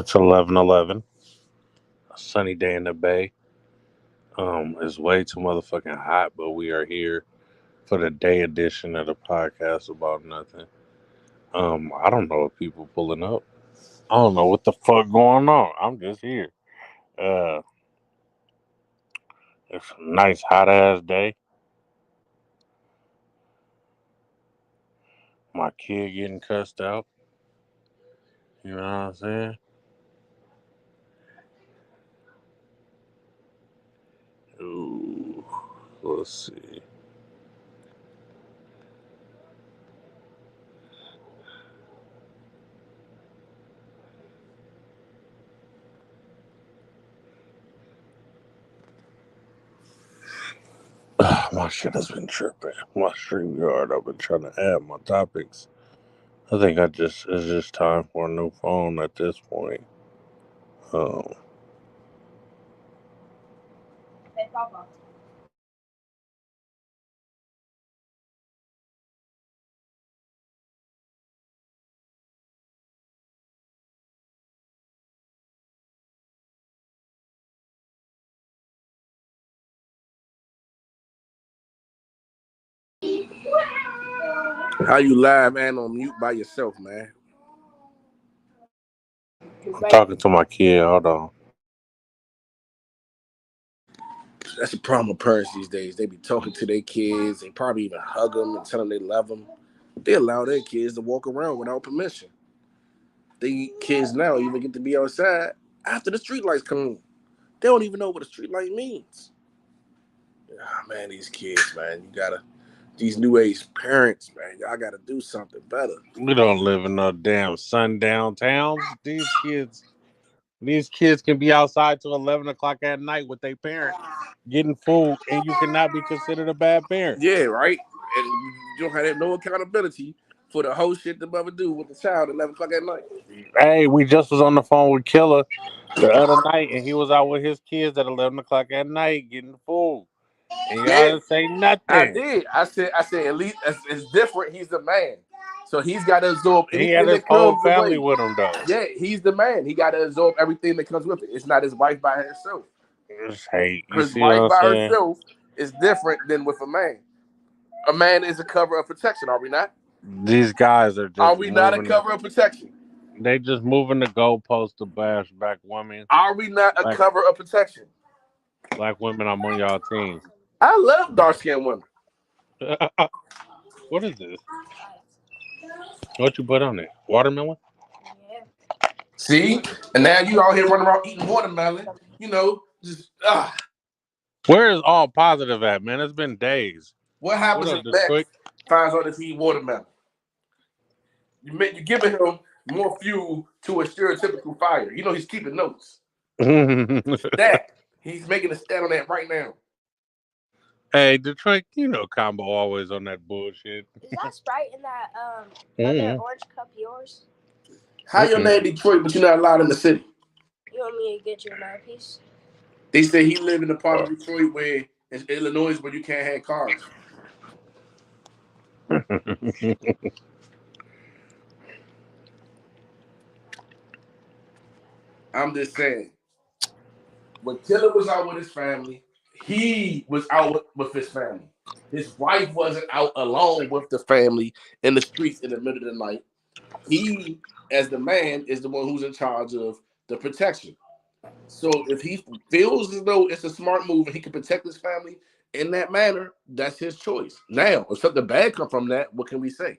It's 11:11. A sunny day in the Bay. It's way too motherfucking hot, but we are here for the day edition of the podcast about nothing. I don't know if people pulling up. I don't know what the fuck going on. I'm just here. Uh, it's a nice hot ass day. My kid getting cussed out. You know what I'm saying? Ooh, let's see. My shit has been tripping. My StreamYard, I've been trying to add my topics. I think it's just time for a new phone at this point. Um, How you live, man, on mute by yourself, man? I'm talking to my kid. Hold on. That's the problem with parents these days. They be talking to their kids. They probably even hug them and tell them they love them. They allow their kids to walk around without permission. They kids now even get to be outside after the street lights come on. They don't even know what a street light means. Ah, man, these kids, man, you gotta. These new age parents, man, y'all gotta do something better. We don't live in no damn sundown towns. These kids can be outside till 11 o'clock at night with their parents getting food, and you cannot be considered a bad parent. Yeah, right. And you don't have no accountability for the whole shit the mother do with the child at 11 o'clock at night. Hey, we just was on the phone with Killer the other night, and he was out with his kids at 11 o'clock at night getting food, and y'all Yeah, didn't say I nothing. did. I said, at least it's different. He's the man, so he's got to absorb He had anything his that whole comes family away. with him though. Yeah, he's the man. He got to absorb everything that comes with it. It's not his wife by herself. Hey, you His see what wife I'm by saying? herself is different than with a man. A man is a cover of protection. Are we not? These guys are Are just we not a moving. cover of protection? They just moving the goalposts to bash black women. Are we not a Black cover of protection? black women, I'm on y'all team. I love dark skinned women. What is this? What you put on it? Watermelon? See, and now you out here running around eating watermelon. Just Where is all positive at, man? It's been days. what What happens up, if Bex Detroit? finds out if he eat watermelon? You giving him more fuel to a stereotypical fire. You know he's keeping notes. That he's making a stat on that right now. Hey, Detroit, you know Combo always on that bullshit. Is that Sprite in that other Mm-mm. orange cup yours? How your name Detroit, but you're not allowed in the city? You want me to get you another piece? They say he live in a part of Detroit where it's Illinois where you can't have cars. I'm just saying. When Killer was out with his family, he was out with his family. His wife wasn't out alone with the family in the streets in the middle of the night. He, as the man, is the one who's in charge of the protection. So if he feels as though it's a smart move and he can protect his family in that manner, that's his choice. Now, if something bad come from that, what can we say?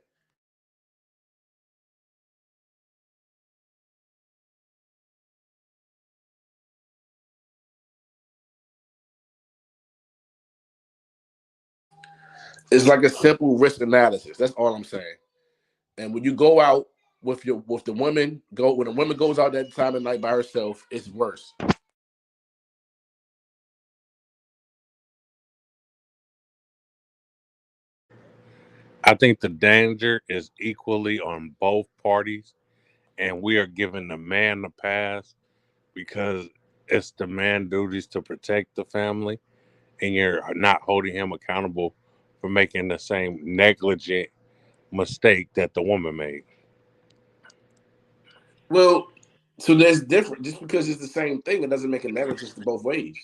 It's like a simple risk analysis. That's all I'm saying. And when you go out with the women, go when a woman goes out that time of night by herself, it's worse. I think the danger is equally on both parties, and we are giving the man the pass because it's the man duties to protect the family, and you're not holding him accountable for making the same negligent mistake that the woman made. Well, So there's different. Just because it's the same thing, it doesn't make it negligence to both ways.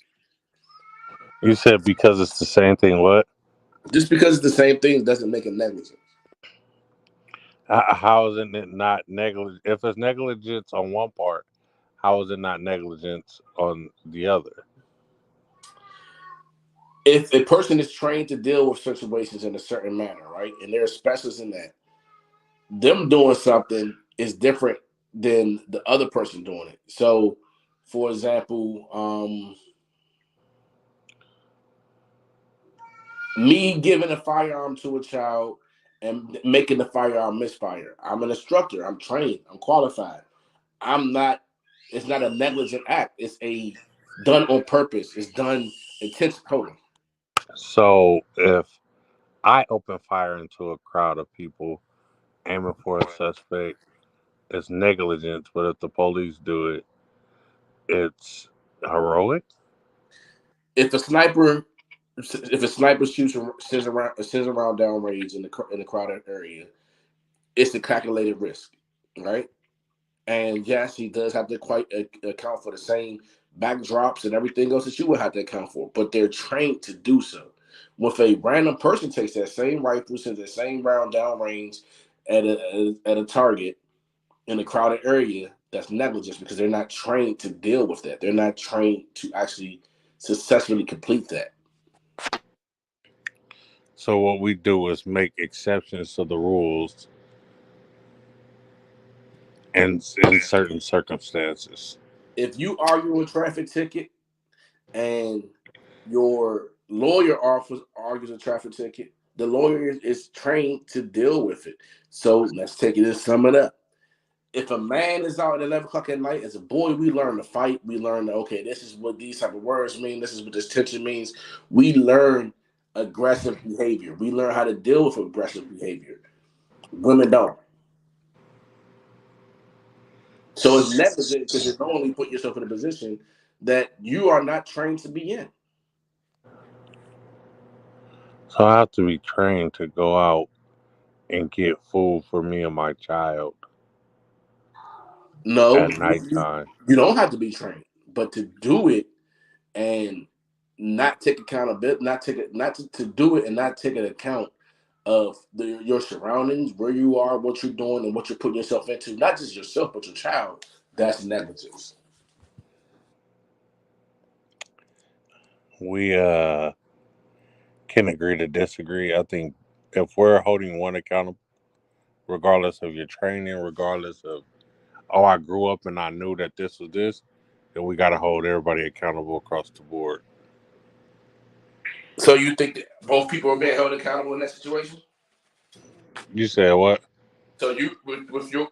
You said because it's the same thing. What? Just because it's the same thing doesn't make it negligence. How is it not negligent? If it's negligence on one part, how is it not negligence on the other? If a person is trained to deal with situations in a certain manner, right, and they're specialists in that, them doing something is different than the other person doing it. So, for example, me giving a firearm to a child and making the firearm misfire. I'm an instructor. I'm trained. I'm qualified. I'm not. It's not a negligent act. It's a done on purpose. It's done intentionally. So if I open fire into a crowd of people aiming for a suspect, it's negligence. But if the police do it, it's heroic. If a sniper, if a sniper shoots sends around downrange in the crowded area, it's a calculated risk, right? And yes, he does have to quite account for the same backdrops and everything else that you would have to account for, but they're trained to do so. If a random person takes that same rifle, sends that same round downrange at a target in a crowded area, that's negligence because they're not trained to deal with that. They're not trained to actually successfully complete that. So what we do is make exceptions to the rules and in certain circumstances. If you argue a traffic ticket and your lawyer argues a traffic ticket, the lawyer is trained to deal with it. So let's take it and sum it up. If a man is out at 11 o'clock at night, as a boy, we learn to fight. We learn that, okay, this is what these type of words mean. This is what this tension means. We learn aggressive behavior. We learn how to deal with aggressive behavior. Women don't. So it's negligent because you're only putting yourself in a position that you are not trained to be in. So I have to be trained to go out and get food for me and my child No, at nighttime. you don't have to be trained, but to do it and not take accountability, not to do it and not take an account of your surroundings, where you are, what you're doing, and what you're putting yourself into, not just yourself but your child. That's negligence. We can agree to disagree. I think if we're holding one accountable, regardless of your training, regardless of I grew up and I knew that this was this, then we got to hold everybody accountable across the board. So you think that both people are being held accountable in that situation? You said what? So you with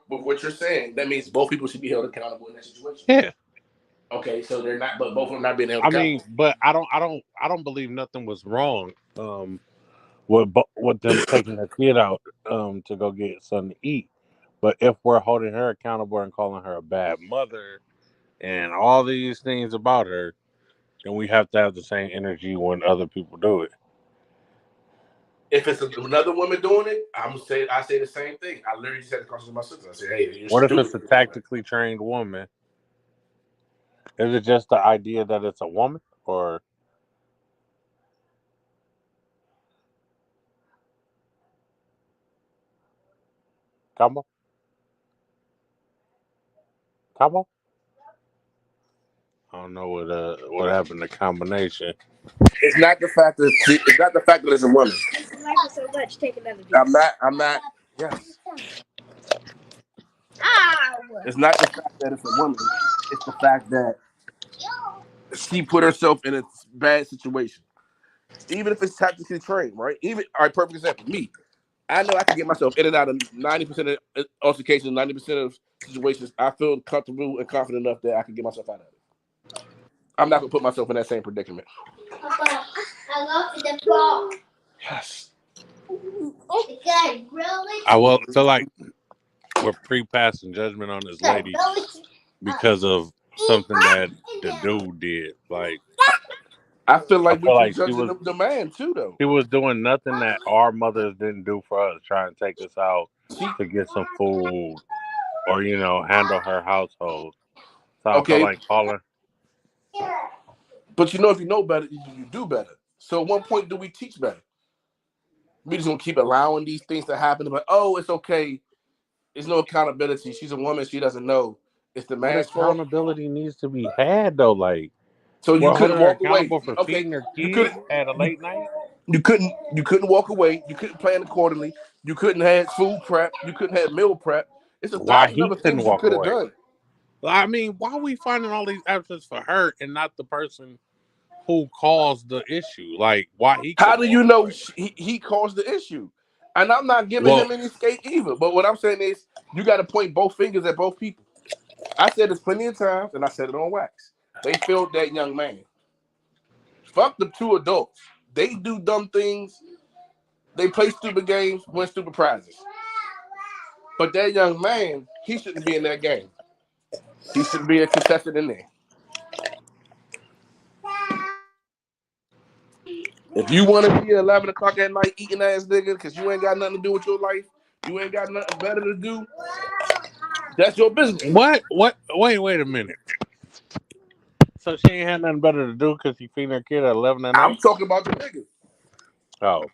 what you're saying, that means both people should be held accountable in that situation. Yeah. Okay, so they're not, but both of them not being held I mean, accountable. but I don't believe nothing was wrong. With them taking a kid out to go get something to eat. But if we're holding her accountable and calling her a bad mother and all these things about her, then we have to have the same energy when other people do it. If it's another woman doing it, I say the same thing. I literally said it to my sister. I said, "Hey, you're What if stupid it's a for doing that." tactically trained woman? Is it just the idea that it's a woman, or Cabo? Cabo? I don't know what happened to combination. It's not the fact that it's a woman. You like it so much, take another piece. I'm not. Yes, Ow! it's not the fact that it's a woman. It's the fact that she put herself in a bad situation. Even if it's tactically trained, right? Even all right, perfect example. Me, I know I can get myself in and out of 90% of altercations, 90% of situations. I feel comfortable and confident enough that I can get myself out of it. I'm not gonna put myself in that same predicament. Papa, I love the ball. Yes. I will feel like we're pre-passing judgment on this lady because of something that the dude did. Like I feel I like we feel should like judge the man too, though. she was doing nothing that our mothers didn't do for us, trying to take us out She to get some food or handle her household. So I felt Okay, like calling. but you know, if you know better, you do better. So at one point, do we teach better? We just gonna keep allowing these things to happen. But oh, it's okay. There's no accountability. She's a woman. She doesn't know. It's the What man's fault. accountability needs to be had though? Like, So you well, hold couldn't her walk away. accountable for Okay, feeding her you kids couldn't. at a late night. You couldn't walk away. You couldn't plan accordingly. You couldn't have food prep. You couldn't have meal prep. It's a Why thousand he other couldn't things you walk could have away? done. I mean, why are we finding all these options for her and not the person who caused the issue? Like, why he How couldn't do you walk know away? he caused the issue? And I'm not giving Well, him any escape either. But what I'm saying is, you got to point both fingers at both people. I said this plenty of times, and I said it on wax. They failed that young man. Fuck the two adults. They do dumb things. They play stupid games, win stupid prizes. But that young man, he shouldn't be in that game. He should be a contestant in there. If you want to be 11 o'clock at night eating ass nigga because you ain't got nothing to do with your life, you ain't got nothing better to do, that's your business. what? Wait a minute. So she ain't had nothing better to do because she feeding her kid at 11 at I'm night? talking about the nigga. Oh.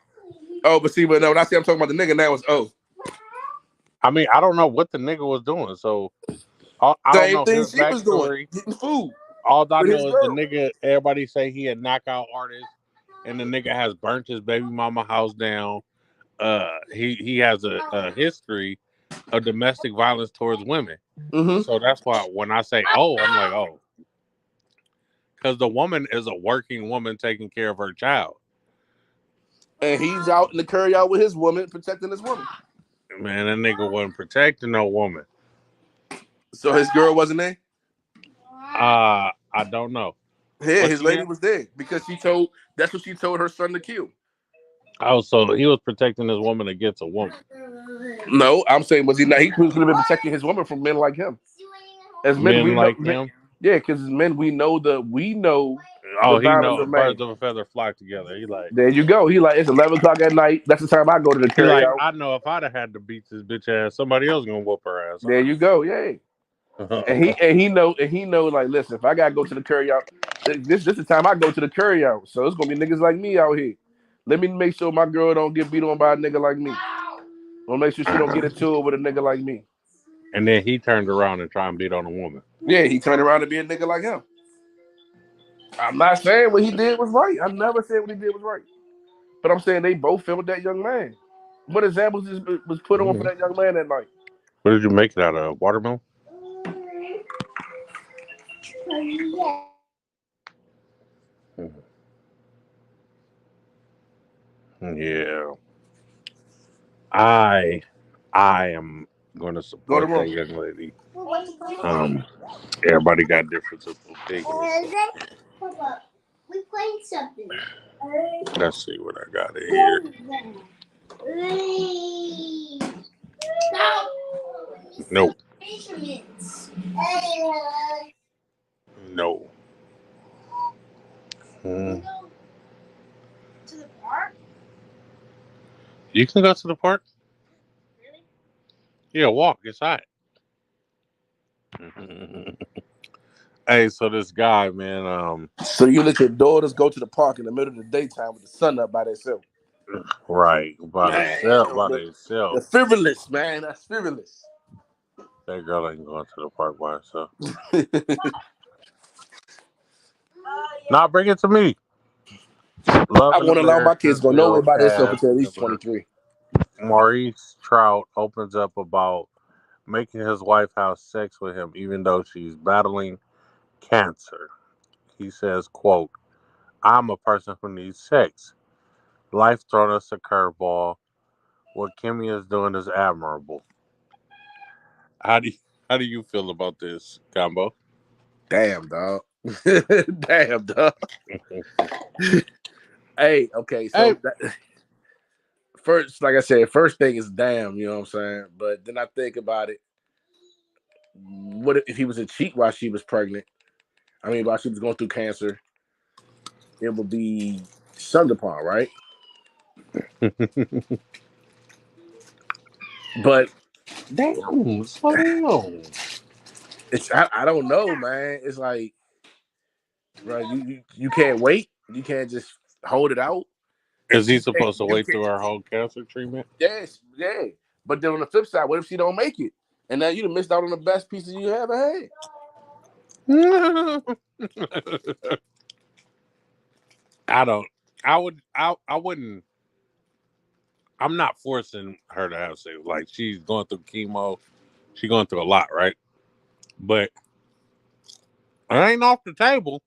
Oh, but see, but no, when I say I'm talking about the nigga, now it's I mean, I don't know what the nigga was doing. So, I don't same know thing his she was doing, backstory. getting food All I with his know is the girl. nigga, everybody say he a knockout artist, and the nigga has burnt his baby mama house down. He has a history of domestic violence towards women. Mm-hmm. So that's why when I say, oh, I'm like, oh. Because the woman is a working woman taking care of her child. And he's out in the curry out with his woman, protecting his woman. Man, that nigga wasn't protecting no woman. So his girl wasn't there? I don't know. Yeah, Was his she lady there? was there because that's what she told her son to kill. Oh, so he was protecting his woman against a woman. No, I'm saying was he not? He could have been protecting his woman from men like him. As men, Men we know, like him. yeah, because as men, we know the Oh, he violence know of man. birds of a feather flock together. He like, There you go. He like it's 11 o'clock at night. That's the time I go to the curry out. I know if I'd have had to beat this bitch ass, somebody else gonna whoop her ass. There you go. Yeah. And he know like listen, if I gotta go to the curry out, this is the time I go to the curry out. So it's gonna be niggas like me out here. Let me make sure my girl don't get beat on by a nigga like me. I'll make sure she don't get into it with a nigga like me. And then he turned around and tried and beat on a woman. Yeah, he turned around to be a nigga like him. I'm not saying what he did was right. I never said what he did was right. But I'm saying they both filmed that young man. What examples was put on for that young man that night? What did you make it out of? Watermelon? Yeah. I am going to support that young lady. Everybody got different opinions. We playing something. Let's see what I got in here. Nope. No. To the park? You can go to the park. Really? Yeah, walk. It's hot. Hey, so this guy, man, So you let your daughters go to the park in the middle of the daytime with the sun up by themselves. right, by themselves. They're frivolous, man. That's frivolous. That girl ain't going to the park by herself. Nah, bring it to me. Love I won't allow my kids to go nowhere by themselves until at least 23. Maurice Trout opens up about making his wife have sex with him even though she's battling cancer. He says, quote, I'm a person who needs sex. Life thrown us a curveball. What Kimmy is doing is admirable. How do you feel about this, Combo? Damn, dog. Damn, dog. Hey, okay, so first, like I said, first thing is damn, you know what I'm saying? But then I think about it. What if he was a cheat while she was pregnant? I mean, while she was going through cancer, it would be shunned upon, right? But damn, slow down. I don't know, man. It's like, right, you can't wait. You can't just hold it out. Is he You can't. supposed to You wait can't. through her whole cancer treatment? Yes, yeah. But then on the flip side, what if she don't make it? And now you done missed out on the best pieces you ever had. I don't. I would. I wouldn't. I'm not forcing her to have sex. Like she's going through chemo. She's going through a lot, right? But it ain't off the table.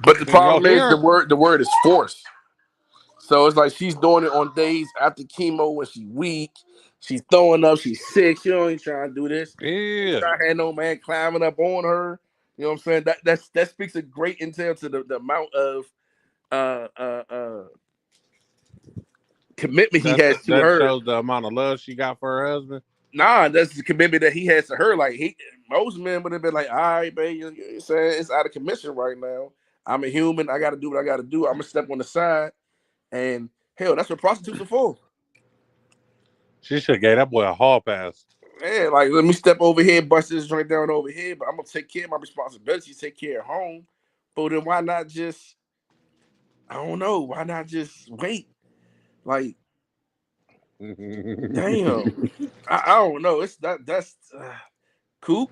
But the Cause yo, problem is here, the word is forced. So it's like she's doing it on days after chemo when she's weak. She's throwing up. She's sick. She don't even trying to do this. She yeah, not had no man climbing up on her. You know what I'm saying? That speaks a great intel to the amount of uh uh uh commitment he has to that her. shows the amount of love she got for her husband. Nah, that's the commitment that he has to her. Like most men would have been like, all right, babe, you know what I'm saying? It's out of commission right now. I'm a human. I got to do what I got to do. I'm gonna step on the side, and hell, that's what prostitutes are for. She should have gave that boy a hall pass. Man, like let me step over here, bust this joint down over here, but I'm gonna take care of my responsibilities, take care of home. But then why not just? I don't know. Why not just wait? Like, damn, I don't know. It's that's cool.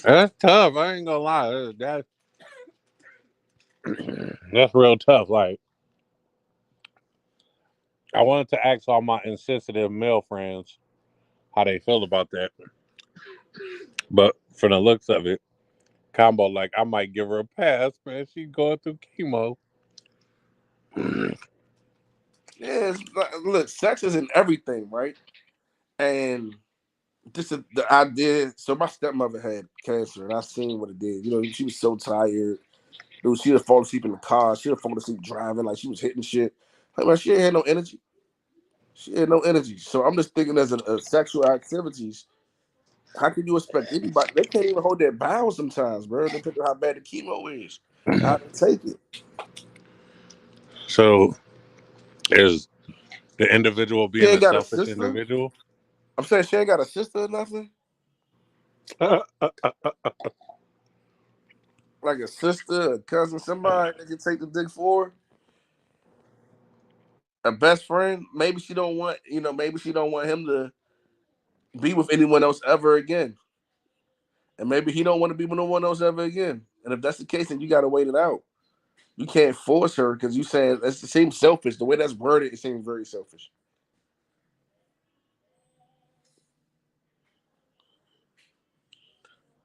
That's tough. I ain't gonna lie. That's real tough. Like I wanted to ask all my insensitive male friends how they feel about that, but from the looks of it, combo like I might give her a pass, man. She's going through chemo. Yeah, look, sex is in everything, right? And just the idea. So my stepmother had cancer, and I seen what it did. You know, she was so tired. Dude, she'd fall asleep in the car. She'd fall asleep driving, like she was hitting shit. Like, man, she ain't had no energy. She had no energy. So I'm just thinking, as a sexual activities, how can you expect anybody? They can't even hold their bowels sometimes, bro. Depending on how bad the chemo is, how they take it. So is the individual She being ain't a got a selfish sister. individual? I'm saying she ain't got a sister or nothing. Like a sister, a cousin, somebody that can take the dick for her. A best friend. Maybe she don't want, maybe she don't want him to be with anyone else ever again. And maybe he don't want to be with no one else ever again. And if that's the case, then you gotta wait it out. You can't force her because you saying it seems selfish. The way that's worded, it seems very selfish.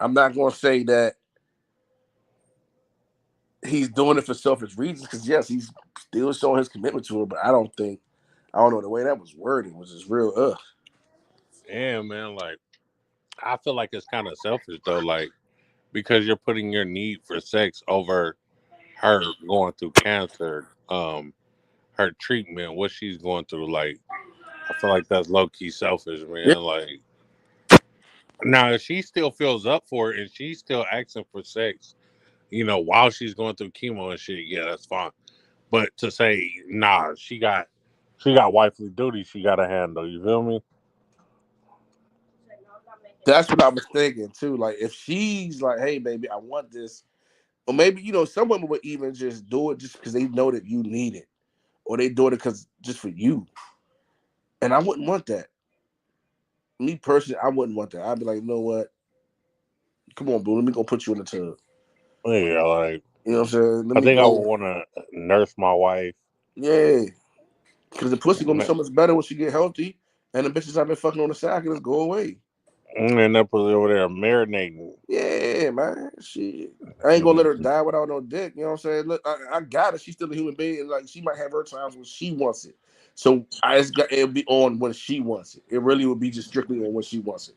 I'm not gonna say that he's doing it for selfish reasons, because yes, he's still showing his commitment to her, but I don't know, the way that was worded was just real Yeah, man. Like I feel like it's kind of selfish though. Like because you're putting your need for sex over her going through cancer, her treatment, what she's going through. Like I feel like that's low key selfish, Yeah. man. Like now, if she still feels up for it and she's still asking for sex, while she's going through chemo and shit, yeah, that's fine. But to say, nah, she got wifely duty she got to handle. You feel me? That's what I was thinking too. Like if she's like, hey baby, I want this. Or maybe, some women would even just do it just because they know that you need it. Or they do it because just for you. And I wouldn't want that. Me personally, I wouldn't want that. I'd be like, you know what? Come on, boo. Let me go put you in the tub. Yeah, like You know what I'm saying? Let I me think I would go. want to nurse my wife. Yeah. Because the pussy gonna be so much better when she get healthy. And the bitches I've been fucking on the side can just go away. And that pussy over there marinating. Yeah, man. Shit. I ain't gonna let her die without no dick. You know what I'm saying? Look, I got it. She's still a human being. And like she might have her times when she wants it. So it'll be on when she wants it. It really would be just strictly on when she wants it.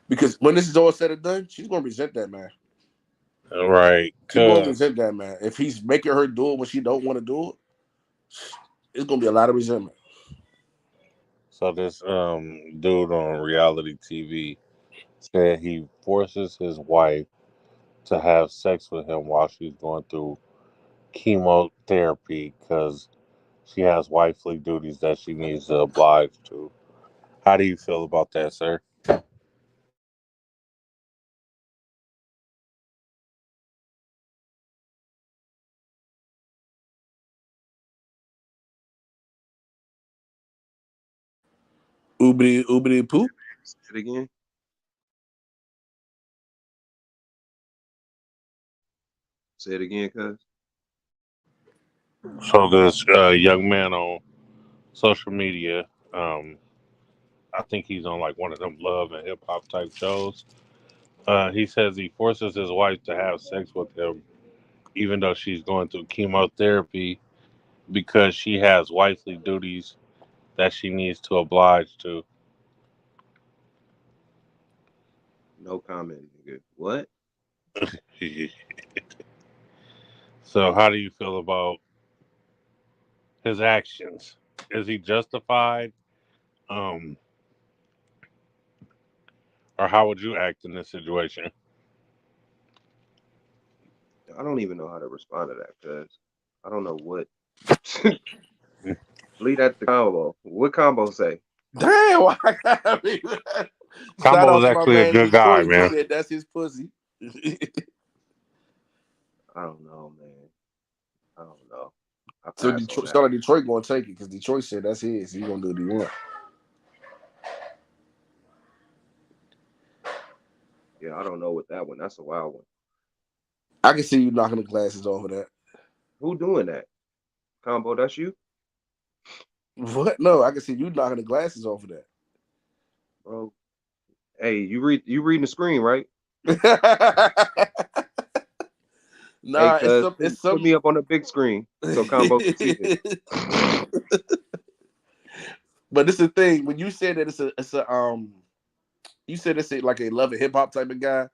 Because when this is all said and done, she's gonna resent that man. Right. She's gonna Cause resent that man. If he's making her do it when she don't want to do it, it's gonna be a lot of resentment. so this dude on reality TV said he forces his wife to have sex with him while she's going through chemotherapy because she has wifely duties that she needs to oblige to. How do you feel about that, sir? Oobity poop. Say it again. Say it again, cuz. So this young man on social media, um, I think he's on like one of them love and hip hop type shows. He says he forces his wife to have sex with him, even though she's going through chemotherapy, because she has wifely duties that she needs to oblige to. No comment, nigga. What? So, how do you feel about his actions? Is he justified? Um, or how would you act in this situation? I don't even know how to respond to that, cuz I don't know what. Leave that to combo. What combo say? Damn, why I gotta be Shout Combo out is to my actually a man good guy, Detroit. He man. said that's his pussy. I don't know, man. I don't know. I So pass on Detroit, that. so Detroit gonna take it because Detroit said that's his. He gonna do what he want. Yeah, I don't know what that one. That's a wild one. I can see you knocking the glasses off of that. Who doing that? Combo, that's you, What? No, I can see you knocking the glasses off of bro. Hey, you reading the screen, right? that. Hey, Nah, cuz it's put some. me up on the big screen so combo can see it. But this is the thing. When you said that it's a you said it's like a love and hip hop type of guy.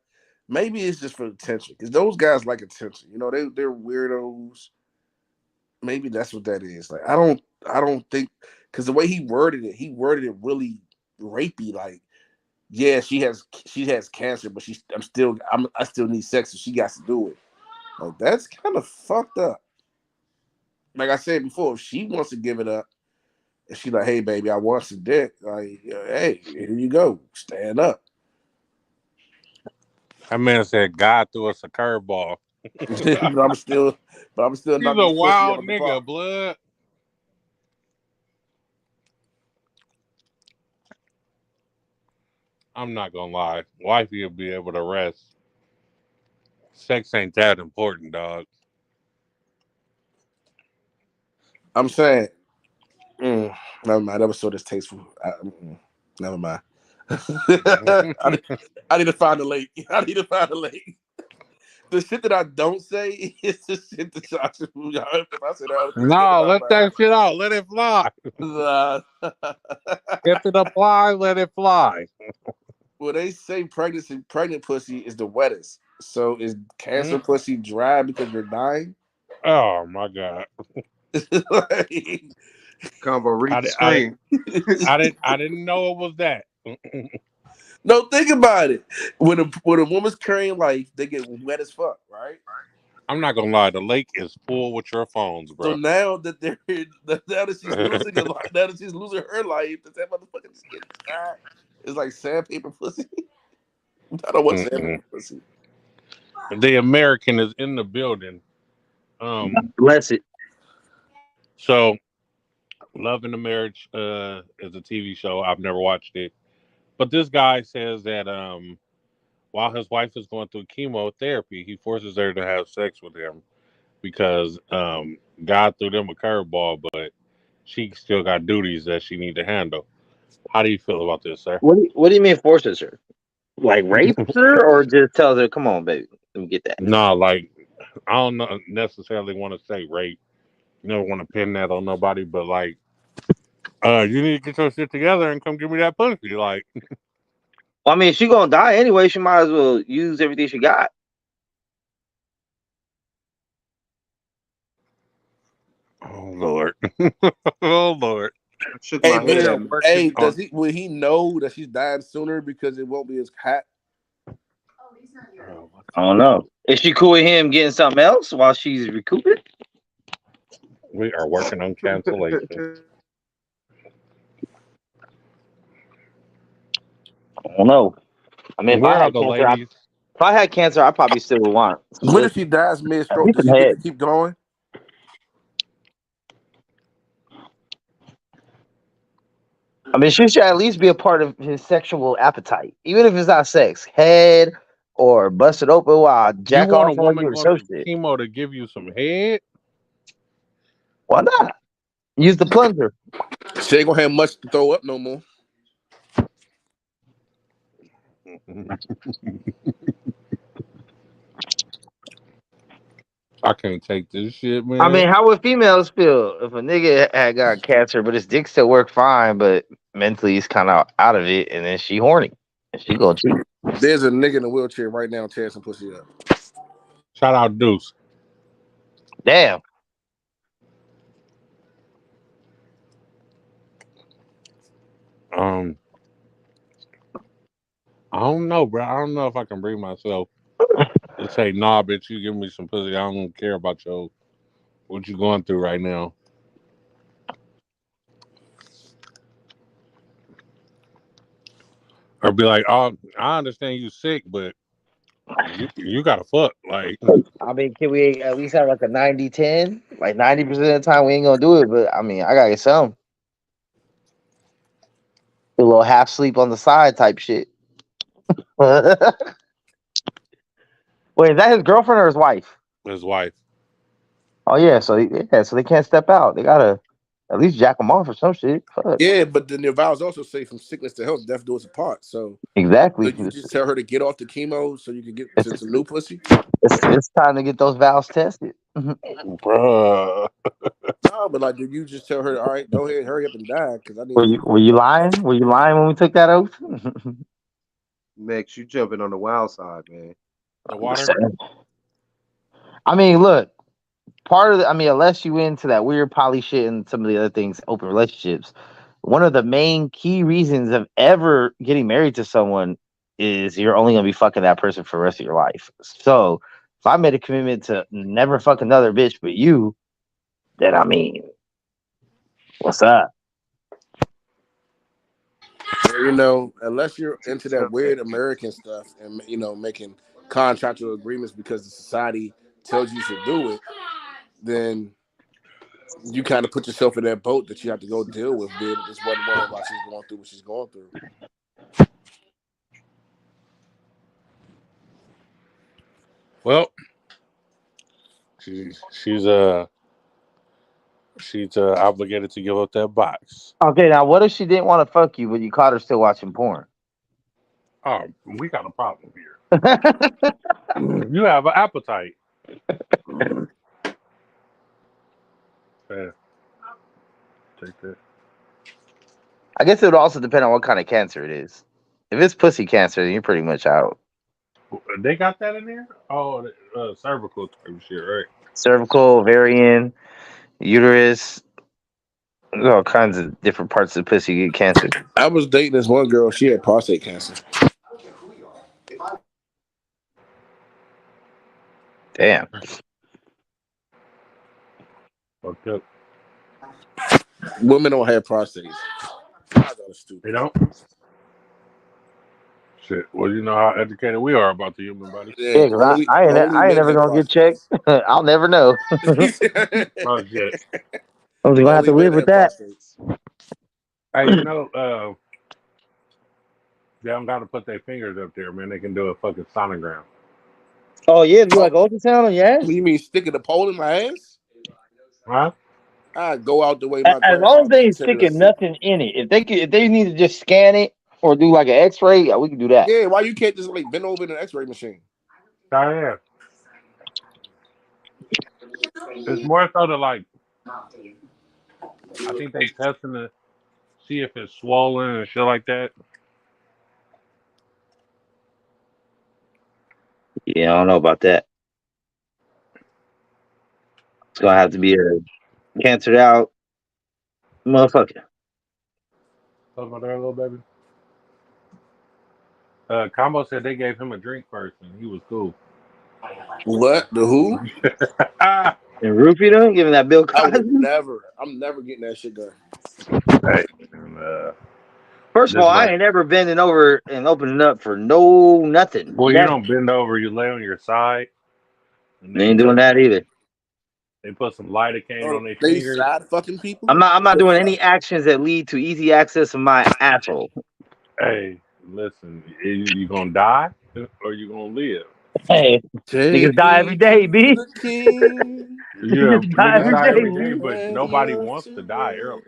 Maybe it's just for attention because those guys like attention. You know, they're weirdos. Maybe that's what that is. Like I don't think because the way he worded it really rapey. Like, yeah, she has cancer, but I still need sex, so she got to do it. Like that's kind of fucked up. Like I said before, if she wants to give it up, if she like, hey baby, I want some dick, like, hey, here you go, stand up. That man said God threw us a curveball. but I'm still, He's knock a this pussy wild out the park. nigga, blood. I'm not gonna lie. Wifey will be able to rest. Sex ain't that important, dog. I'm saying, never mind. That was so distasteful. Never mind. I need to find a lake. I need to find a lake. The shit that I don't say is the shit that y'all should. If I say that other shit, No, I'm let that shit out. Let it fly. like, If it applies, let it fly. well, they say pregnant pussy is the wettest. So is cancer Mm. pussy dry because you're dying? Oh my god. Like, Combo, read I, the di- I, di- screen. I didn't know it was that. no, think about it. When a woman's carrying life, they get wet as fuck, right? I'm not gonna lie. The lake is full with your phones, So bro. now that now that she's losing a life, now that she's losing her life, does that motherfucking skin dry? It's like sandpaper pussy. I don't want Mm-mm. sandpaper pussy. The American is in the building. Bless it. So Love in the Marriage is a TV show. I've never watched it, but this guy says that while his wife is going through chemotherapy, he forces her to have sex with him because God threw them a curveball, but she still got duties that she need to handle. How do you feel about this, sir? What do you mean forces her? Like rapes her, or just tells her, "Come on, baby, let me get that." No, like I don't necessarily want to say rape. You never want to pin that on nobody, but like, you need to get your shit together and come give me that pussy. Like, Well, I mean, if she gonna die anyway, she might as well use everything she got. oh Lord, oh Lord. I shook Hey, my but head We at are him. working hey, on. will he know that she's dying sooner because it won't be as hot? Oh, what I the don't fuck? know. Is she cool with him getting something else while she's recouping? We are working on cancellation. I don't know. I mean, Where are the ladies? if I had cancer, I probably still would want some What if pussy. she dies mid I stroke? need Does some she get to head. keep going? I mean, she should at least be a part of his sexual appetite, even if it's not sex, head or bust it open while You jack want a off on woman you or going some through shit. chemo to give you some head? Why not? Use the plunger. She ain't gonna have much to throw up no more. I can't take this shit, I man. mean, how would females feel if a nigga had got cancer, but his dick still worked fine, but mentally he's kind of out of it, and then she horny and she gonna cheat? There's a nigga in a wheelchair right now tearing some pussy up. Shout out Deuce. Damn. I don't know, bro. I don't know if I can bring myself to say, nah, bitch, you give me some pussy. I don't care about what you going through right now. Or be like, oh, I understand you sick, but you gotta fuck. Like, I mean, can we at least have like a 90-10? Like 90% of the time we ain't gonna do it, but I mean, I gotta get some. A little half sleep on the side type shit. Wait, is that his girlfriend or his wife? his wife. Oh yeah, so they can't step out. They gotta at least jack them off or some shit. Fuck. Yeah, but then the vows also say from sickness to health, death do us apart. So Exactly. you just tell her to get off the chemo so you can get It's, some new pussy. it's time to get those valves tested. Bruh. No, but like, did you just tell her, all right, go ahead, hurry up and die? Because I need Were to. you lying? Were you lying when we took that oath? Max, you jumping on the wild side, man. The water? I mean, look, unless you into that weird poly shit and some of the other things, open relationships, one of the main key reasons of ever getting married to someone is you're only gonna be fucking that person for the rest of your life. So if I made a commitment to never fuck another bitch but you, then I mean, what's up? You know, unless you're into that weird American stuff and making contractual agreements because the society tells you to do it, then you kind of put yourself in that boat that you have to go deal with being this one woman while she's going through what she's going through. Well, she's obligated to give up that box. Okay, now what if she didn't want to fuck you, but you caught her still watching porn? Oh, we got a problem here. You have an appetite. Yeah. Take that. I guess it would also depend on what kind of cancer it is. If it's pussy cancer, then you're pretty much out. They got that in there? Oh, cervical type shit, right? Cervical, ovarian, uterus, there's all kinds of different parts of the pussy get cancer. I was dating this one girl. She had prostate cancer. Damn. Fucked up. Women don't have prostates. They don't? Shit. Well, you know how educated we are about the human body. Yeah, because I ain't never gonna get checked. I'll never know. Oh, shit. I'm gonna have to live with that. Hey, you know, they don't got to put their fingers up there, man. They can do a fucking sonogram. Oh yeah, do like ultrasound on your ass? You mean sticking a pole in my ass? Huh? I go out the way. As long as they ain't sticking nothing in it. If they need to just scan it or do like an X-ray, yeah, we can do that. Yeah, why you can't just like bend over in an X-ray machine? Oh, yeah. It's more so to like, I think they testing to see if it's swollen and shit like that. Yeah, I don't know about that. It's gonna have to be a cancered out motherfucker. Talk about that, little baby. Combo said they gave him a drink first and he was cool. What? The who? And roofie them, giving that Bill Cosby. I'm never getting that shit done. Hey, First of all, I ain't never bending over and opening up for nothing. Well, you don't bend over, you lay on your side. They ain't doing that either. They put some lidocaine on their They fingers. side fucking people. I'm not doing any actions that lead to easy access of my asshole. Hey, listen, you gonna die or you gonna live? Hey, Take niggas die every day, me B. to the king. Yeah, Niggas die niggas every die day. every day, B. but nobody wants to die early.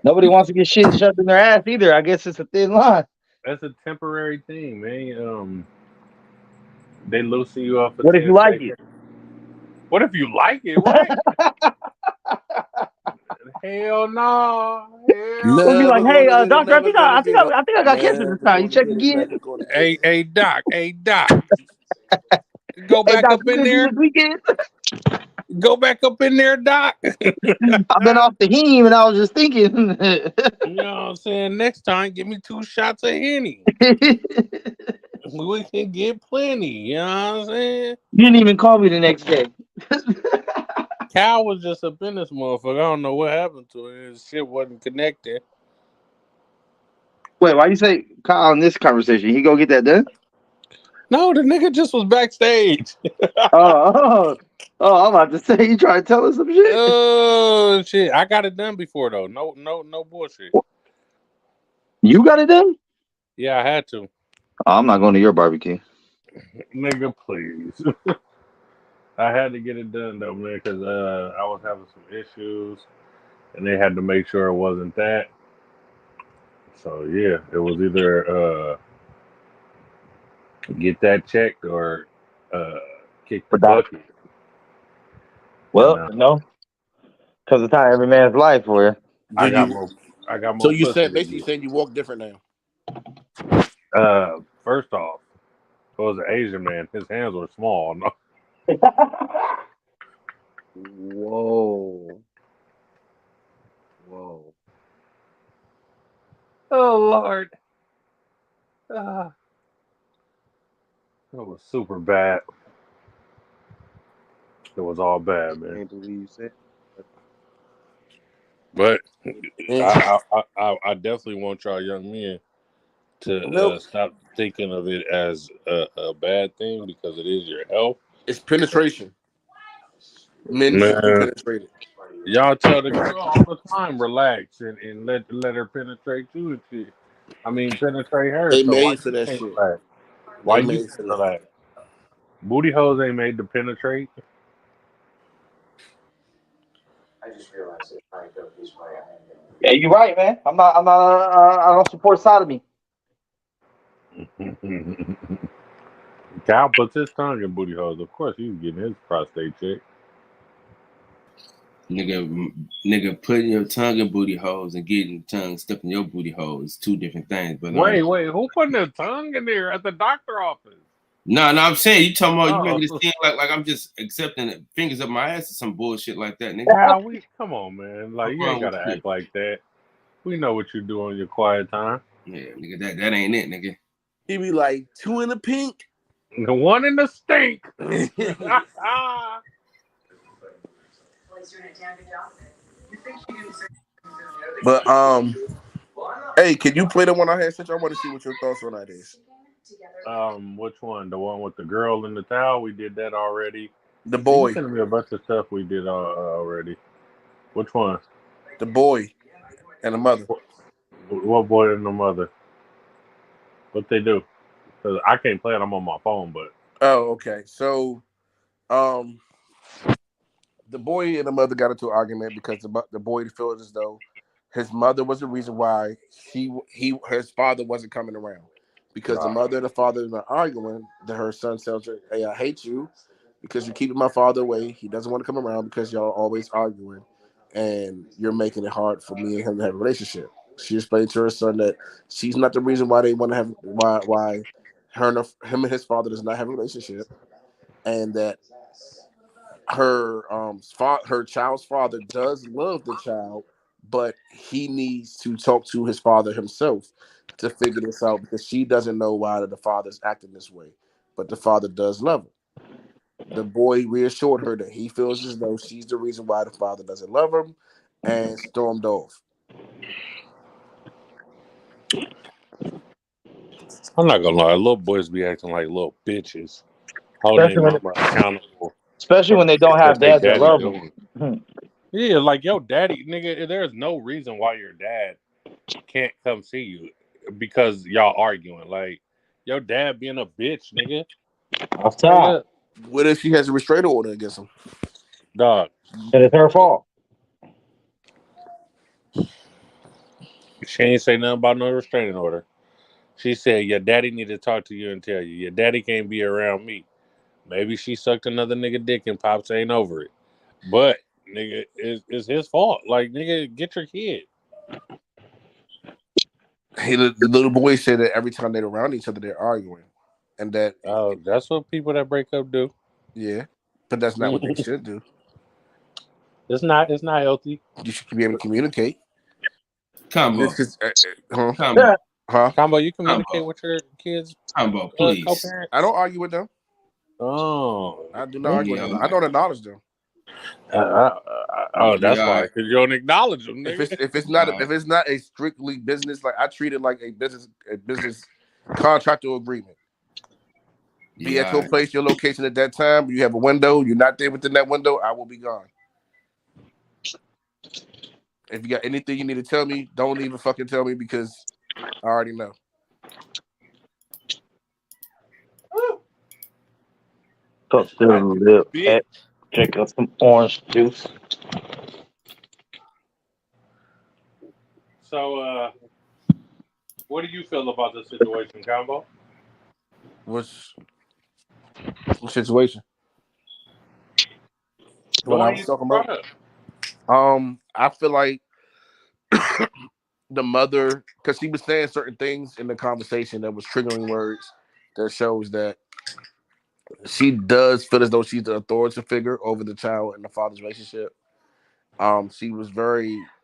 Nobody wants to get shit shoved in their ass either. I guess it's a thin line. That's a temporary thing, man. They loosen you up for What if 10 you like seconds. it? What if you like it? What? Hell no. Hell. We'll be Never like, hey, gonna get it. doctor, I Never think gonna I get it. got cancer this Never time. You gonna check get it. again. Never gonna get it. Hey, Doc. Hey, Doc. Go Hey, back doc, up you in busy there. this weekend? Go back up in there, Doc. I've been off the heme and I was just thinking. You know what I'm saying? Next time, give me 2 shots of Henny. We can get plenty. You know what I'm saying? You didn't even call me the next day. Cal was just up in this motherfucker. I don't know what happened to it. His shit wasn't connected. Wait, why you say Kyle in this conversation? He go get that done? No, the nigga just was backstage. I'm about to say you trying to tell us some shit. Oh shit! I got it done before though. No bullshit. You got it done? Yeah, I had to. Oh, I'm not going to your barbecue. Nigga, please. I had to get it done though, man, because I was having some issues, and they had to make sure it wasn't that. So yeah, it was either get that checked or kick the bucket. Well, And, no, because it's not every man's life for you. I Did got you? more. I got So more you pussy said than basically you. saying you walk different now. First off, it was an Asian man. His hands were small. No. Whoa. Oh Lord. It was super bad. It was all bad, man. Can't believe you said. But Yeah. I definitely want y'all young men to Nope. stop thinking of it as a bad thing because it is your health. It's penetration. Men should be Man, penetrated. y'all tell the girl all the time, relax and let her penetrate you and shit. I mean, penetrate her. They So why made for you that can't shit. relax? Why They you made can't for that. relax? Booty hoes ain't made to penetrate. I just realized it. I go this way. Yeah, you're right, man. I don't support sodomy. Cal puts his tongue in booty holes. Of course, he's getting his prostate checked. Nigga, putting your tongue in booty holes and getting tongue stuck in your booty hole is 2 different things. But Wait, who putting their tongue in there at the doctor office? no, I'm saying you talking about you making Oh. it seem like I'm just accepting it, fingers up my ass or some bullshit like that, nigga. Cal, come on, man. Like What's you ain't wrong gotta with act like that. We know what you do on your quiet time. Yeah, nigga, that ain't it, nigga. He be like 2 in the pink. The one in the stink. But hey, can you play the one I had sent you? I want to see what your thoughts on that is. Which one? The one with the girl in the towel? We did that already. The You boy. sent me a bunch of stuff we did already. Which one? The boy and the mother. What boy and the mother? What they do? Cause I can't play it. I'm on my phone, but Oh, okay. So, the boy and the mother got into an argument because the boy feels as though his mother was the reason why his father wasn't coming around. Because the mother and the father are arguing, that her son tells her, "Hey, I hate you because you're keeping my father away. He doesn't want to come around because y'all are always arguing, and you're making it hard for me and him to have a relationship." She explained to her son that she's not the reason why they want to have why him and his father does not have a relationship, and that her child's father does love the child, but he needs to talk to his father himself to figure this out because she doesn't know why the father's acting this way, but the father does love her. The boy reassured her that he feels as though she's the reason why the father doesn't love him, and stormed off. I'm not gonna lie. Little boys be acting like little bitches, holding their mama accountable. Especially when they don't have What they dads that daddy love doing? them. Yeah, like your daddy, nigga. There's no reason why your dad can't come see you because y'all arguing. Like your dad being a bitch, nigga. Off Straight top. up, What if she has a restraining order against him? dog. And it's her fault. She ain't say nothing about no restraining order. She said your daddy need to talk to you and tell you your daddy can't be around me. Maybe she sucked another nigga dick and Pops ain't over it. But nigga, it's his fault. Like nigga, get your kid. Hey, the little boy said that every time they're around each other, they're arguing, and that Oh, that's what people that break up do. yeah, but that's not what they should do. It's not healthy. You should be able to communicate. Combo. Just 'cause, Combo. huh? Combo, you communicate with your kids, Combo, please. co-parents? I don't argue with them. Oh, I do not argue with Yeah, them. I don't acknowledge them. That's Yeah, why, alright. because you don't acknowledge them, If nigga. it's not a strictly business, like I treat it like a business contractual agreement. Be at your Yeah, place, your location at that time. You have a window. You're not there within that window. I will be gone. If you got anything you need to tell me, don't even fucking tell me because I already know. Go to the lip. Bitch. Drink up some orange juice. So, what do you feel about the situation, Combo? What situation? What I Why was you talking brought about? up? I feel like the mother, because she was saying certain things in the conversation that was triggering words that shows that she does feel as though she's the authority figure over the child and the father's relationship.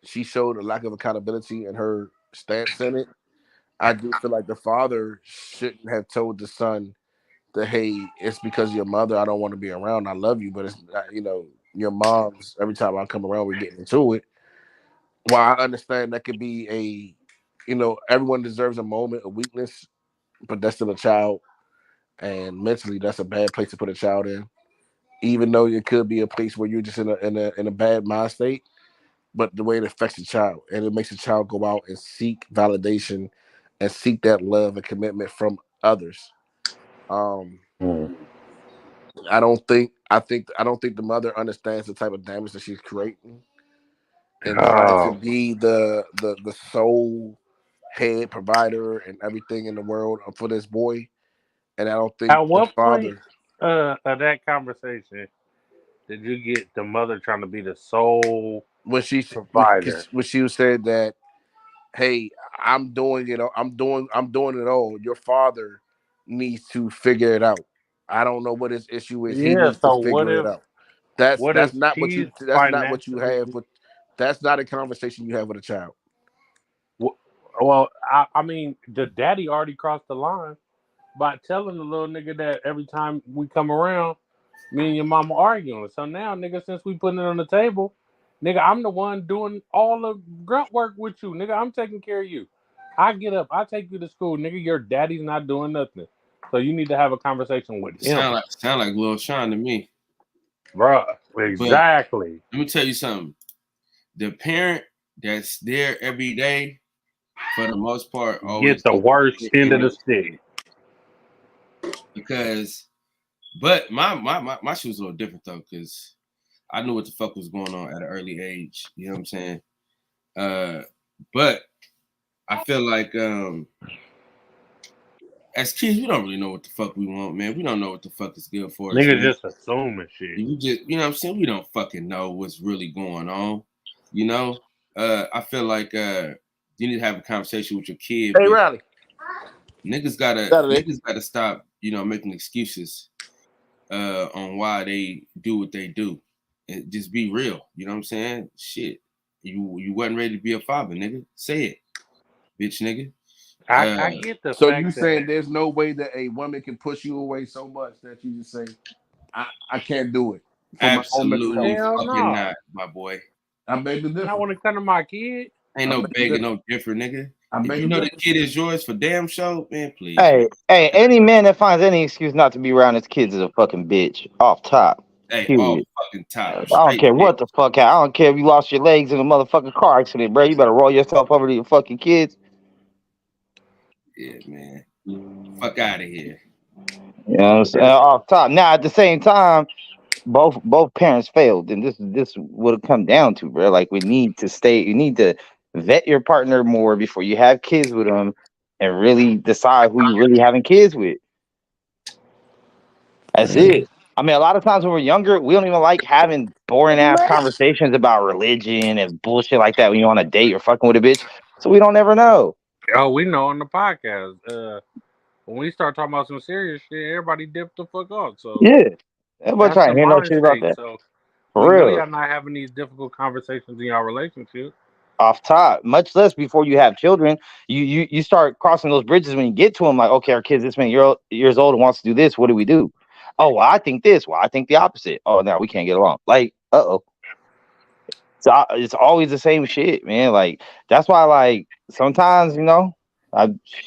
She showed a lack of accountability in her stance in it. I do feel like the father shouldn't have told the son that, hey, it's because of your mother. I don't want to be around. I love you, but it's not, your mom's. Every time I come around, we're getting into it. While I understand that could be everyone deserves a moment of weakness, but that's still a child, and mentally, that's a bad place to put a child in. Even though it could be a place where you're just in a bad mind state, but the way it affects the child, and it makes the child go out and seek validation and seek that love and commitment from others. I don't think the mother understands the type of damage that she's creating and trying to be the sole head provider and everything in the world for this boy. And I don't think At the what point father of that conversation did you get the mother trying to be the sole when she provider? said that, hey, I'm doing it all. Your father needs to figure it out. I don't know what his issue is. He Yeah. needs to So what figure it if out. That's not what she's you have with. That's not a conversation you have with a child. Well, I mean, the daddy already crossed the line by telling the little nigga that every time we come around, me and your mama arguing. So now, nigga, since we putting it on the table, nigga, I'm the one doing all the grunt work with you, nigga. I'm taking care of you. I get up, I take you to school, nigga. Your daddy's not doing nothing, so you need to have a conversation with him. sound like Lil Sean to me. Bruh, exactly. Let me tell you something. The parent that's there every day, for the most part, always Get the worst end of the stick. But my shit was a little different though, because I knew what the fuck was going on at an early age. You know what I'm saying? But I feel like as kids, we don't really know what the fuck we want, man. We don't know what the fuck is good for us. Nigga just assuming shit. You know what I'm saying? We don't fucking know what's really going on. You know? I feel like you need to have a conversation with your kid. Hey, Riley. Niggas gotta stop, making excuses on why they do what they do. And just be real. You know what I'm saying? Shit. You wasn't ready to be a father, nigga. Say it. Bitch nigga. I get the So fact you saying that there's no way that a woman can push you away so much that you just say, I can't do it. For my own mental absolutely health. Hell fucking no. not, my boy. I beg the difference. I want to come to my kid. Ain't no begging no different, nigga. I If beg you the know the difference. kid is yours for damn show, man, please. Hey, any man that finds any excuse not to be around his kids is a fucking bitch. Off top. Hey, all Period. fucking top. I don't care what the fuck. I don't care if you lost your legs in a motherfucking car accident, bro. You better roll yourself over to your fucking kids. Yeah, man. Fuck out of here. You know what I'm saying? Off top. Now, at the same time, both parents failed, and this would have come down to, bro. Like, you need to vet your partner more before you have kids with them, and really decide who you really having kids with. That's it. I mean, a lot of times when we're younger, we don't even like having boring ass conversations about religion and bullshit like that when you're on a date or fucking with a bitch. So we don't ever know. Oh, we know on the podcast. When we start talking about some serious shit, everybody dipped the fuck off. So yeah, everybody that's trying the to hear no mind shit about state. that. So For we know real. y'all not having these difficult conversations in your relationship. Off top, much less before you have children. You start crossing those bridges when you get to them. Like, okay, our kid's this many years old and wants to do this. What do we do? Oh, well, I think this. Well, I think the opposite. Oh, no, we can't get along. Like, uh-oh. So it's always the same shit, man. Like, that's why, like, sometimes, you know,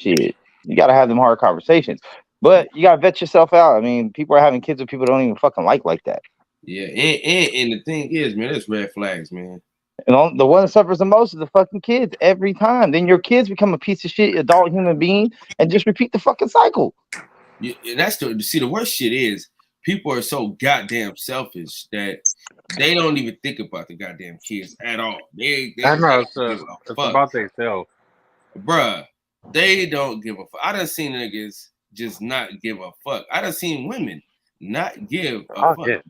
you gotta have them hard conversations. But you gotta vet yourself out. I mean, people are having kids with people don't even fucking like that. Yeah, and the thing is, man, there's red flags, man. And the one that suffers the most is the fucking kids every time. Then your kids become a piece of shit adult human being and just repeat the fucking cycle. Yeah, that's the worst shit is people are so goddamn selfish that they don't even think about the goddamn kids at all. They I know it's about themselves. Bruh, they don't give a fuck. I done seen niggas just not give a fuck. I done seen women not give a fuck. Yeah.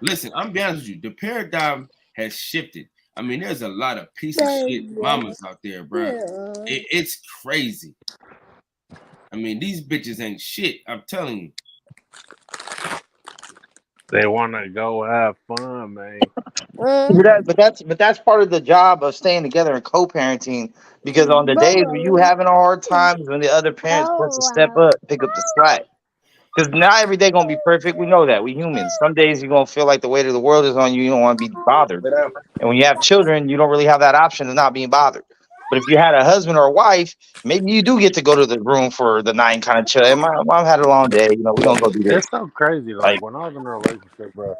Listen, I'm be honest with you. The paradigm has shifted. I mean, there's a lot of piece of shit mamas out there, bro. It's crazy. I mean, these bitches ain't shit. I'm telling you. They want to go have fun, man. But that's part of the job of staying together and co-parenting. Because on the days when you having a hard time, when the other parent's supposed to step up, pick up the slack. Because not every day gonna be perfect. We know that. We humans. Some days you're gonna feel like the weight of the world is on you. You don't want to be bothered. And when you have children, you don't really have that option of not being bothered. But if you had a husband or a wife, maybe you do get to go to the room for the night and kind of chill. Hey, my mom had a long day. You know, we're gonna go do this. It's so crazy. Like when I was in a relationship, bro,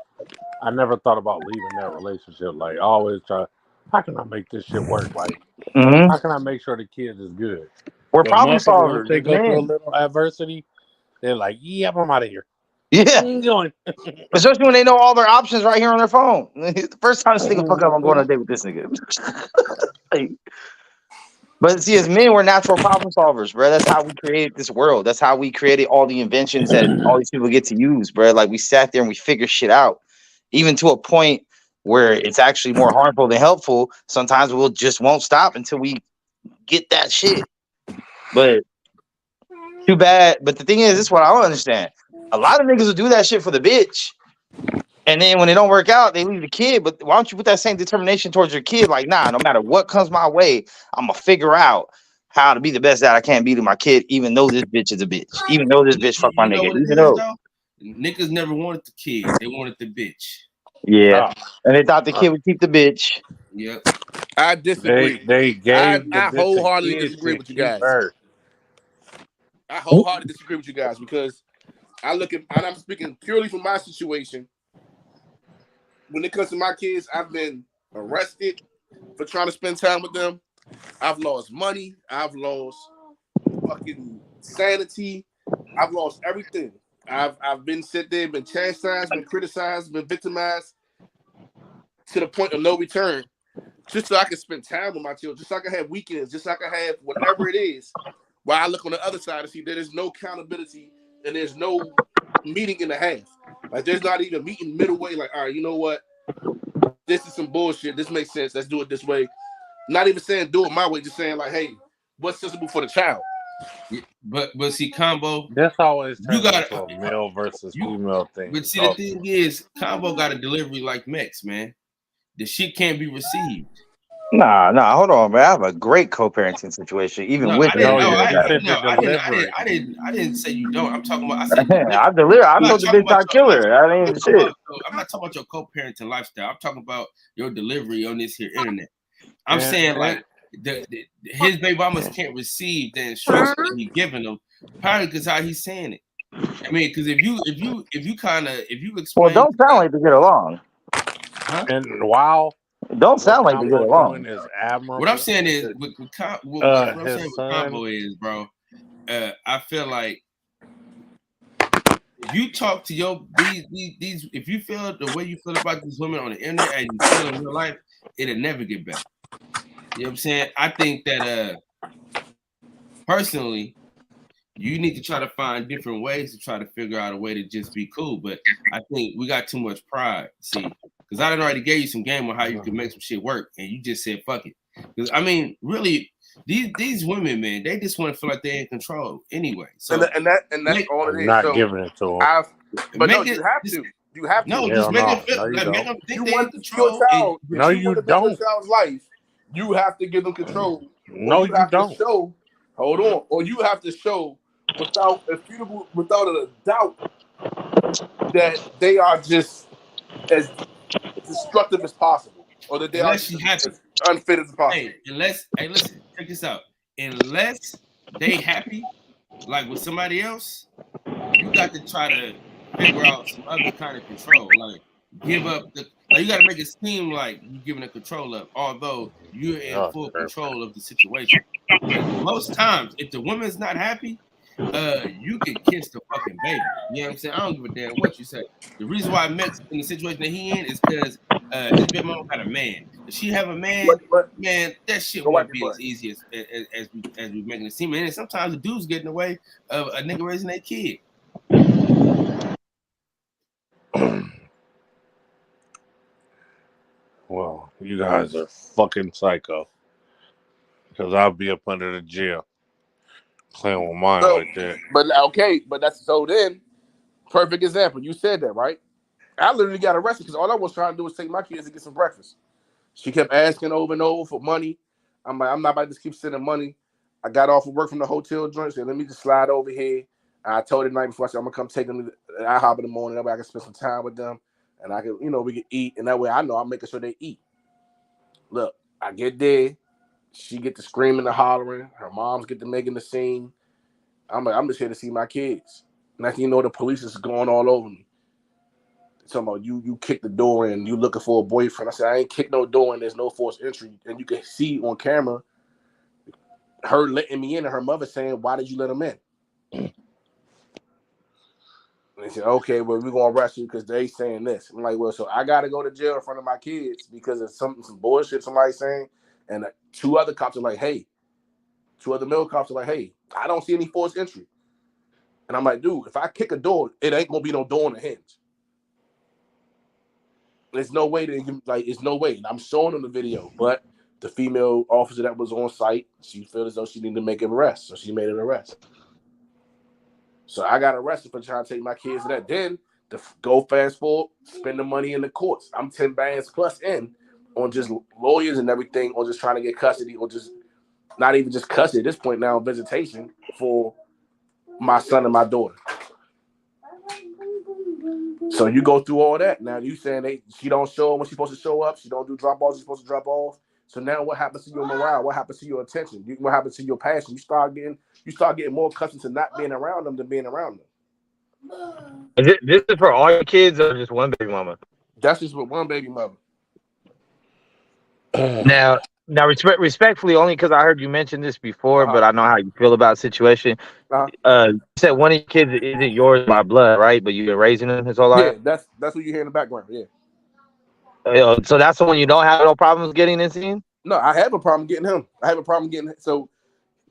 I never thought about leaving that relationship. Like I always try, how can I make this shit work? Like how can I make sure the kids is good? We're problem solvers. Once they go through a little adversity, they're like, yeah, I'm out of here. Yeah. Especially when they know all their options right here on their phone. The first time this nigga fuck up, I'm going on a date with this nigga. But see, as men, we're natural problem solvers, bro. That's how we created this world. That's how we created all the inventions that all these people get to use, bro. Like we sat there and we figured shit out, even to a point where it's actually more harmful than helpful. Sometimes we'll just won't stop until we get that shit. But too bad. But the thing is, this is what I don't understand. A lot of niggas will do that shit for the bitch. And then when it don't work out, they leave the kid. But why don't you put that same determination towards your kid? Like, nah, no matter what comes my way, I'm going to figure out how to be the best dad I can be to my kid, even though this bitch is a bitch. Even though this bitch fuck my nigga. Even though. Niggas never wanted the kid. They wanted the bitch. Yeah. And they thought the kid would keep the bitch. Yep. I disagree. They gave I wholeheartedly disagree with you guys. I wholeheartedly disagree with you guys because I look at, and I'm speaking purely from my situation. When it comes to my kids, I've been arrested for trying to spend time with them. I've lost money. I've lost fucking sanity. I've lost everything. I've been sit there, been chastised, been criticized, been victimized to the point of no return. Just so I can spend time with my children, just so I can have weekends, just so I can have whatever it is. While I look on the other side and see that there's no accountability and there's no meeting in the half. Like there's not even meeting middle way. Like, all right, you know what? This is some bullshit. This makes sense. Let's do it this way. Not even saying do it my way. Just saying like, hey, what's sensible for the child? But see, Combo. That's always you got a male versus female thing. But see, the thing is, Combo got a delivery like Mex, man. The shit can't be received. Nah, hold on, man. I have a great co-parenting situation, even with I didn't say you don't. I'm talking about. I said I deliver. I'm not the big time killer. I mean, shit. I'm not talking about your co-parenting lifestyle. I'm talking about your delivery on this here internet. I'm saying like his baby mamas can't receive the instructions he's giving them, probably because how he's saying it. I mean, because if you explain, Well, don't sound like they get along. huh? And while Don't sound like they get Combo along. doing is admirable. What I'm saying is, what I'm his saying with son- Combo is, bro. I feel like if you talk to these, if you feel the way you feel about these women on the internet and you feel in real life, it'll never get better. You know what I'm saying? I think that personally, you need to try to find different ways to try to figure out a way to just be cool. But I think we got too much pride. See, because I done already gave you some game on how you can make some shit work, and you just said fuck it. Because I mean, really, these women, man, they just want to feel like they're in control anyway. So and that's all it I'm is. not so giving it to him. but no, make you it- have just- to. You have to. no, Hell just make no. it feel No, you like make don't. them If think you they in want control. your child, if No, you you want to build your don't. child's life, you have to give them control. No, or you have don't. to show. Hold on. Or you have to show without a doubt that they are just as destructive as possible, or that they are Unless just she happy. as unfit as possible. Hey, listen, check this out. Unless they happy, like with somebody else, you got to try to figure out some other kind of control. Like give up you got to make it seem like you're giving the control up, although you're in Oh, full sure. control of the situation. But most times, if the woman's not happy, you can kiss the fucking baby. You know what I'm saying? I don't give a damn what you say. The reason why Max in the situation that he in is because his baby mama got a man. If she have a man, man, that shit won't be as easy as we making it seem. And sometimes the dudes get in the way of a nigga raising their kid. Well, you guys are fucking psycho. Because I'll be up under the jail playing with mine So, like that. but okay, but that's so then. Perfect example. You said that, right? I literally got arrested because all I was trying to do was take my kids to get some breakfast. She kept asking over and over for money. I'm like, I'm not about to just keep sending money. I got off of work from the hotel joint, said, let me just slide over here. And I told her the night before, I said, I'm gonna come take them to IHOP in the morning. That way I can spend some time with them. And I can, we can eat. And that way I know I'm making sure they eat. Look, I get there. She get to screaming and hollering. Her moms get to making the scene. I'm like, I'm just here to see my kids. Next thing you know, the police is going all over me. Talking about you kicked the door in, you looking for a boyfriend. I said, I ain't kicked no door in, there's no forced entry. And you can see on camera her letting me in and her mother saying, why did you let him in? And they said, okay, well, we're going to arrest you because they saying this. I'm like, well, so I got to go to jail in front of my kids because of some bullshit somebody's saying. And two other cops are like, hey, two other male cops are like, hey, I don't see any forced entry. And I'm like, dude, if I kick a door, it ain't going to be no door on the hinge. There's no way it's no way. And I'm showing them the video, but the female officer that was on site, she felt as though she needed to make an arrest, so she made an arrest. So I got arrested for trying to take my kids to that. Then to go fast forward, spend the money in the courts. I'm 10 bands plus in on just lawyers and everything, or just trying to get custody, or just not even just custody at this point now, visitation for my son and my daughter. So you go through all that. Now you saying she don't show up when she's supposed to show up. She don't do drop offs she's supposed to drop off. So now what happens to your morale? What happens to your attention? What happens to your passion? You start getting more accustomed to not being around them than being around them. This is for all your kids or just one baby mama? That's just with one baby mother. Now, respectfully, only because I heard you mention this before, but I know how you feel about the situation. You said one of your kids isn't yours by blood, right? But you've been raising them his whole life? Yeah, that's what you hear in the background, yeah. So that's the one you don't have no problems getting and seeing? No, I have a problem getting him. So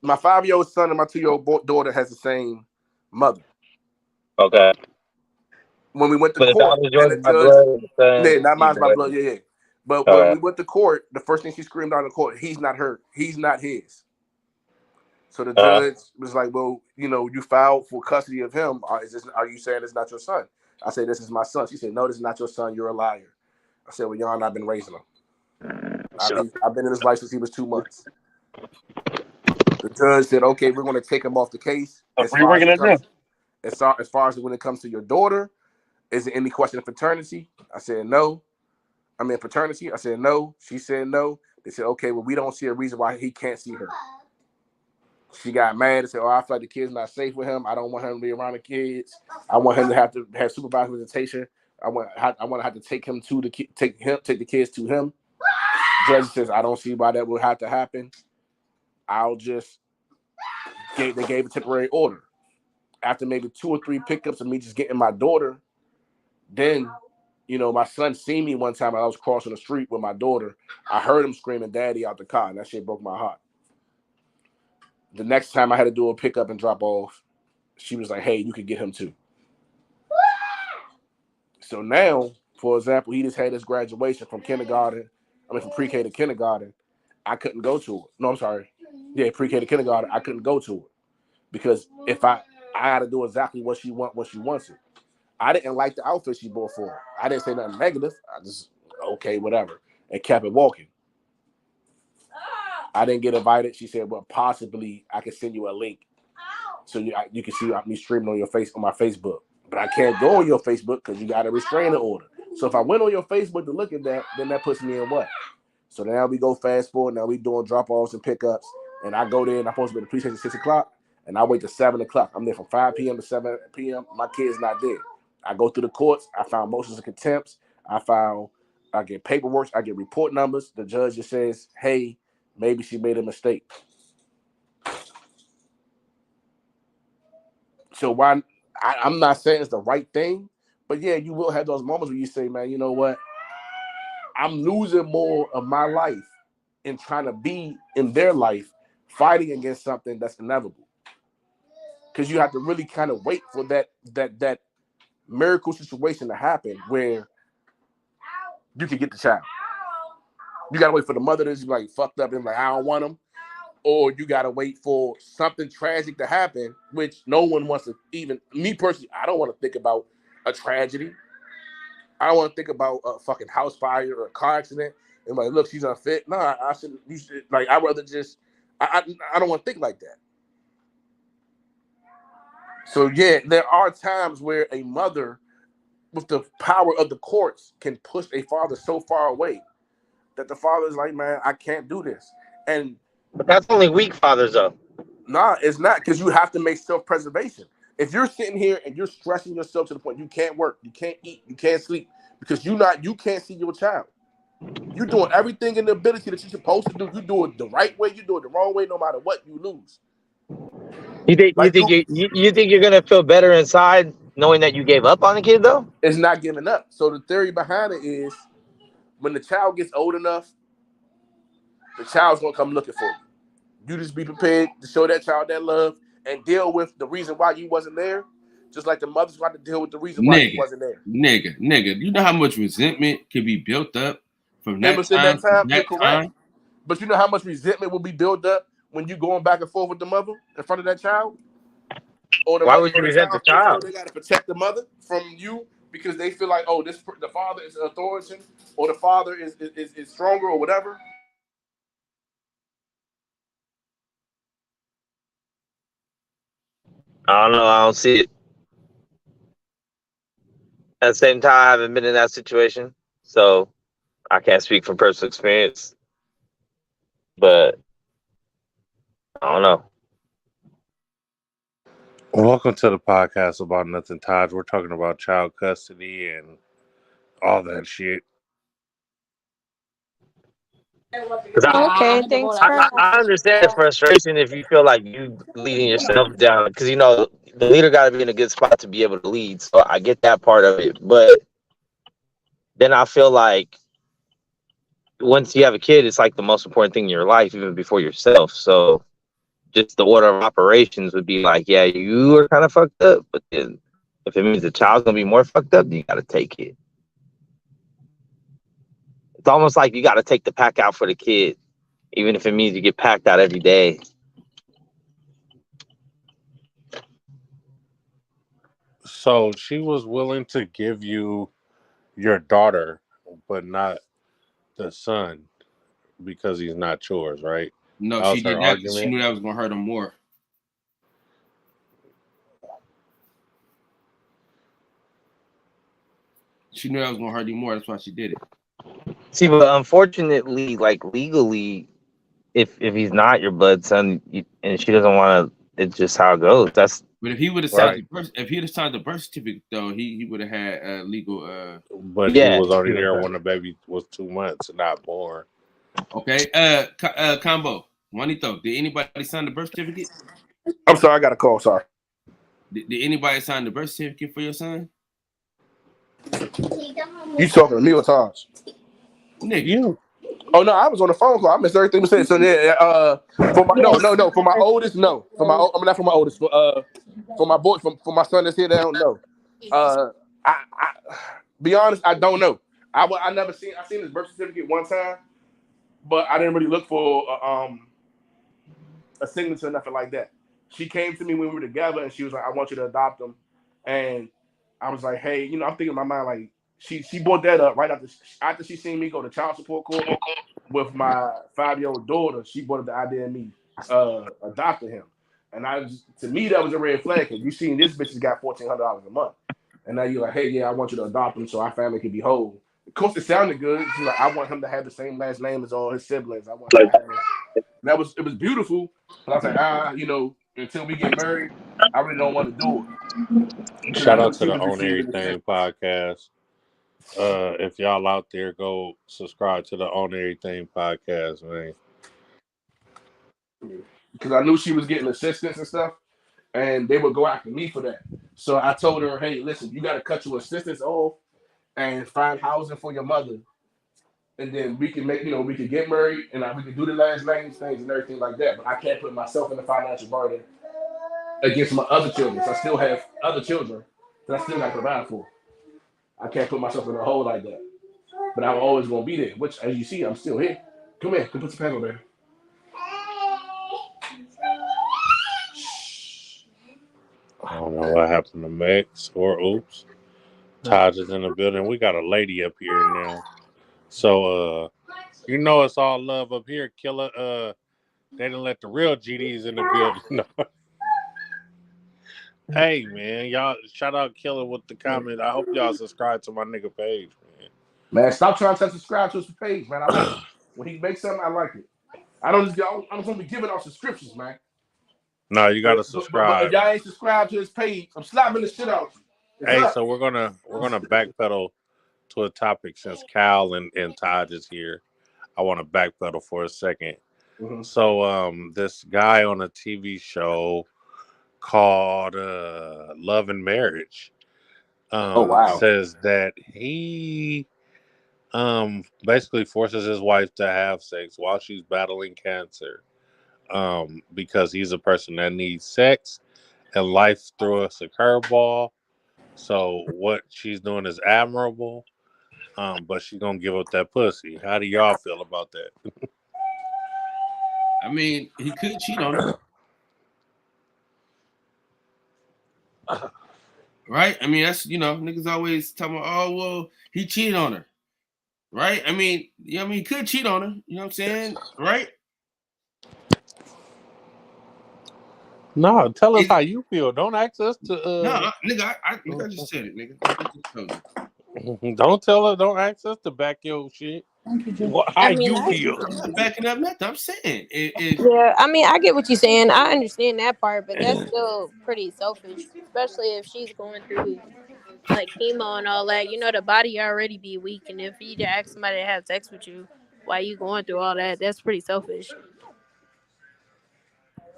my 5-year-old son and my 2-year-old daughter has the same mother. Okay. When we went to court, not mine by blood, yeah. But when we went to court, the first thing she screamed out in court, he's not her. He's not his. So the judge was like, well, you filed for custody of him. Are you saying it's not your son? I said, this is my son. She said, no, this is not your son. You're a liar. I said, well, Jan, I've been raising him. I've been in his life since he was 2 months. The judge said, okay, we're going to take him off the case. As far as when it comes to your daughter, is there any question of paternity? I said, no. Paternity? I said, no. She said, no. They said, okay, well, we don't see a reason why he can't see her. She got mad and said, "Oh, I feel like the kid's not safe with him. I don't want him to be around the kids. I want him to have supervised visitation. I want to have to take him to take the kids to him." Judge says, "I don't see why that would have to happen. I'll just they gave a temporary order. After maybe 2 or 3 pickups of me just getting my daughter, then, you know, my son seen me one time. I was crossing the street with my daughter. I heard him screaming 'Daddy' out the car, and that shit broke my heart. The next time I had to do a pickup and drop off, she was like, 'Hey, you could get him too.' So now, for example, he just had his graduation from kindergarten. I mean, from pre-K to kindergarten. I couldn't go to it. No, I'm sorry. Yeah, pre-K to kindergarten. I couldn't go to it because if I got to do exactly what she wants it. I didn't like the outfit she bought for her. I didn't say nothing negative. I just, okay, whatever, and kept it walking. I didn't get invited. She said, "Well, possibly I could send you a link so you can see me streaming on my Facebook. But I can't go on your Facebook because you got a restraining order. So if I went on your Facebook to look at that, then that puts me in what? So now we go fast forward. Now we doing drop-offs and pickups. And I go there and I'm supposed to be at the precinct at 6 o'clock. And I wait till 7 o'clock. I'm there from 5 p.m. to 7 p.m. My kid's not there. I go through the courts. I found motions of contempt. I get paperwork. I get report numbers. The judge just says, "Hey, maybe she made a mistake." So why? I'm not saying it's the right thing, but yeah, you will have those moments where you say, "Man, you know what? I'm losing more of my life in trying to be in their life, fighting against something that's inevitable." Because you have to really kind of wait for that miracle situation to happen where you can get the child. You gotta wait for the mother to be like fucked up and like, "I don't want them," or you gotta wait for something tragic to happen, which no one wants to. Even me personally, I don't want to think about a tragedy. I don't want to think about a fucking house fire or a car accident and like, look, she's unfit. No, I should. You should like. I'd rather just. I don't want to think like that. So yeah, there are times where a mother, with the power of the courts, can push a father so far away that the father is like, "Man, I can't do this." But that's only weak fathers, though. Nah, it's not, because you have to make self-preservation. If you're sitting here and you're stressing yourself to the point you can't work, you can't eat, you can't sleep, because you can't see your child. You're doing everything in the ability that you're supposed to do. You do it the right way, you do it the wrong way, no matter what, you lose. You think you're gonna feel better inside knowing that you gave up on the kid, though? It's not giving up. So the theory behind it is when the child gets old enough, the child's gonna come looking for you. You just be prepared to show that child that love and deal with the reason why you wasn't there, just like the mother's got to deal with the reason why you wasn't there. Nigga. You know how much resentment can be built up from that within time? that time, you're correct. But you know how much resentment will be built up when you going back and forth with the mother in front of that child? Or Why would you resent the child? They got to protect the mother from you because they feel like, oh, the father is authoritative or the father is stronger or whatever. I don't know. I don't see it. At the same time, I haven't been in that situation, so I can't speak from personal experience. But I don't know. Welcome to the podcast about nothing, Taj. We're talking about child custody and all that shit. Okay, thanks for I understand the frustration if you feel like you leading yourself down, because you know the leader got to be in a good spot to be able to lead. So I get that part of it, but then I feel like once you have a kid, it's like the most important thing in your life, even before yourself. So just the order of operations would be like, yeah, you are kind of fucked up, but then if it means the child's gonna be more fucked up, then you got to take it. It's almost like you got to take the pack out for the kid, even if it means you get packed out every day. So she was willing to give you your daughter, but not the son because he's not yours, right? No, That she was her did that. argument. She knew that was gonna hurt him more. She knew that was gonna hurt him more. That's why she did it. See, but unfortunately, like legally, if he's not your blood son, and she doesn't want to, it's just how it goes. That's But if he would have signed if he'd have signed the birth certificate though, he would have had legal. But he was only there when the baby was 2 months, not born. Okay. Combo. Juanito, did anybody sign the birth certificate? I'm sorry, I got a call. Sorry. Did anybody sign the birth certificate for your son? You talking to me or Taj? Nigga. You. Oh no, I was on the phone call. I missed everything you said. So yeah, for my no, for my oldest, no. I'm not for my oldest. For my boy, for my son that's here, they don't know. I be honest, I don't know. I never seen. I seen his birth certificate one time, but I didn't really look for a signature or nothing like that. She came to me when we were together, and she was like, "I want you to adopt him," and I was like, "Hey, I'm thinking in my mind like." She brought that up right after she seen me go to child support court with my 5-year-old daughter. She brought up the idea of me adopting him, and to me that was a red flag because you seen this bitch has got $1,400 a month, and now you're like, hey, yeah, I want you to adopt him so our family can be whole. Of course, it sounded good. She's like, I want him to have the same last name as all his siblings. I want him to have it. It was beautiful, but I was like, until we get married, I really don't want to do it. Shout out to the Own Everything podcast. If y'all out there, go subscribe to the Own Everything podcast, man. Because I knew she was getting assistance and stuff, and they would go after me for that. So I told her, hey, listen, you got to cut your assistance off and find housing for your mother. And then we can we can get married and we can do the last names things and everything like that. But I can't put myself in the financial burden against my other children. So I still have other children that I still got to provide for. I can't put myself in a hole like that. But I'm always going to be there, which, as you see, I'm still here. Come here. Come put the pen on there. I don't know what happened to Max or Oops. Taj is in the building. We got a lady up here now. So, it's all love up here. Killer, they didn't let the real GDs in the building. Hey, man, y'all, shout out Killer with the comment. I hope y'all subscribe to my nigga page, man. Man, stop trying to subscribe to his page, man. I like it. When he makes something, I like it. I don't want to be giving out subscriptions, man. No, you got to subscribe. But if y'all ain't subscribed to his page, I'm slapping the shit out of you. Hey, so we're gonna backpedal to a topic since Cal and Taj is here. I want to backpedal for a second. Mm-hmm. So, this guy on a TV show called Love and Marriage says that he basically forces his wife to have sex while she's battling cancer because he's a person that needs sex and life threw us a curveball. So what she's doing is admirable, but she's gonna give up that pussy. How do y'all feel about that? I mean, he could cheat on her. Right? I mean, that's niggas always talking about, oh well, he cheated on her. Right? I mean, he could cheat on her. You know what I'm saying? Right? No, tell us how you feel. Don't ask us to. No, nigga, I just said it, nigga. I just told you. Don't tell us. Don't ask us to back your shit. How you feel? I'm backing up nothing. I'm saying. Yeah, I mean, I get what you're saying. I understand that part, but that's still pretty selfish, especially if she's going through like chemo and all that. The body already be weak, and if you ask somebody to have sex with you while you going through all that, that's pretty selfish.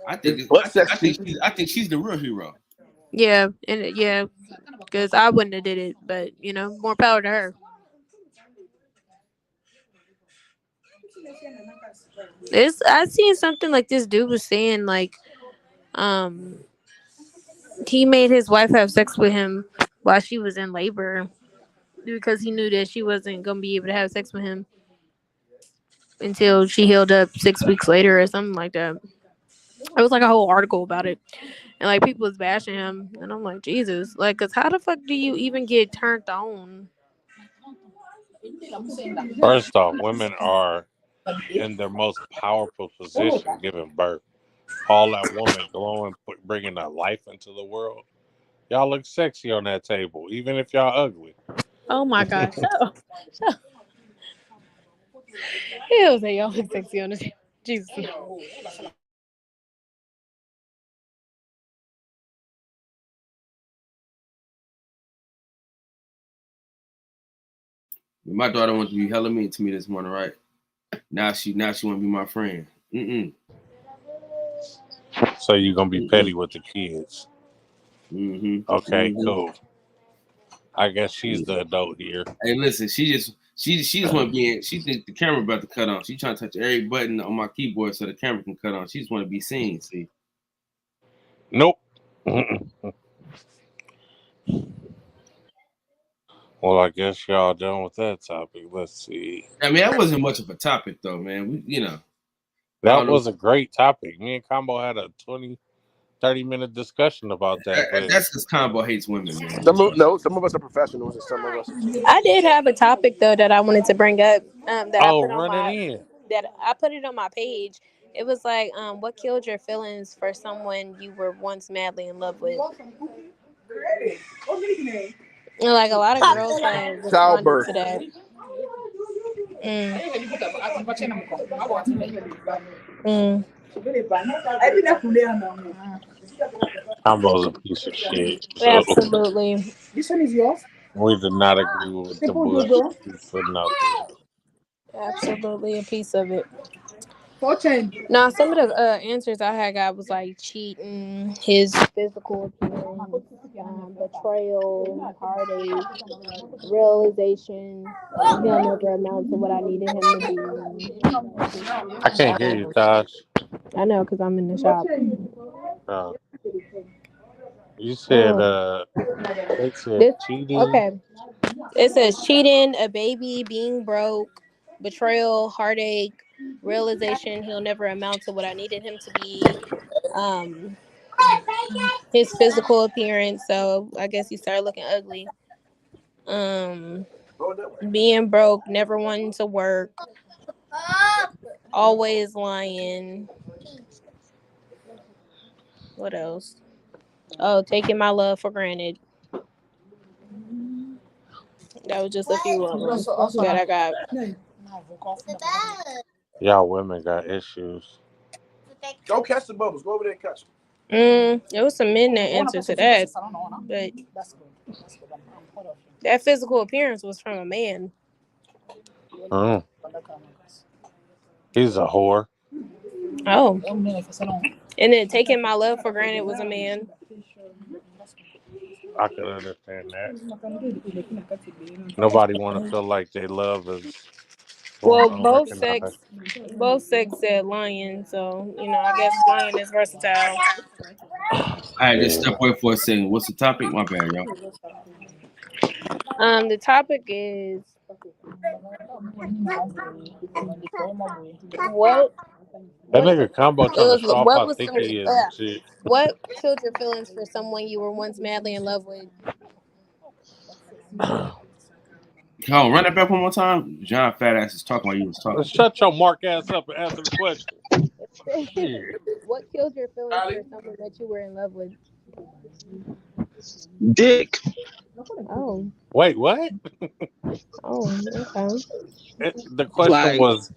I think she's the real hero. Yeah, and because I wouldn't have did it, but more power to her. I seen something like this dude was saying like, he made his wife have sex with him while she was in labor because he knew that she wasn't gonna be able to have sex with him until she healed up 6 weeks later or something like that. It was like a whole article about it, and like people was bashing him, and I'm like, Jesus, like, cause how the fuck do you even get turned on? First off, women are in their most powerful position giving birth. All that woman glowing, bringing that life into the world. Y'all look sexy on that table, even if y'all ugly. Oh my gosh. So. He'll say y'all look sexy on the table. Jesus. My daughter wants to be hella mean to me this morning, right? Now she want to be my friend. So you're gonna be petty with the kids. Okay, cool. I guess she's the adult here. Hey, listen, she just want to be in. She think the camera about to cut on. She trying to touch every button on my keyboard so the camera can cut on. She just want to be seen. See? Nope. Well, I guess y'all done with that topic. Let's see. I mean, that wasn't much of a topic though, man. That was a great topic. Me and Combo had a 20-30-minute discussion about that. But that's because Combo hates women, man. Some of us are professionals, and some of us. I did have a topic though that I wanted to bring up. I put it on my page. It was like, what killed your feelings for someone you were once madly in love with? And like a lot of girls had responded to that. Combo's a piece of shit. So Absolutely. This one is yours. We did not agree with the bullshit for nothing. Absolutely a piece of it. $4.10. Now, some of the answers I had got was like cheating, his physical appearance, betrayal, heartache, realization. He'll never amount to what I needed him to be. I can't hear you, Tosh. I know, because I'm in the shop. You said it said cheating. Okay. It says cheating, a baby, being broke, betrayal, heartache, realization he'll never amount to what I needed him to be, his physical appearance, so I guess he started looking ugly, being broke, never wanting to work, always lying. What else? Oh, taking my love for granted. That was just a few of them that I got. Y'all women got issues. Go catch the bubbles. Go over there and catch them. There was some men that answered to that, but that physical appearance was from a man. He's a whore. Oh. And then taking my love for granted was a man. I can understand that. Nobody want to feel like they love is. Well, both sex said lying, so I guess lying is versatile. All right, just step away for a second. What's the topic? My bad, y'all. The topic is what. That nigga Combo trying to show off how thick he is and shit. What killed your feelings for someone you were once madly in love with? Oh, run that back one more time. John fat ass is talking while you was talking. Shut your mark ass up and answer the question. What killed your feelings for someone that you were in love with? Dick. Oh. Wait, what? Oh, okay. The question was,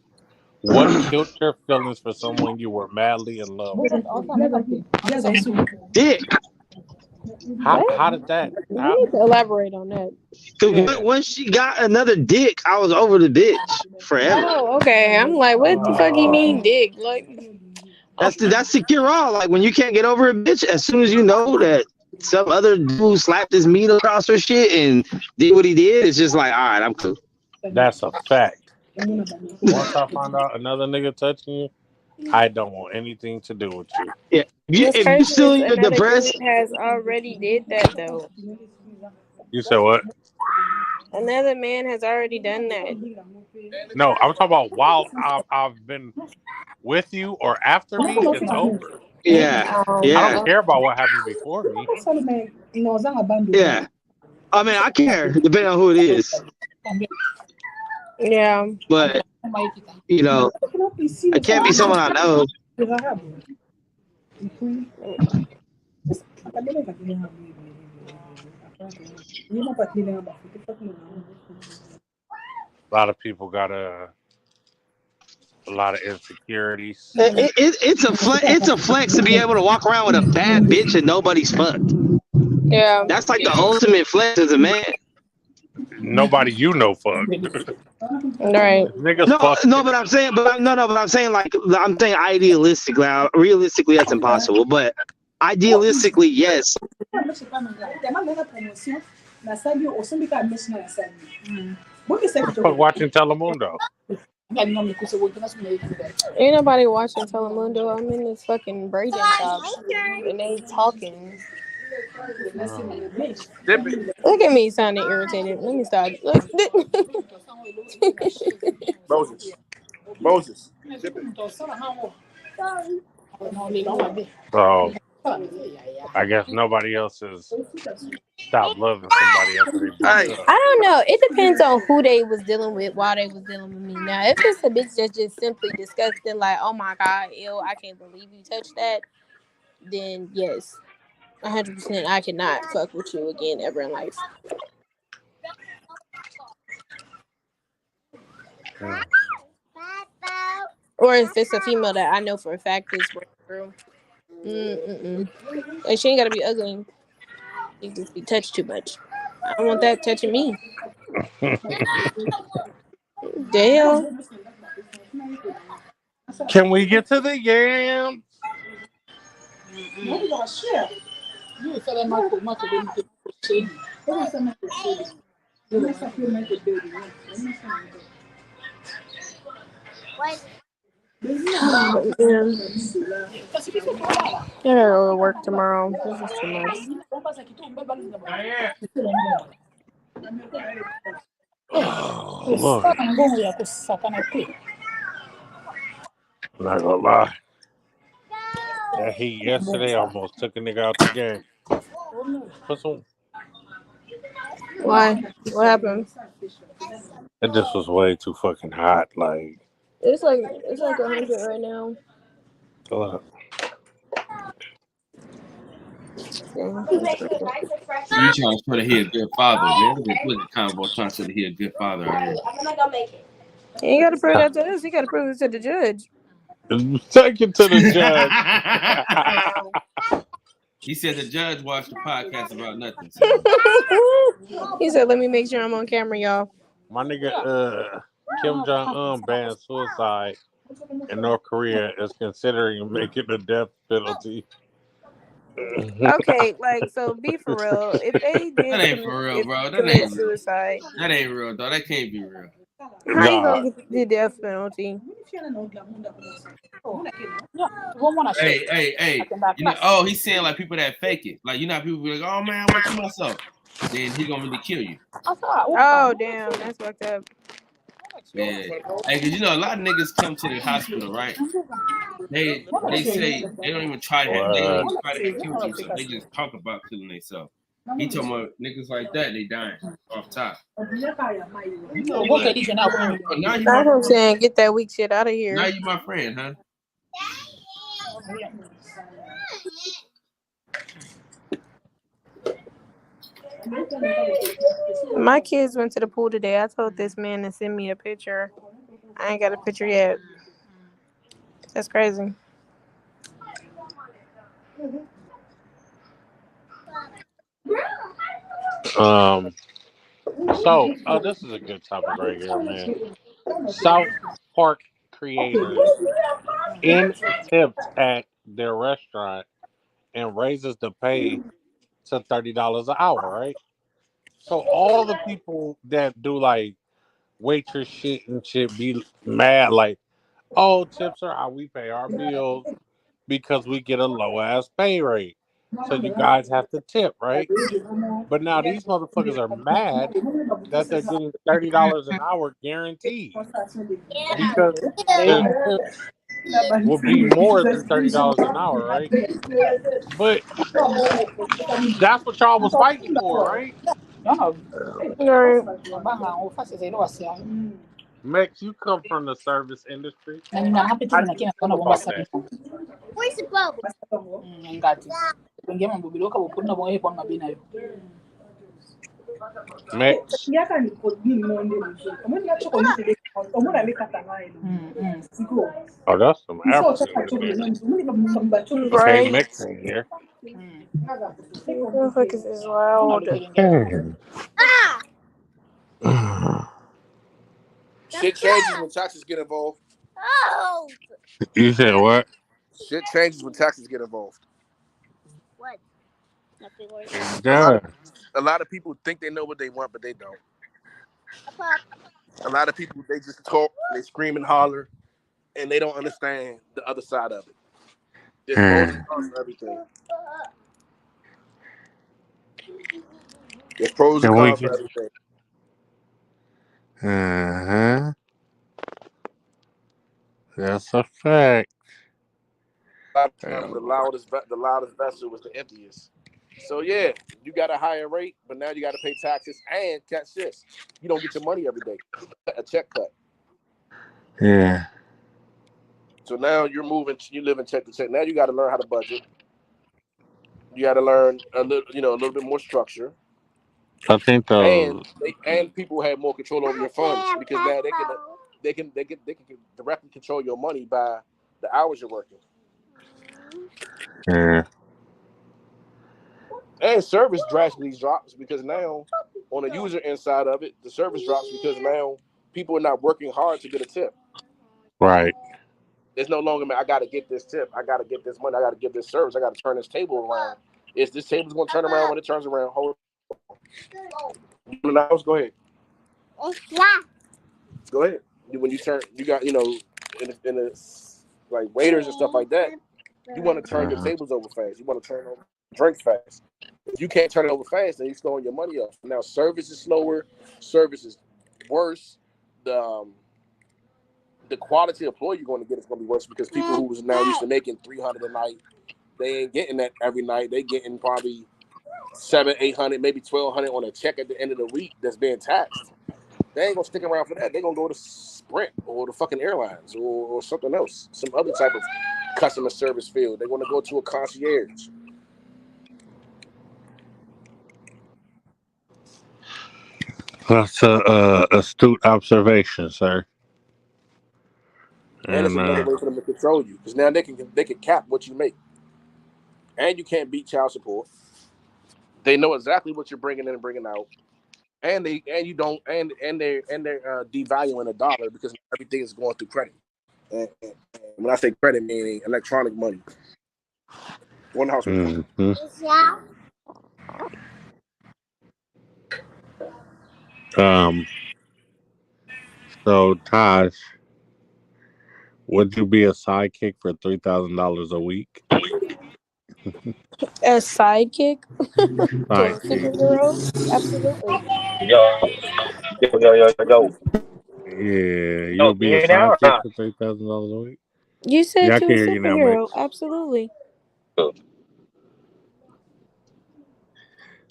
what killed your feelings for someone you were madly in love with? Dick. How did that? You need to elaborate on that. Cause once she got another dick, I was over the bitch forever. Oh, okay. I'm like, what the fuck you mean, dick? Like, that's the cure all. Like when you can't get over a bitch, as soon as you know that some other dude slapped his meat across her shit and did what he did, it's just like, all right, I'm cool. That's a fact. Once I find out another nigga touching you, I don't want anything to do with you. Yeah, if you still depressed, has already did that though. You said what? Another man has already done that. No, I'm talking about while I've been with you or after me, it's over. Yeah. I don't care about what happened before me. Yeah. I mean, I care depending on who it is. Yeah. But it can't be someone I know. A lot of people gotta a lot of insecurities. It's a flex to be able to walk around with a bad bitch and nobody's fucked. Yeah. That's like the ultimate flex as a man. Nobody you know fucked. Right. Niggas No, fucked. but I'm saying, I'm saying idealistically, realistically, that's impossible. But idealistically, yes. Fuck watching Telemundo. Ain't nobody watching Telemundo. I'm in this fucking braiding shop and they talking. Look at me sounding irritated. Let me stop. Moses. So I guess nobody else has stopped loving somebody after they break up. I don't know. It depends on who they was dealing with while they was dealing with me. Now, if it's a bitch that's just simply disgusting, like, oh my god, ew, I can't believe you touched that, then yes, 100%, I cannot fuck with you again ever in life. Or if it's a female that I know for a fact is going through, like she ain't gotta be ugly. She just be touched too much. I don't want that touching me. Damn. Can we get to the yams? I gotta go to work tomorrow. This is too much. Oh, Lord. Not gonna lie. That heat yesterday almost took a nigga out the game. Put some. Why? What happened? It just was way too fucking hot. Like, It's like 100 right now. chill out. You trying to show that he a good father, man. Look at Convo trying to show that he a good father out here. He ain't gotta prove that to us. He gotta prove it to the judge. Take it to the judge. He said the judge watched the podcast about nothing. He said, "Let me make sure I'm on camera, y'all." My nigga, Kim Jong-un banned suicide in North Korea is considering making the death penalty. Okay, like, so be for real. If they did That ain't for real, bro. That commit ain't real. suicide, That ain't real, dog. That can't be real. how you gonna get the death penalty? Hey. You know, oh, he's saying like people that fake it. Like, you know, people be like, oh man, I want to kill myself. Then he gonna really kill you. Oh damn, that's fucked up. Yeah. Hey, cause you know a lot of niggas come to the hospital, right? They say they don't even try to kill themselves. They just talk about killing themselves. He talking about niggas like that, they dying off top. Now That's what I'm saying. Get that weak shit out of here. Now you my friend, huh? My kids went to the pool today. I told this man to send me a picture. I ain't got a picture yet. That's crazy. So, this is a good topic right here, man. South Park creators in tips at their restaurant and raises the pay to $30 an hour, right? So all the people that do like waitress shit and shit be mad, like, oh, tips are how we pay our bills because we get a low ass pay rate. So you guys have to tip, right? But now these motherfuckers are mad that they're getting $30 an hour guaranteed because the tips will be more than $30 an hour, right? But that's what y'all was fighting for, right? Max, you come from the service industry. How do you feel about that? Where's the boat? Mex. Oh, that's some African shit. Okay, Right. Mex in here. What the fuck is this loud? Shit changes when taxes get involved. Oh. You said what? Shit changes when taxes get involved. What? Nothing worse. Yeah. A lot of people think they know what they want, but they don't. A lot of people, they just talk, they scream and holler, and they don't understand the other side of it. There's pros and cons for everything. There's pros and cons for everything. That's a fact. A lot of times the loudest vessel was the emptiest. So yeah, you got a higher rate, but now you got to pay taxes and catch this. You don't get your money every day. A check cut. Yeah. So now you live in check to check. Now you got to learn how to budget. You got to learn a little bit more structure. I think and people have more control over your funds because now they can directly control your money by the hours you're working. Yeah. And service drastically drops because now on the user inside of it, the service drops because now people are not working hard to get a tip. Right. There's no longer, man, I got to get this tip. I got to get this money. I got to give this service. I got to turn this table around. Is this table's going to turn around when it turns around? Hold on. Go ahead. Go ahead. When you turn, you got, in the like waiters and stuff like that, you want to turn your tables over fast. You want to turn over drinks fast. If you can't turn it over fast, then you're throwing your money off. Now, service is slower. Service is worse. The quality of employee you're going to get is going to be worse because people who was now used to making $300 a night, they ain't getting that every night. They getting probably $700, $800, maybe $1,200 on a check at the end of the week that's being taxed. They ain't gonna stick around for that. They're gonna go to Sprint or the fucking airlines or something else, some other type of customer service field. They're gonna go to a concierge. That's a astute observation, sir. And it's another way for them to control you because now they can cap what you make, and you can't beat child support. They know exactly what you're bringing in and bringing out, and they're devaluing the dollar because everything is going through credit. And when I say credit, meaning electronic money. One house. So Taj, would you be a sidekick for $3,000 a week? A sidekick? To a superhero? Absolutely. Yo. Yeah, you'll be a sidekick for $3,000 a week. You said I to can a hear you now, superhero. Max. Absolutely.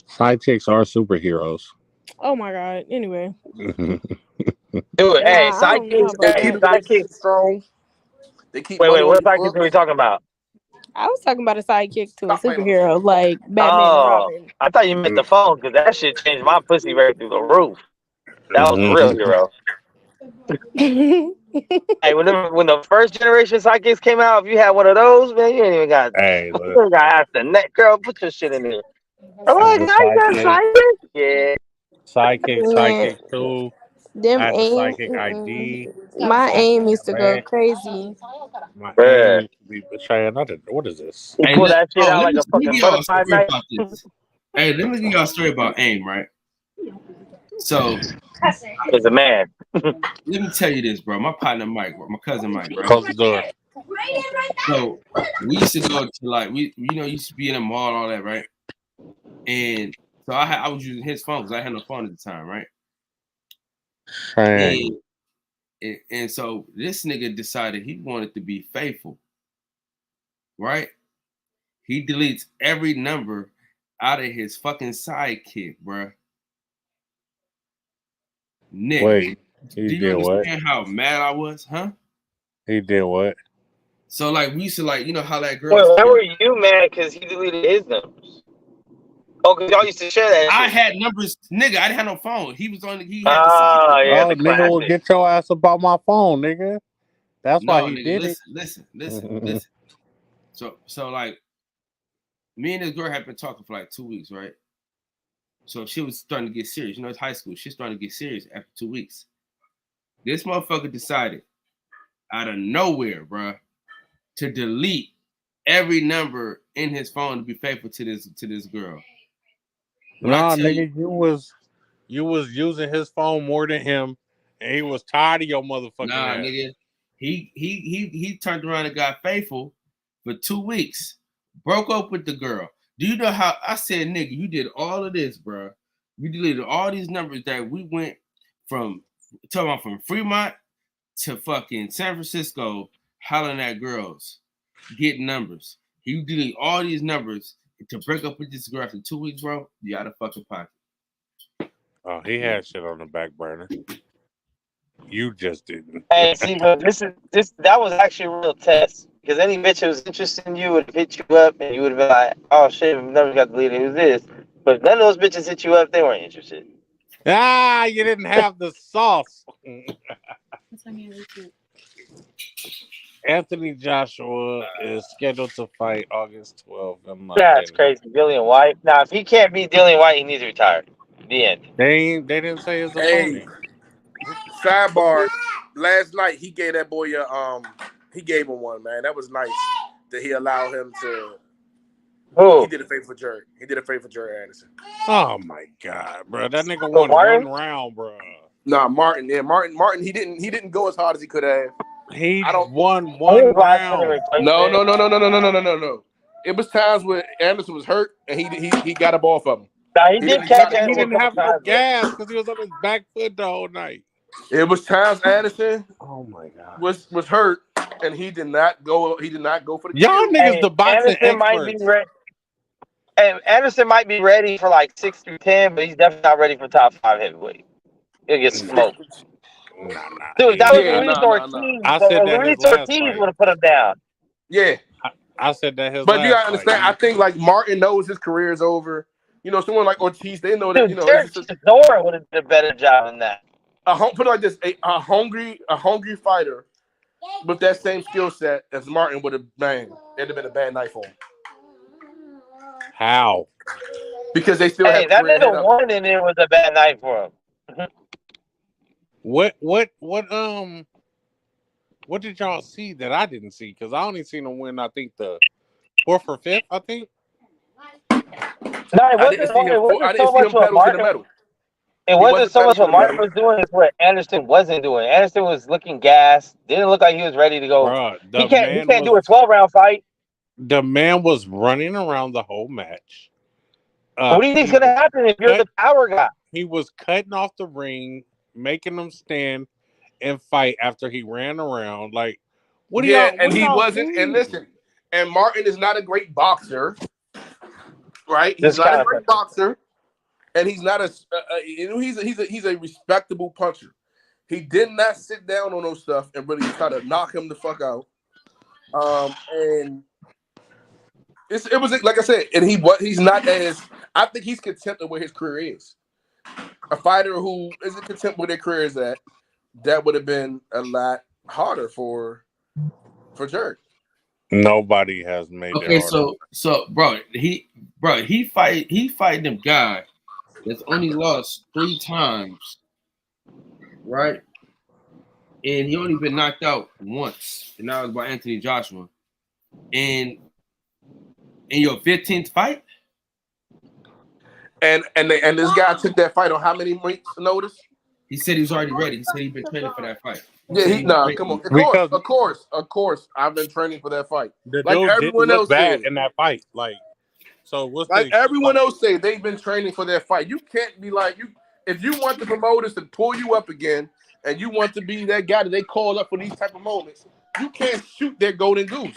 Sidekicks are superheroes. Oh my god. Anyway. Dude, hey, sidekicks strong. They keep wait, what sidekicks are we talking about? I was talking about a sidekick to a superhero like Batman and Robin. I thought you meant the phone because that shit changed my pussy right through the roof. That was a real hero. Hey, when the first generation sidekicks came out, if you had one of those, man, you ain't even got. Hey, you got asked the neck, girl. Put your shit in there. I'm like, sidekick. Yeah. Sidekick 2. Them I had the aim. psychic ID. My aim used to go crazy. My aim used to be betraying. What is this? You pull that shit out like a fucking butterfly knife. Hey, let me give y'all a story about AIM, right? So, as a man, let me tell you this, bro. My partner Mike, my cousin Mike, right? Close the door. So we used to go to used to be in a mall, all that, right? And so I was using his phone because I had no phone at the time, right? And so this nigga decided he wanted to be faithful, right? He deletes every number out of his fucking sidekick, bro. Nick, wait, do you understand how mad I was, huh? He did what? So like we used to how that girl. Wait, why were you mad because he deleted his numbers? Oh, because y'all used to share that. I shit. had numbers, nigga. I didn't have no phone. He was on. He had the Ah, yeah, Oh, the nigga will classic. get your ass about my phone, nigga. That's why No, he nigga. did Listen. So like, me and this girl had been talking for like 2 weeks, right? So she was starting to get serious. You know, it's high school. She's starting to get serious after 2 weeks. This motherfucker decided out of nowhere, bruh, to delete every number in his phone to be faithful to this girl. When I Nah, tell you, nigga, you was using his phone more than him, and he was tired of your motherfucking nah, ass. nigga, he turned around and got faithful for 2 weeks. Broke up with the girl. Do you know how I said, nigga, you did all of this, bro? You deleted all these numbers that we went from talking about from Fremont to fucking San Francisco, hollering at girls, getting numbers. You deleted all these numbers to break up with this girl after 2 weeks, bro. You out of fucking pocket. Oh, he had shit on the back burner. You just didn't. Hey, see, but that was actually a real test. Because any bitch that was interested in you would have hit you up and you would have been like, oh shit, we never got deleted. Who's this? But none of those bitches hit you up, they weren't interested. Ah, you didn't have the sauce. Anthony Joshua is scheduled to fight August 12th. That's crazy. Dillian White. Now, if he can't beat Dillian White, he needs to retire. The end. They didn't say his Hey, opponent. sidebar. Last night he gave that boy he gave him one, man. That was nice that he allowed him to. Who? He did a favor for Jerry. He did a favor for Jerry Anderson. Oh my god, bro! That nigga won Martin? 1 round, bro. Nah, Martin. Yeah, Martin. He didn't go as hard as he could have. He I don't- won 1 round. No. It was times where Anderson was hurt and he got up off of him. Nah, he did catch He Anderson didn't a have couple no times. gas because he was on his back foot the whole night. It was times Anderson Oh my god! was hurt and he did not go. He did not go for the Y'all kill. niggas, the boxing Anderson might be experts. ready. Hey, Anderson might be ready for like 6 through 10, but he's definitely not ready for top 5 heavyweight. He'll get smoked. Nah. Dude, that was Yeah, Luis nah. Ortiz. I said that Luis his last Ortiz fight. would have put him down. Yeah, I said that his but last you gotta understand. fight. I think like Martin knows his career is over. You know, someone like Ortiz, they know that. Dude, You know, Derek Chisora would have did a better job than that. put it like this: a hungry fighter with that same skill set as Martin would have banged. It'd have been a bad night for him How? because they still Hey, have that career ahead nigga of won and it was a bad night for him. What did y'all see that I didn't see? Because I only seen him win, I think, the 4th or 5th, I think. No, it I didn't see him. it wasn't I didn't so see much him what pedal to the Martin. metal. It wasn't so much what Martin was doing; it's what Anderson wasn't doing. Anderson was looking gassed. Didn't look like he was ready to go. Bruh, He can't do a 12-round fight. The man was running around the whole match. What do you think's gonna happen if you're the power guy? He was cutting off the ring, making them stand and fight after he ran around. Like, what do y'all? And he wasn't. And listen, and Martin is not a great boxer, right? He's not a great boxer, and he's not he's a respectable puncher. He did not sit down on those stuff and really try to knock him the fuck out. And it was like I said, and he's not as. I think he's content with where his career is. A fighter who isn't content where their career is at, that would have been a lot harder for Jerry. Nobody has made it. Okay, so bro, he fighting them guy that's only lost 3 times, right? And he only been knocked out once, and that was by Anthony Joshua. And in your 15th fight, and this guy took that fight on how many weeks' notice? He said he was already ready. He said he'd been training for that fight. Come on. Of course. I've been training for that fight. The like dude everyone didn't else look bad said. in that fight. Like, so what's like everyone else say they've been training for their fight. You can't be like you if you want the promoters to pull you up again and you want to be that guy that they call up for these type of moments, you can't shoot their golden goose.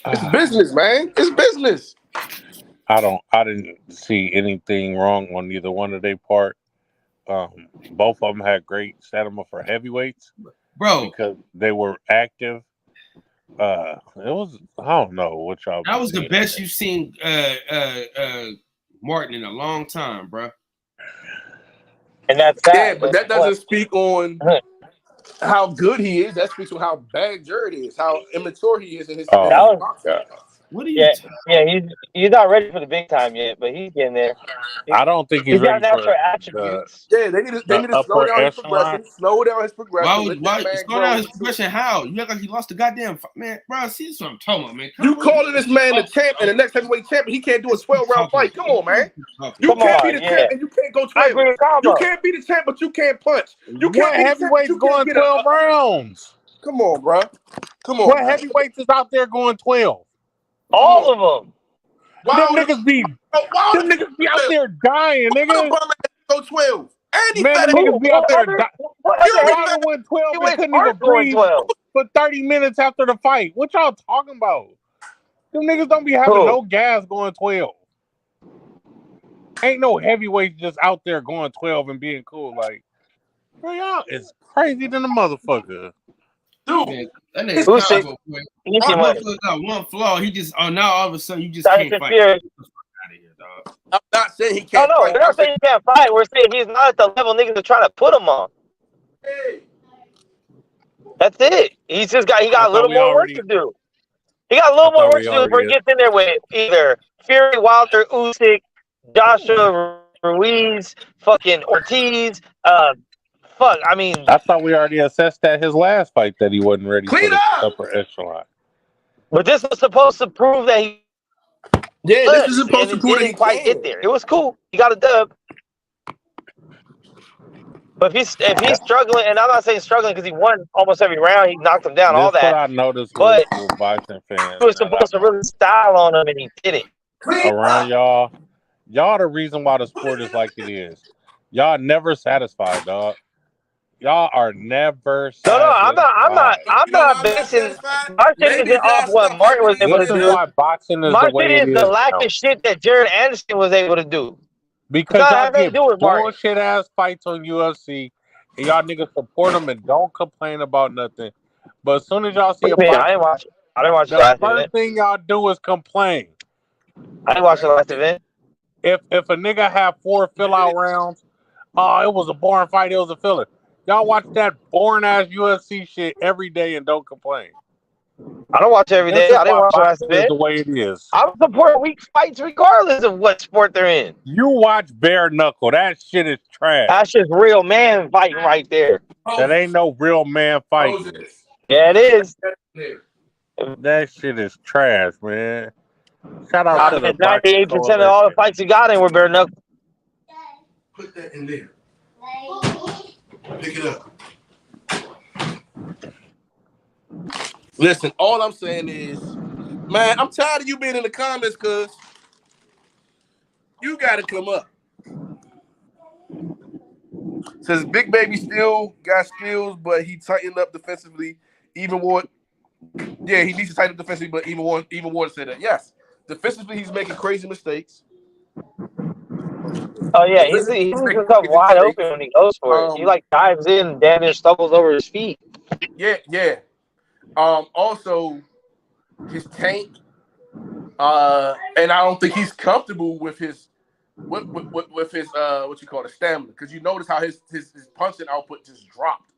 It's business, man. It's business. I didn't see anything wrong on either one of their part. Both of them had great stamina for heavyweights, bro, because they were active. It was I don't know what y'all. That was the seen. best you've seen Martin in a long time, bro. And that's Yeah, that. but that doesn't speak on how good he is. That speaks on how bad Jared is, how immature he is in his That was boxing. God. What are you? he's not ready for the big time yet, but he's getting there. I don't think he's He's got ready for natural the, attributes. Yeah, they need to slow upper down his echelon. progression. Slow down his progression. Let Why this man slow grow. down his progression? How? You act like he lost the goddamn man, bro. See, this is what I'm talking about, man. You calling this man the champ and the next heavyweight champion? He can't do a 12-round fight. Come on, man. You can't be the champ and you can't go 12. You can't be the champ, but you can't punch. You What can't be the champ, but heavyweights you going can't get 12 rounds? Come on, bro. Come on. What man. heavyweights is out there going 12? All of them. Them niggas be out there dying, nigga. Go 12. Man, them niggas be out there dying. Wilder went 12 and couldn't even breathe for 30 minutes after the fight. What y'all talking about? Them niggas don't be having no gas going 12. Ain't no heavyweights just out there going 12 and being cool. Like, bro, y'all is crazy than a motherfucker. Dude, that nigga's got one flaw. He just now all of a sudden you just can't fight. Out of here, dog. I'm not saying he can't fight. We're not saying he can't fight. We're saying he's not at the level niggas are trying to put him on. Hey. That's it. He got a little more work to do. He got a little more work to do before he gets in there with either Fury, Wilder, Usyk, Joshua Ruiz, fucking Ortiz. I mean, I thought we already assessed that his last fight that he wasn't ready for the upper echelon. But this was supposed to prove that he. Yeah, this is supposed to prove that he quite get there. It was cool. He got a dub. But if he's struggling, and I'm not saying struggling because he won almost every round, he knocked him down, all that. That's what I noticed but with boxing fans. He was supposed to really style on him, and he didn't. Around y'all the reason why the sport is like it is. Y'all never satisfied, dog. Y'all are never satisfied. No, I'm not basing my shit isn't off what Martin was able to do. Why boxing is my the way shit it is the lack of shit that Jared Anderson was able to do. Because y'all get bullshit ass fights on UFC, and y'all niggas support them and don't complain about nothing. But as soon as y'all see a fight, I didn't watch the last first thing y'all do is complain. I didn't watch the last event. If a nigga have 4 fill-out rounds, it was a boring fight, it was a filler. Y'all watch that boring ass UFC shit every day and don't complain. I don't watch every day. I didn't watch the last event. The way it is. I support weak fights regardless of what sport they're in. You watch bare knuckle. That shit is trash. That's just real man fighting right there. That ain't no real man fighting. Yeah, it is. That shit is trash, man. Shout out to the 98% of all the fights he got in were bare knuckle. Put that in there. Pick it up. Listen, all I'm saying is, man, I'm tired of you being in the comments because you got to come up. Says Big Baby still got skills, but he tightened up defensively. Even Ward, he needs to tighten up defensively, but even Ward said that. Yes, defensively he's making crazy mistakes. Oh yeah, he's himself wide open when he goes for it. He like dives in, damn near stumbles over his feet. Yeah. Also, his tank, and I don't think he's comfortable with his with his what you call it, stamina, because you notice how his punching output just dropped.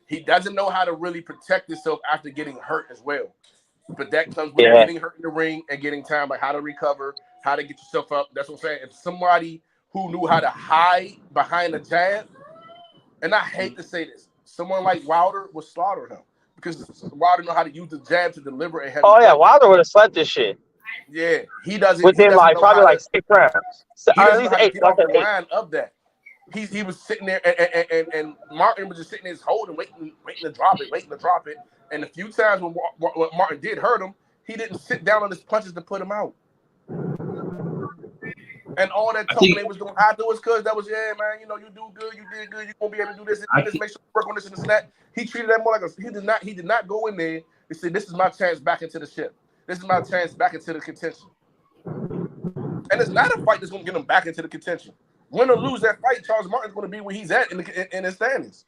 He doesn't know how to really protect himself after getting hurt as well. But that comes with getting hurt in the ring and getting time, like how to recover, how to get yourself up. That's what I'm saying. If somebody who knew how to hide behind a jab, and I hate to say this, someone like Wilder would slaughter him because Wilder know how to use the jab to deliver a heavy. Oh yeah, Wilder would have slept this shit. Yeah, he doesn't. Within probably 6 rounds. So at least 8. Get off the line of that. He was sitting there and Martin was just sitting there holding, waiting to drop it. And a few times when Martin did hurt him, he didn't sit down on his punches to put him out. And all that talking they was doing afterwards, cuz that was, yeah, man, you do good, you did good, you're gonna be able to do this, make sure you work on this and this and that. He treated that more like he did not go in there and say, this is my chance back into the ship. This is my chance back into the contention. And it's not a fight that's gonna get him back into the contention. Win or lose that fight, Charles Martin's gonna be where he's at in his standings.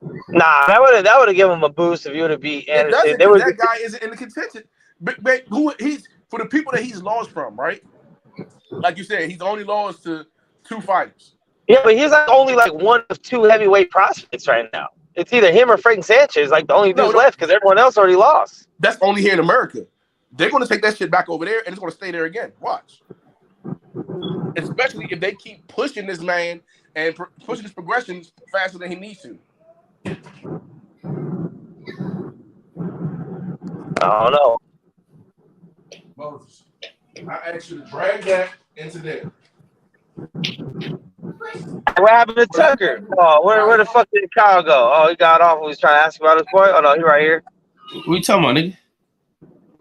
Nah, that would have given him a boost if you would have beat It Anderson. doesn't, because that guy isn't in the contention. But who he's for the people that he's lost from, right? Like you said, he's only lost to 2 fighters. Yeah, but he's like only like one of 2 heavyweight prospects right now. It's either him or Frank Sanchez, like the only dudes left because everyone else already lost. That's only here in America. They're going to take that shit back over there, and it's going to stay there again. Watch. Especially if they keep pushing this man and pushing his progressions faster than he needs to. I don't know. Moses, I asked you to drag that into there. What happened to Tucker? Oh, where the fuck did Kyle go? Oh, he got off. He was trying to ask about his boy. Oh no, he right here. What you talking about, nigga?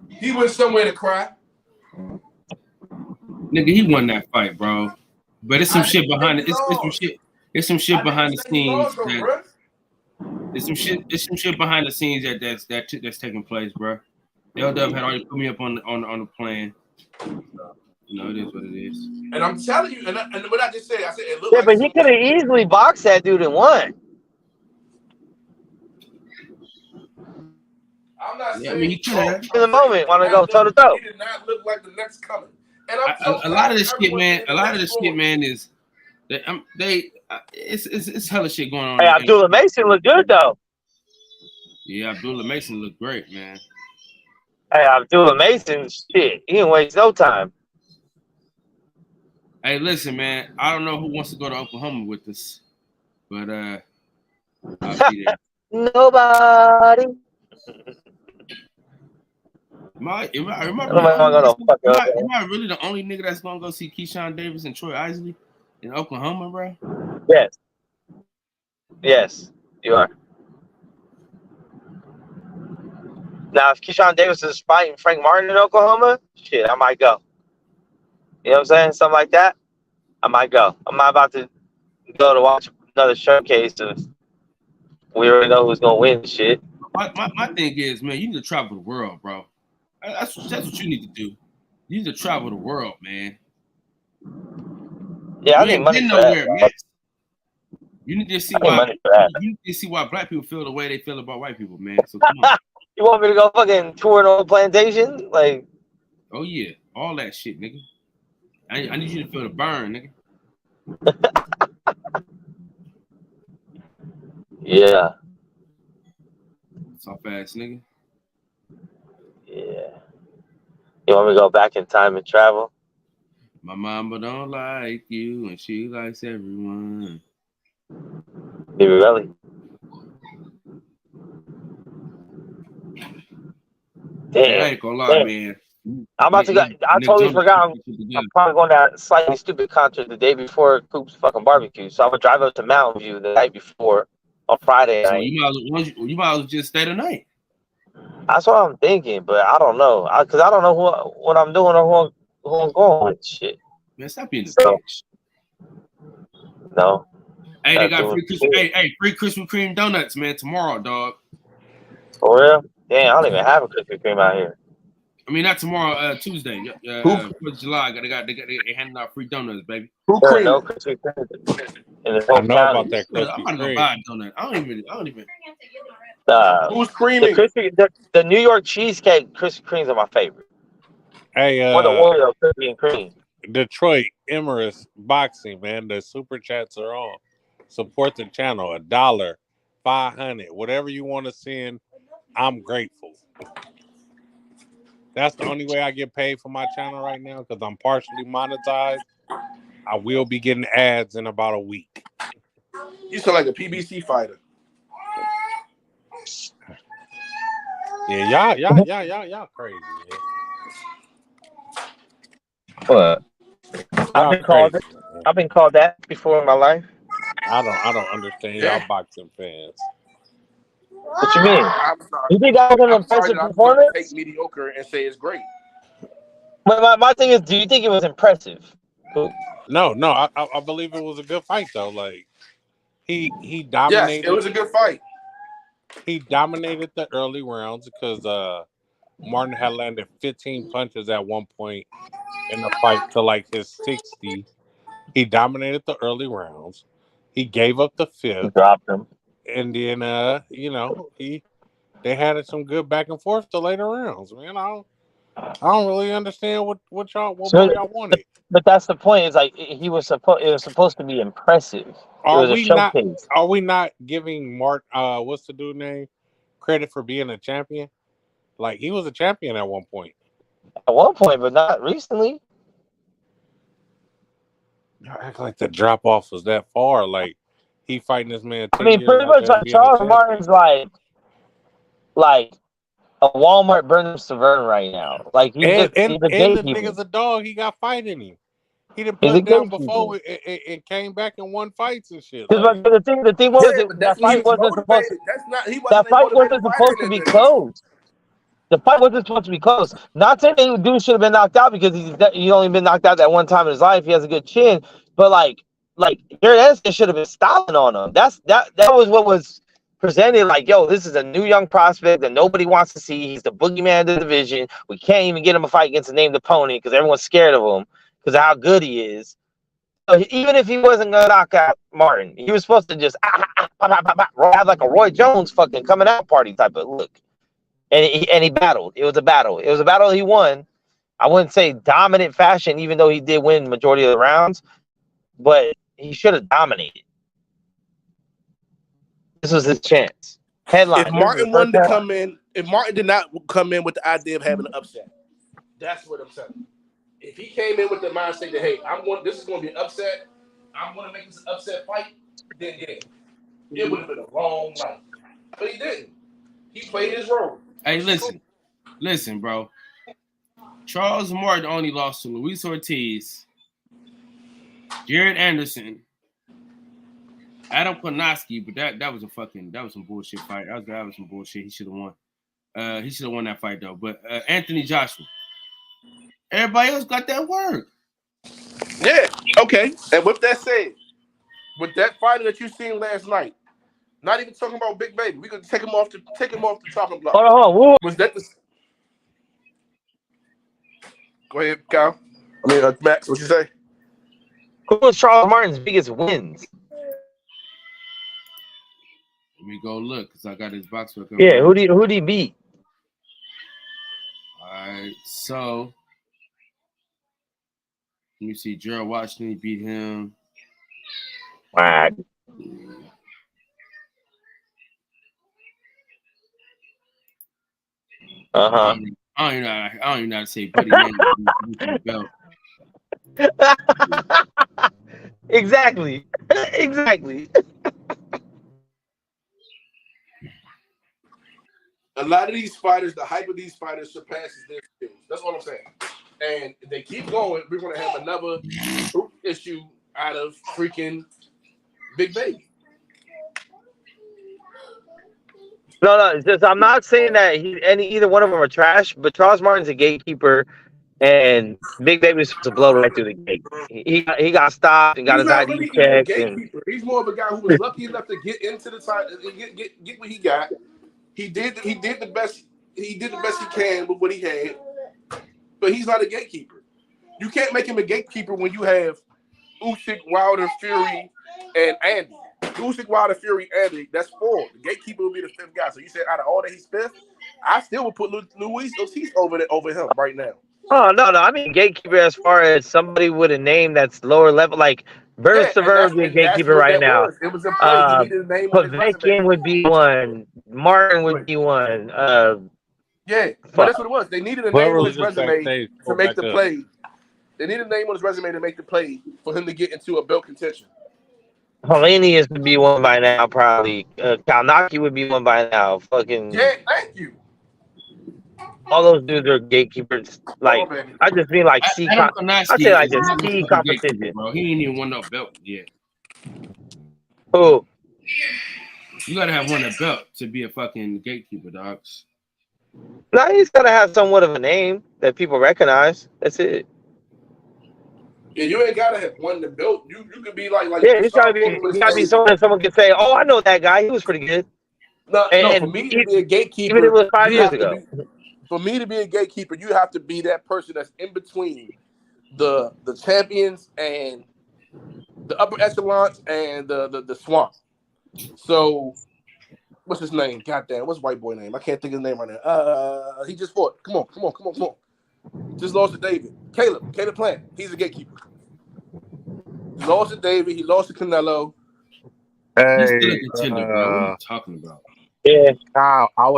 He went somewhere to cry. Nigga, he won that fight, bro. But it's some shit behind it. It's some shit. It's some shit behind the scenes. It's some shit behind the scenes that's taking place, bro. LW had already put me up on the plan. You know, it is what it is. And I'm telling you, and what I just said, I said it looked Yeah, but he could have easily boxed that dude and won. I'm not saying. I mean, he could. In the moment, want to go toe to toe. He did not look like the next coming. And A lot of this shit, man, is it's hella shit going on. Hey, Abdullah Mason looked good though. Yeah, Abdullah Mason looked great, man. Hey, Abdullah Mason, shit, he didn't waste no time. Hey, listen, man. I don't know who wants to go to Oklahoma with us, but I'll be there. Nobody. Am I really the only nigga that's gonna go see Keyshawn Davis and Troy Isley in Oklahoma, bro? Yes. Yes, you are. Now, if Keyshawn Davis is fighting Frank Martin in Oklahoma, shit, I might go. You know what I'm saying? Something like that, I might go. I'm not about to go to watch another showcase of we already know who's gonna win shit. My thing is, man, you need to travel the world, bro. That's what you need to do. You need to travel the world, man. Yeah, I need money for that, man. You need to see why. You need to see why black people feel the way they feel about white people, man. So come on. You want me to go fucking tour an old plantation? Like, oh yeah, all that shit, nigga. I need you to feel the burn, nigga. Yeah. Soft ass nigga. Yeah. You want me to go back in time and travel? My mama don't like you and she likes everyone. Baby Relly. Damn. I ain't gonna lie, man. I'm about to go. I totally forgot. I'm probably going to that slightly stupid concert the day before Coop's fucking barbecue. So I'm going to drive up to Mountain View the night before on Friday night. So you might as well just stay the night. That's what I'm thinking, but I don't know. Because I don't know what I'm doing or who I'm going with. Shit. Man, stop being a bitch. No. Hey, they got free Krispy Kreme donuts, man, tomorrow, dog. For real? Damn, I don't even have a Krispy Kreme out here. I mean, not tomorrow, Tuesday. 4th of July. They handing out free donuts, baby. No Krispy Kreme in the whole I know about that Krispy I'm about to go buy a donut. I don't even. Who's creaming? The New York cheesecake Krispy Kremes are my favorite. Hey, or the Oreo Krispy and Kreme. Detroit Emirates Boxing, man. The super chats are on. Support the channel. $1, $500, whatever you want to send. I'm grateful. That's the only way I get paid for my channel right now because I'm partially monetized. I will be getting ads in about a week. You sound like a PBC fighter. Yeah, y'all crazy. Man. What? I've been called that before in my life. I don't understand y'all boxing fans. What you mean? You think that was an impressive performance? Take mediocre and say it's great. But my thing is, do you think it was impressive? No, I believe it was a good fight though. Like he dominated. Yes, it was a good fight. He dominated the early rounds because Martin had landed 15 punches at one point in the fight to like his 60. He dominated the early rounds. He gave up the fifth. He dropped him. And then they had some good back and forth to later rounds. Man, I don't really understand what more y'all wanted. But that's the point. It's like it was supposed to be impressive. It was a showcase. Are we not giving Mark what's the dude name credit for being a champion? Like he was a champion at one point. At one point, but not recently. Y'all act like the drop off was that far. Like he fighting this man. I mean, pretty much like Charles Martin's like a Walmart Burnham Severn right now. Like he's and the nigga's a dog. He got fighting him. He done put it down before and came back and won fights and shit. Like, the thing was that fight wasn't supposed to. That fight wasn't supposed to be close. The fight wasn't supposed to be close. Not saying the dude should have been knocked out because he's only been knocked out that one time in his life. He has a good chin, but like Jared Anderson should have been styling on him. That was what was presented. Like, yo, this is a new young prospect that nobody wants to see. He's the boogeyman of the division. We can't even get him a fight against a named opponent because everyone's scared of him because of how good he is. So even if he wasn't gonna knock out Martin, he was supposed to just have like a Roy Jones fucking coming out party type of look. And he battled. It was a battle. It was a battle he won. I wouldn't say dominant fashion, even though he did win majority of the rounds, but he should have dominated. This was his chance. Headline. If Martin wanted to come in, if Martin did not come in with the idea of having an upset, that's what I'm saying. If he came in with the mindset that, hey, this is going to be an upset, I'm going to make this an upset fight, then yeah, it would have been a long night. But he didn't. He played his role. Hey, listen, bro. Charles Martin only lost to Luis Ortiz, Jared Anderson, Adam Kownacki, but that was some bullshit fight. That was some bullshit. He should have won. He should have won that fight though. But Anthony Joshua, everybody else got that work. Yeah. Okay. And with that said, with that fighter that you seen last night. Not even talking about Big Baby. We could take him off the chopping block. Hold on. Was that the? Go ahead, Kyle. Max. What you say? Who was Charles Martin's biggest wins? Let me go look because I got his box book. Yeah, who did he beat? All right, so let me see. Gerald Washington beat him. Wow. I don't even know how to say Buddy Man belt. Exactly. A lot of these fighters, the hype of these fighters surpasses their skills. That's what I'm saying. And if they keep going, we're going to have another issue out of freaking Big Baby. No, it's just I'm not saying that either one of them are trash, but Charles Martin's a gatekeeper, and Big Baby was supposed to blow right through the gate. He got stopped and got his ID really checked. He's more of a guy who was lucky enough to get into the time and get what he got. He did the best. He did the best he can with what he had, but he's not a gatekeeper. You can't make him a gatekeeper when you have Usyk, Wilder, Fury, and Andy. Usyk, Wilder, Fury, Andy. That's four. The gatekeeper will be the fifth guy. So you said out of all that he's fifth, I still would put Luis Ortiz over him right now. Oh no! I mean gatekeeper as far as somebody with a name that's lower level, like Bernard Severn would be a gatekeeper right now. It was a play. He needed a name on his resume. Povetkin would be one. Martin would be one. Yeah, but that's what it was. They needed a name on his resume to make the play. They needed a name on his resume to make the play for him to get into a belt contention. Helenius would be one by now, probably. Kownacki would be one by now. Fucking yeah, thank you. All those dudes are gatekeepers. Like I just mean like C. I say like this C competition. Bro, he ain't even won no belt yet. Who? You gotta have won a belt to be a fucking gatekeeper, dogs. No, he's gotta have somewhat of a name that people recognize. That's it. Yeah, you ain't gotta have won the belt. You could be like yeah, he's gotta be someone that someone can say, "Oh, I know that guy. He was pretty good." No, for me to be a gatekeeper, even if it was 5 years ago. For me to be a gatekeeper, you have to be that person that's in between the champions and the upper echelons and the swamp. So what's his name? Goddamn, what's white boy name? I can't think of his name right now. He just fought. Come on. Just lost to David. Caleb Plant. He's a gatekeeper. He lost to David. He lost to Canelo. He's Hey, still a contender, bro. What are you talking about? Yeah. Kyle, I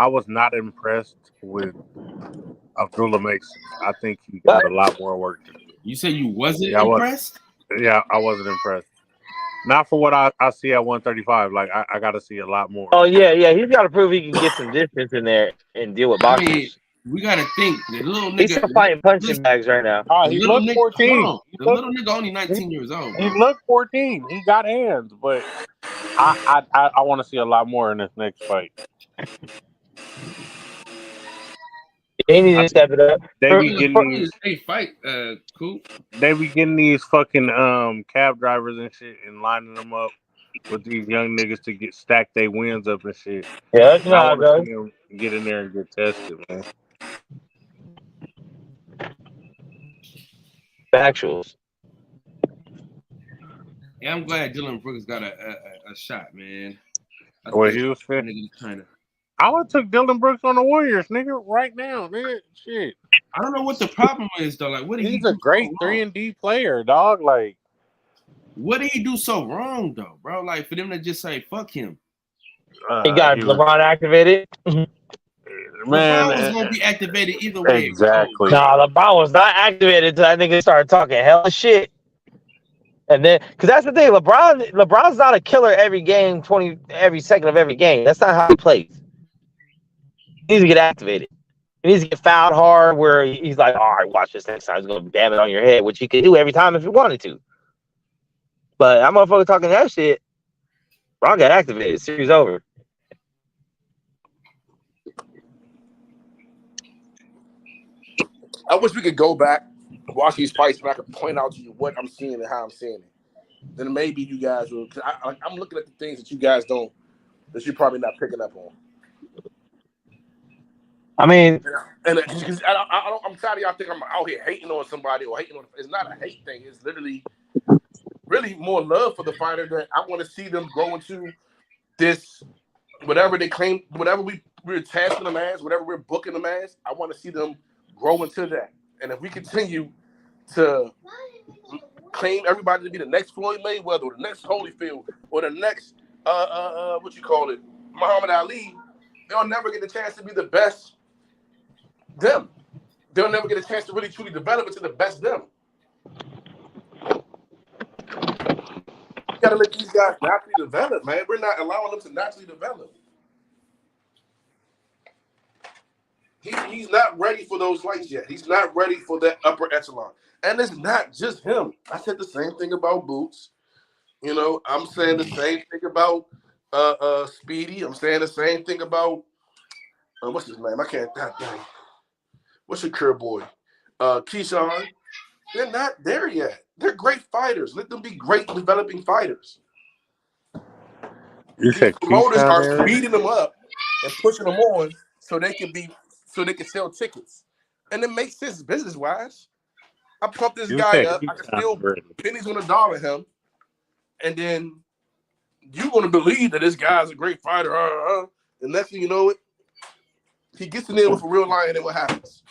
was not impressed with Abdullah Mason. I think he got a lot more work to do. You said you wasn't impressed? I wasn't impressed. Not for what I see at 135. Like I got to see a lot more. Oh yeah. He's got to prove he can get some distance in there and deal with boxers. I mean, we got to think the little nigga. He's still fighting punching bags right now. He looked 14. The little nigga only 19 years old. He looked 14. He got hands, but I want to see a lot more in this next fight. He needs to step it up. They be getting these. Cool. They be getting these fucking cab drivers and shit and lining them up with these young niggas to get stack their wins up and shit. Yeah, that's not good. Get in there and get tested, man. Factuals. Yeah, I'm glad Dylan Brooks got a shot, man. Well, he was fit. I would have took Dylan Brooks on the Warriors, nigga, right now, nigga. Shit. I don't know what the problem is though. Like, what did he's a great 3-and-D player, dog. Like, what did he do so wrong though, bro? Like for them to just say fuck him. He got LeBron activated. Man, LeBron was gonna be activated either way. Exactly. Nah, LeBron was not activated until that nigga started talking hella shit. And then, because that's the thing, LeBron's not a killer every game, every second of every game. That's not how he plays. He needs to get activated. He needs to get fouled hard where he's like, all right, watch this next time. He's going to damn it on your head, which he could do every time if he wanted to. But that motherfucker talking that shit, Bron got activated. Series over. I wish we could go back, watch these fights, and I could point out to you what I'm seeing and how I'm seeing it. Then maybe you guys will. Cause I'm looking at the things that you guys don't, that you're probably not picking up on. I mean, and I'm tired of y'all think I'm out here hating on somebody or hating on. It's not a hate thing. It's literally, really more love for the fighter that I want to see them grow into this, whatever they claim, whatever we're tasking them as, whatever we're booking them as. I want to see them grow into that. And if we continue to claim everybody to be the next Floyd Mayweather or the next Holyfield or the next Muhammad Ali, they'll never get a chance to be the best them. They'll never get a chance to really truly develop into the best them. You gotta let these guys naturally develop, man. We're not allowing them to naturally develop. He's not ready for those lights yet. He's not ready for that upper echelon. And it's not just him. I said the same thing about Boots. You know, I'm saying the same thing about Speedy. I'm saying the same thing about what's his name? I can't. God dang. What's your curve boy? Keyshawn. They're not there yet. They're great fighters. Let them be great developing fighters. You said promoters are Keyshawn, speeding them up and pushing them on so they can sell tickets. And it makes sense business wise. I pump this guy up. I can steal pennies on a dollar him. And then you're going to believe that this guy's a great fighter. And next thing you know it, he gets in there with a real lion, and what happens?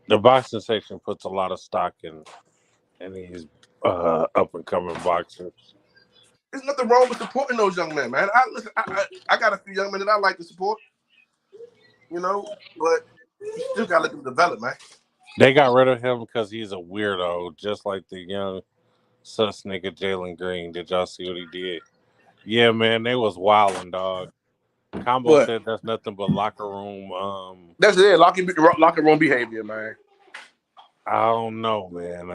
the boxing section puts a lot of stock in these up and coming boxers. There's nothing wrong with supporting those young men, man. I got a few young men that I like to support, you know, but you still got to let them develop, man. They got rid of him because he's a weirdo, just like the young sus nigga Jalen Green. Did y'all see what he did? Yeah, man, they was wilding, dog. Combo said that's nothing but locker room. That's it, locker room behavior, man. I don't know, man.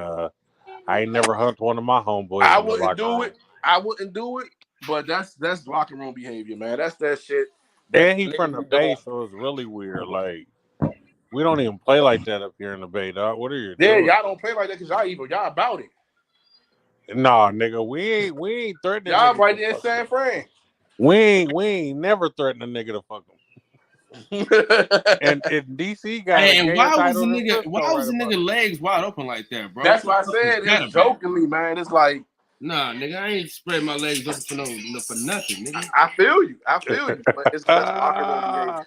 I ain't never hugged one of my homeboys. I wouldn't do it. I wouldn't do it, but that's locker room behavior, man. That's that shit. And he from the Bay, so it's really weird. Like, we don't even play like that up here in the Bay, dog. What are you doing? Y'all don't play like that because y'all evil. Y'all about it. Nah, nigga, we ain't threatening. Y'all right there in San Fran. We ain't never threatened a nigga to fuck him. and DC got. And why was the nigga legs wide open like that, bro? That's why I said it's jokingly, man. It's like Nah, nigga, I ain't spread my legs up for nothing, nigga. I feel you, but it's because locker room behavior.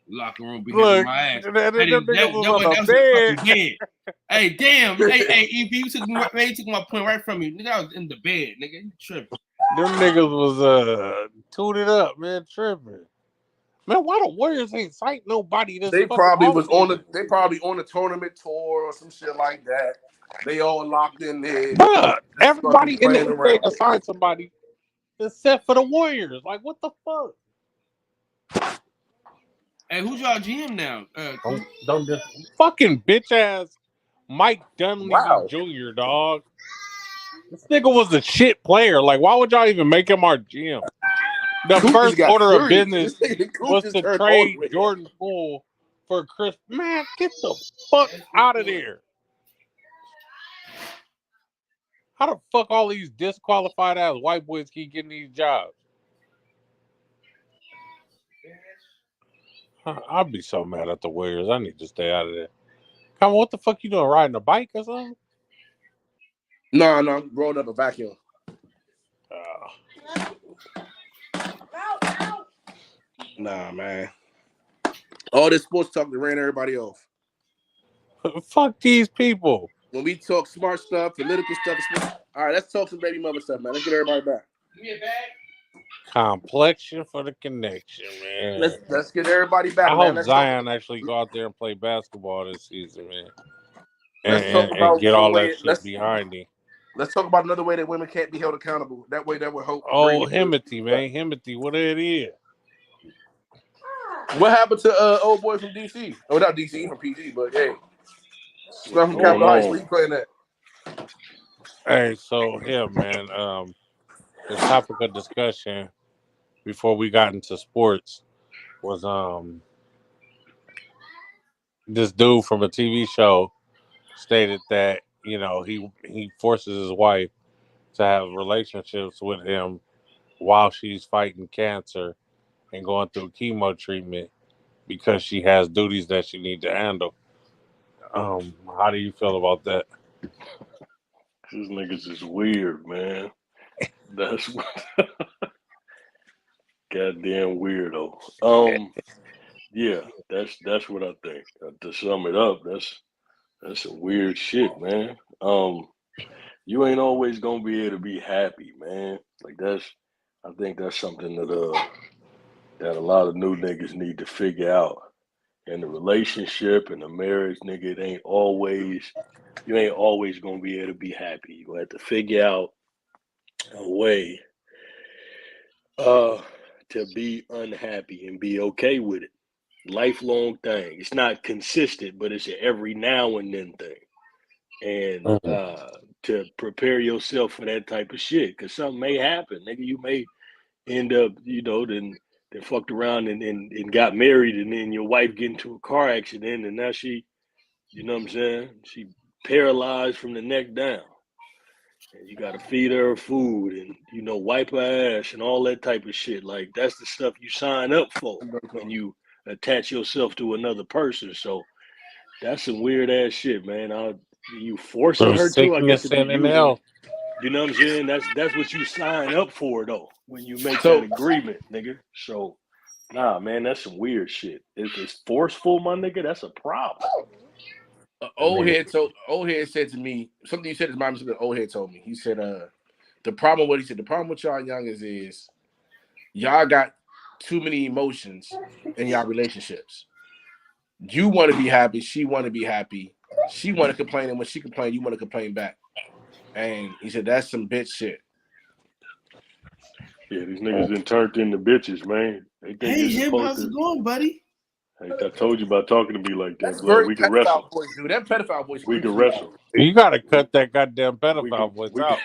Locker room behavior, my ass. That was on the fucking bed. Hey, damn. Hey, EP, you took my point right from you. Nigga, I was in the bed, nigga. You tripping. Them niggas was tuning up, man, tripping. Man, why the Warriors ain't cite nobody this They probably was on the tournament tour or some shit like that. They all locked in there. Bruh, everybody in the NBA assigned somebody except for the Warriors. Like, what the fuck? Hey, who's y'all GM now? Don't just fucking bitch ass Mike Dunleavy Jr. Dog. This nigga was a shit player. Like, why would y'all even make him our GM? The first order of business was to trade Jordan Poole for Chris. Man, get the fuck out of there. How the fuck all these disqualified ass white boys keep getting these jobs? I'll be so mad at the Warriors. I need to stay out of there. Come on, what the fuck you doing? Riding a bike or something? No, rolled up a vacuum. Nah, man. All this sports talk that ran everybody off. Fuck these people. When we talk smart stuff, political stuff, all right, let's talk some baby mother stuff, man. Let's get everybody back. Complexion for the connection, man. Let's get everybody back. I man. hope Zion actually go out there and play basketball this season, man. And get all that shit behind him. Let's talk about another way that women can't be held accountable. That way that would hope. Oh, Himothy, man. Himothy, what it is. What happened to old boy from DC? Oh, not DC, from PG, but hey. From Capitol Heights, where you playing that? Hey, so yeah, man. The topic of discussion before we got into sports was this dude from a TV show stated that, you know, he forces his wife to have relationships with him while she's fighting cancer and going through chemo treatment because she has duties that she needs to handle. How do you feel about that? These niggas is weird, man. That's what goddamn weirdo. Yeah, that's what I think. To sum it up, that's some weird shit, man. You ain't always gonna be able to be happy, man. Like I think that's something that a lot of new niggas need to figure out. In the relationship and the marriage, nigga, you ain't always gonna be able to be happy. You have to figure out a way to be unhappy and be okay with it. Lifelong thing. It's not consistent, but it's an every now and then thing. And to prepare yourself for that type of shit, because something may happen, nigga. You may end up, then fucked around and got married, and then your wife get into a car accident, and now she, you know what I'm saying? She paralyzed from the neck down. And you got to feed her food and, wipe her ass and all that type of shit. Like, that's the stuff you sign up for when you attach yourself to another person. So that's some weird ass shit, man. You forcing her to, I guess, you know what I'm saying? That's what you sign up for, though, when you make that agreement, nigga. So, nah, man, that's some weird shit. It's forceful, my nigga. That's a problem. Old head said to me something you said. His mom said. Old head told me. He said, the problem with y'all youngers is y'all got too many emotions in y'all relationships. You want to be happy. She want to be happy. She want to complain, and when she complain, you want to complain back. And he said that's some bitch shit. Yeah, these niggas been turned into bitches, man. Hey Jim, how's it going, buddy? I told you about talking to me like that. That's very we can wrestle. Voice, dude. That pedophile voice. We can wrestle. You gotta cut that goddamn pedophile voice out.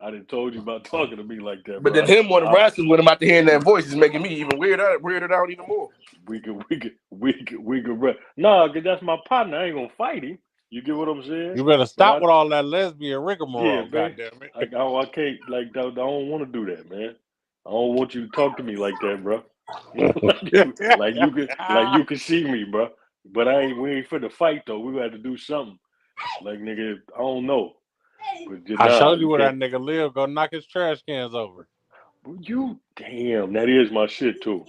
I didn't told you about talking to me like that. But then him want to wrestle with him after hearing that voice is making me even weirded out even more. We could wrestle. No, cause that's my partner. I ain't gonna fight him. You get what I'm saying? You better stop with all that lesbian rigmarole. Yeah, goddamn it. I can't I don't want to do that, man. I don't want you to talk to me like that, bro. like you can see me, bro. But we ain't finna fight though. We had to do something. Like, nigga, I don't know. I showed you where that nigga live. Go knock his trash cans over. You damn, that is my shit too.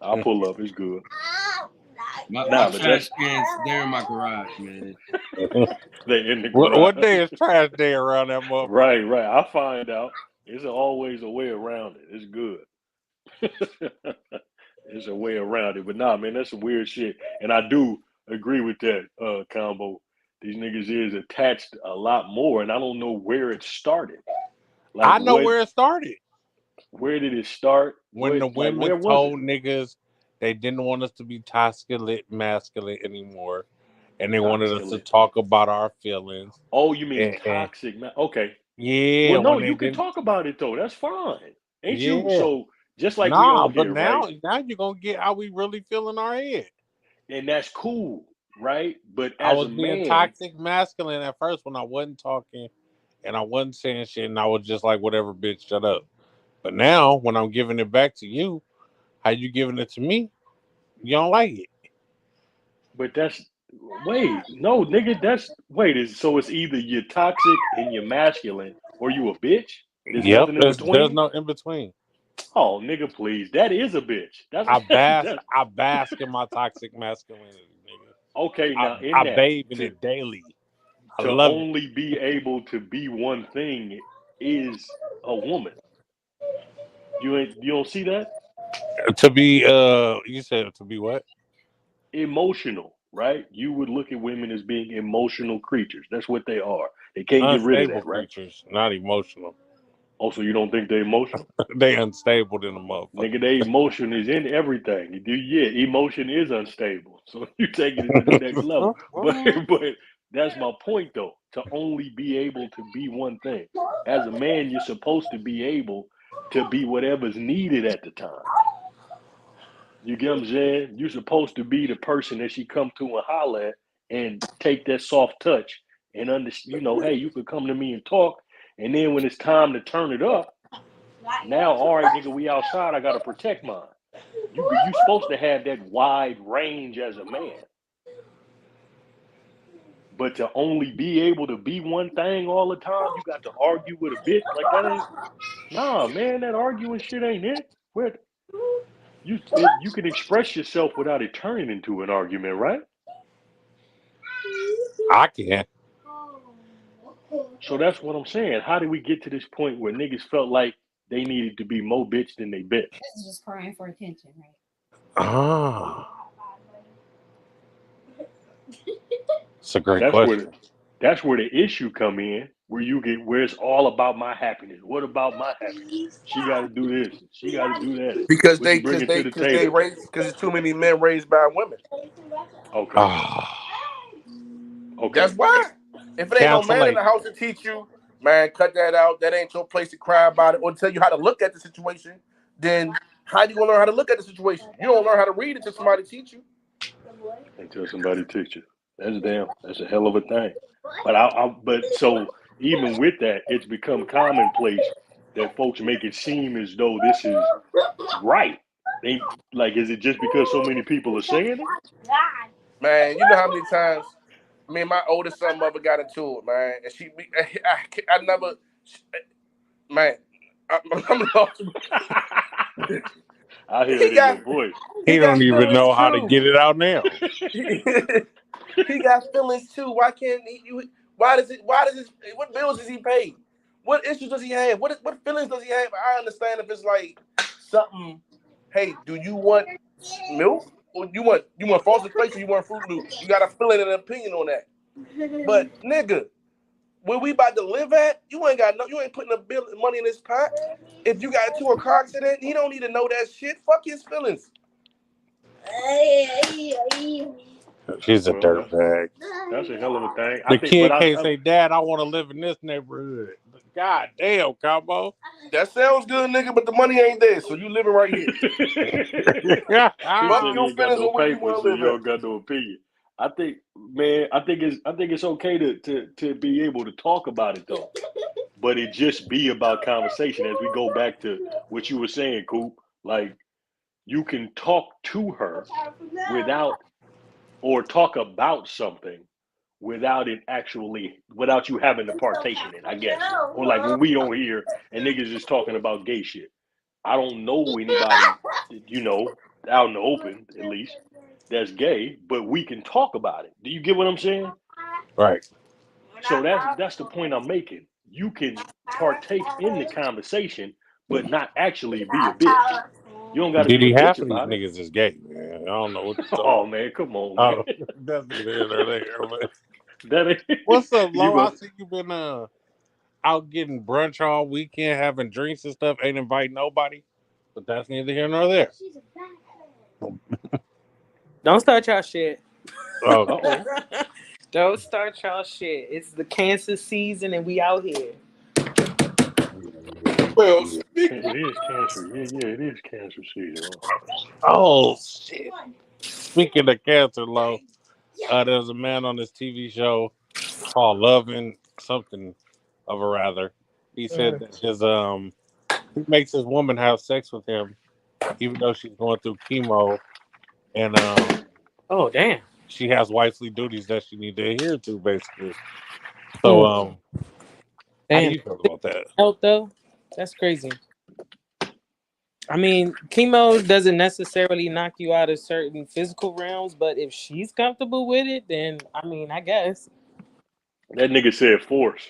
I'll pull up. It's good. My trash cans, they're in my garage, man. They in the garage. What day is trash day around that motherfucker? Right. I find out. It's always a way around it. It's good. There's a way around it. But nah, man, that's some weird shit. And I do agree with that, Combo. These niggas is attached a lot more, and I don't know where it started. Like, I know where it started. Where did it start? When the women told niggas they didn't want us to be toxic masculine anymore, and they wanted us to talk about our feelings. Oh, you mean toxic? Okay. Yeah. Well, no, you can talk about it though. That's fine. Ain't you? So just like now you're gonna get how we really feel in our head, and that's cool, right? But I was being toxic masculine at first when I wasn't talking and I wasn't saying shit, and I was just like, whatever, bitch, shut up. But now when I'm giving it back to you, how you giving it to me? You don't like it. But that's nigga. So it's either you're toxic and you're masculine, or you a bitch. There's nothing in between. There's no in between. Oh, nigga, please. That is a bitch. I bask in my toxic masculinity, nigga. Okay, now I bathe in it daily. To only be able to be one thing is a woman. You don't see that? To be you said to be what? Emotional, right? You would look at women as being emotional creatures. That's what they are. They can't get rid of that, right? Creatures, not emotional. Oh, so you don't think they're emotional? They unstable in the motherfucker. Nigga, their emotion is in everything. Emotion is unstable. So you take it to the next level. But that's my point though. To only be able to be one thing. As a man, you're supposed to be able to be whatever's needed at the time. You get what I'm saying? You're supposed to be the person that she come to and holler at and take that soft touch and understand, hey, you could come to me and talk. And then when it's time to turn it up, now, all right, nigga, we outside. I got to protect mine. You're supposed to have that wide range as a man. But to only be able to be one thing all the time, you got to argue with a bitch like that ain't. Nah, man, that arguing shit ain't it. You can express yourself without it turning into an argument, right? I can. So that's what I'm saying. How did we get to this point where niggas felt like they needed to be more bitch than they bitch? It's just crying for attention, right? It's a great question. That's where the issue come in, where it's all about my happiness. What about my happiness? She got to do this. She got to do that. Because it's too many men raised by women. Okay. Okay. That's why. If it ain't no man in the house to teach you, man, cut that out. That ain't your place to cry about it or tell you how to look at the situation. Then how you gonna learn how to look at the situation? You don't learn how to read it until somebody teach you. Until somebody teach you. That's a hell of a thing. But so even with that, it's become commonplace that folks make it seem as though this is right. Is it just because so many people are saying it? Man, you know how many times me and my oldest son mother got into it, man, and I never, man, I'm lost. I hear it in your voice. He don't even know how to get it out now. He got feelings too. Why can't he? Why does it? What bills does he pay? What issues does he have? What feelings does he have? I understand if it's like something. Hey, do you want milk? Or you want Frosted Flakes or you want Fruit Loops? You got a feeling and an opinion on that. But nigga, where we about to live at, you ain't putting money in this pot. If you got into a car accident, he don't need to know that shit. Fuck his feelings. She's a dirtbag. That's a hell of a thing. The kid can't say, Dad, I want to live in this neighborhood. God damn, Combo. That sounds good, nigga, but the money ain't there, so you living right here. Fuck your feelings on where you want to live. You don't got no opinion. I think it's okay to be able to talk about it though, but it just be about conversation. As we go back to what you were saying, Coop, like you can talk to her without or talk about something without you having to partake in it, I guess. Or like when we on here and niggas just talking about gay shit. I don't know anybody, out in the open, at least, that's gay, but we can talk about it. Do you get what I'm saying? Right. So that's the point I'm making. You can partake in the conversation, but not actually be a bitch. You don't got to be a half bitch of these about it. niggas is gay, man. I don't know what. Oh man, come on, man. That's neither here nor there. But that ain't. What's up, Lo? I see you been out getting brunch all weekend, having drinks and stuff. Ain't invite nobody, but that's neither here nor there. Don't start y'all shit. Oh. Don't start y'all shit. It's the cancer season and we out here. Well, it is cancer. Yeah, it is cancer season. Oh shit! Speaking of cancer, Lo, there's a man on this TV show called Loving something of a rather. He said that he makes his woman have sex with him, even though she's going through chemo, and oh damn, she has wifely duties that she need to adhere to, basically. So how do you feel about that? Health though, that's crazy. I mean, chemo doesn't necessarily knock you out of certain physical realms, but if she's comfortable with it, then I mean, I guess. That nigga said force.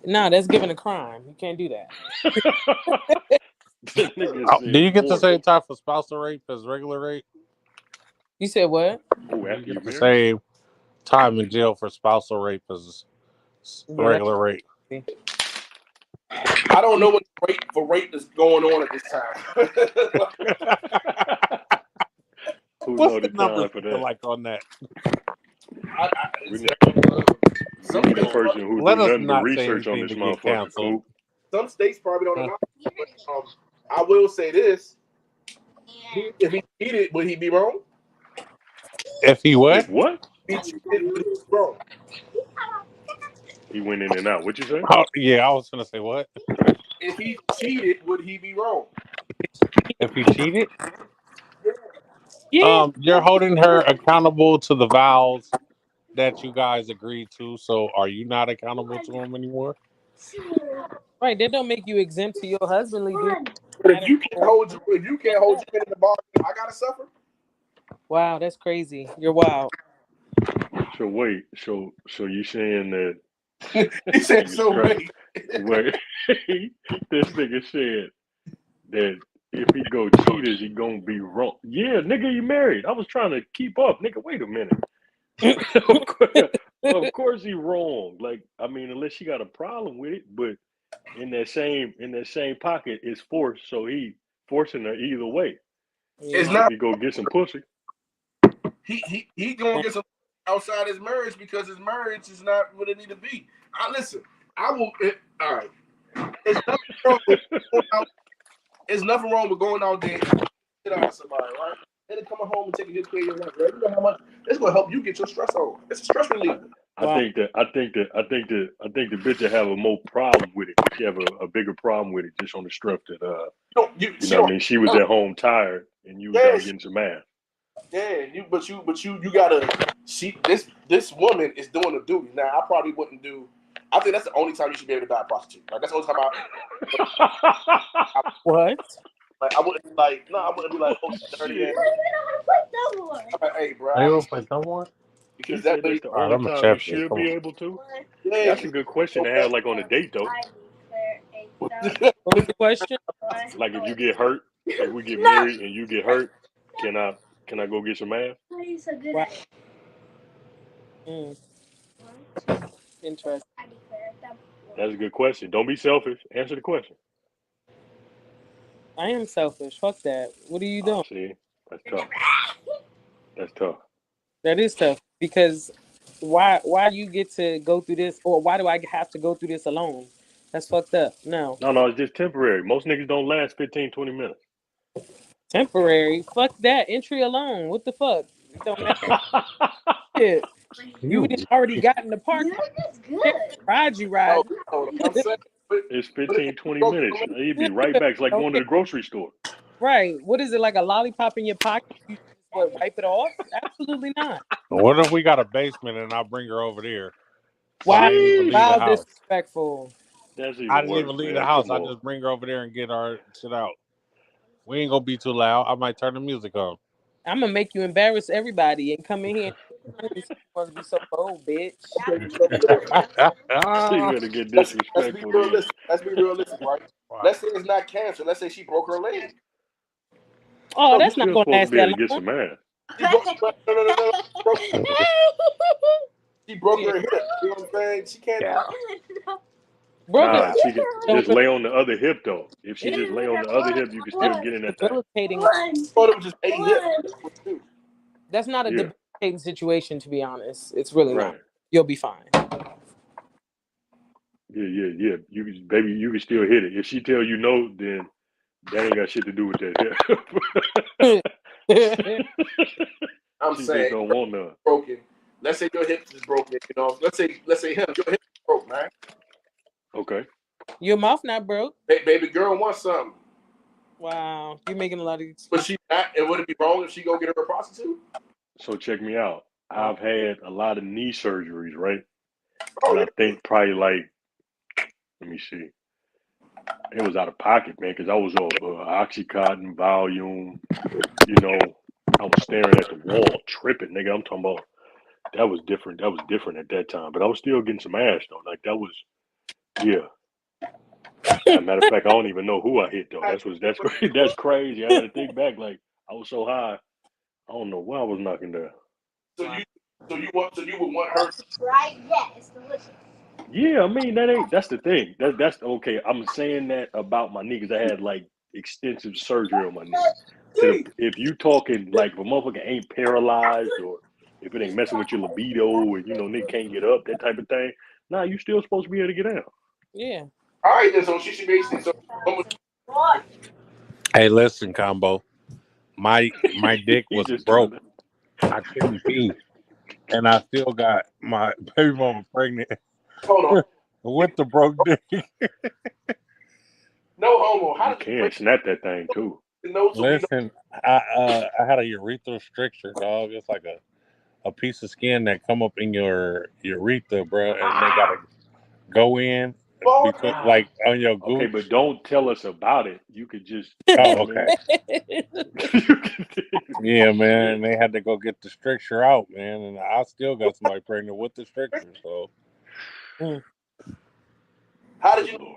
Nah, that's giving a crime. You can't do that. Do you get the same time for spousal rape as regular rape? You said what? Oh, after you get the same time in jail for spousal rape as regular rape. I don't know what rate for rape is going on at this time. What's the number for that? Like on that? We need a person who do nothing but research on this motherfucker. Cool. Some states probably don't allow it, but I will say this: if he cheated, would he be wrong? If he what? If what? If he cheated, would he be wrong? He went in and out. What you say? Oh, yeah, I was gonna say what? If he cheated, would he be wrong? If he cheated? Yeah. You're holding her accountable to the vows that you guys agreed to. So are you not accountable to him anymore? Right, that don't make you exempt to your husbandly duty. But if you can't hold your in the bar, I gotta suffer. Wow, that's crazy. You're wild. So wait, so you saying that? He said so. Wait. This nigga said that if he go cheat, is he gonna be wrong? Yeah, nigga, you married. I was trying to keep up, nigga. Wait a minute. Of course he wrong. Like, I mean, unless she got a problem with it, but in that same pocket is force, so he forcing her either way. It's not. He go get some pussy. He gonna get some outside his marriage because his marriage is not what it need to be. Listen. I will. All right. There's nothing wrong with going out there and get out of somebody, right? And then coming home and taking good care of your wife. Right? You know how much it's gonna help you get your stress on. It's a stress reliever. I think the bitch will have a more problem with it. She have a bigger problem with it just on the strength that you know what I mean, she was at home tired and you was out getting some ass. Yeah, you gotta see this woman is doing the duty. Now I probably wouldn't do. I think that's the only time you should be able to buy a prostitute. Like that's the only time What? Like I wouldn't be like, I wouldn't be like, oh, dirty ass. I'm like, hey, bro. Are you gonna play someone? Because that's the only time you should be able to. Yeah. That's a good question to have, like on a date though. What was the question? Like if you get hurt, if we get married and you get hurt, can I go get some ass? Interesting. That's a good question. Don't be selfish. Answer the question. I am selfish. Fuck that. What are you doing? See, that's tough. That's tough. That is tough because why you get to go through this, or why do I have to go through this alone? That's fucked up. No, it's just temporary. Most niggas don't last 15, 20 minutes. Temporary? Fuck that. Entry alone. What the fuck? It don't matter. Shit. You already got in the park. Ride. It's 15, 20 minutes. You'd be right back. It's like going to the grocery store. Right. What is it, like a lollipop in your pocket? You just wipe it off? Absolutely not. What if we got a basement and I bring her over there? So I Wow, didn't even leave the wow, house. disrespectful. That's even I didn't worse, even leave man. the house. Come I on. just bring her over there and get our shit out. We ain't gonna be too loud. I might turn the music on. I'm gonna make you embarrass everybody and come in here. You're supposed to be so bold, bitch. Okay, so You better get let's be disrespectful then. realistic. Let's be realistic, right? Let's say it's not cancer. Let's say she broke her leg. Oh, You that's not still gonna supposed to last be able that to get long. some ass. She broke her hip. You know what I'm saying? She can't. Yeah. Broken. Nah, she could just lay on the other hip though. If she just lay on the other hip, you can still get in that thing. Debilitating. Thought it was just 8 hips. That's not a Yeah. debilitating situation, to be honest. It's really not. Right. You'll be fine. Yeah. You can, baby, you can still hit it. If she tell you no, then that ain't got shit to do with that hip. I'm She saying just don't want none. broken. Let's say your hip is broken. You know, let's say him. Your hip is broke, man. Okay. Your mouth not broke. Baby girl wants something. Wow, you're making a lot of excuses. But she not. And would it be wrong if she go get her a prostitute? So check me out. I've had a lot of knee surgeries, right? Oh, and I think probably like, let me see. It was out of pocket, man, because I was on Oxycontin, Valium. You know, I was staring at the wall, tripping, nigga. I'm talking about that was different. That was different at that time, but I was still getting some ass though. Like that was, yeah. As a matter of fact, I don't even know who I hit though. That's crazy. That's crazy. I got to think back. Like I was so high, I don't know where I was knocking down. So you would want her? Right? Yeah, it's delicious. Yeah, I mean that's the thing. That's okay. I'm saying that about my niggas. I had like extensive surgery on my knee. If you talking like if a motherfucker ain't paralyzed or if it ain't messing with your libido and you know nigga can't get up, that type of thing, nah, you still supposed to be able to get out. Yeah. All right, then. So she should basically. So Hey, listen, combo. My dick was broke. I couldn't pee, and I still got my baby mama pregnant. Hold on. With the broke dick. No homo. How You can't snap that thing too. Listen, I had a urethral stricture, dog. It's like a piece of skin that come up in your urethra, bro, and they gotta go in because, like on your gooch. Okay, but don't tell us about it. You could just. Oh, okay. Yeah, man. They had to go get the stricture out, man, and I still got somebody pregnant with the stricture. So, how did you?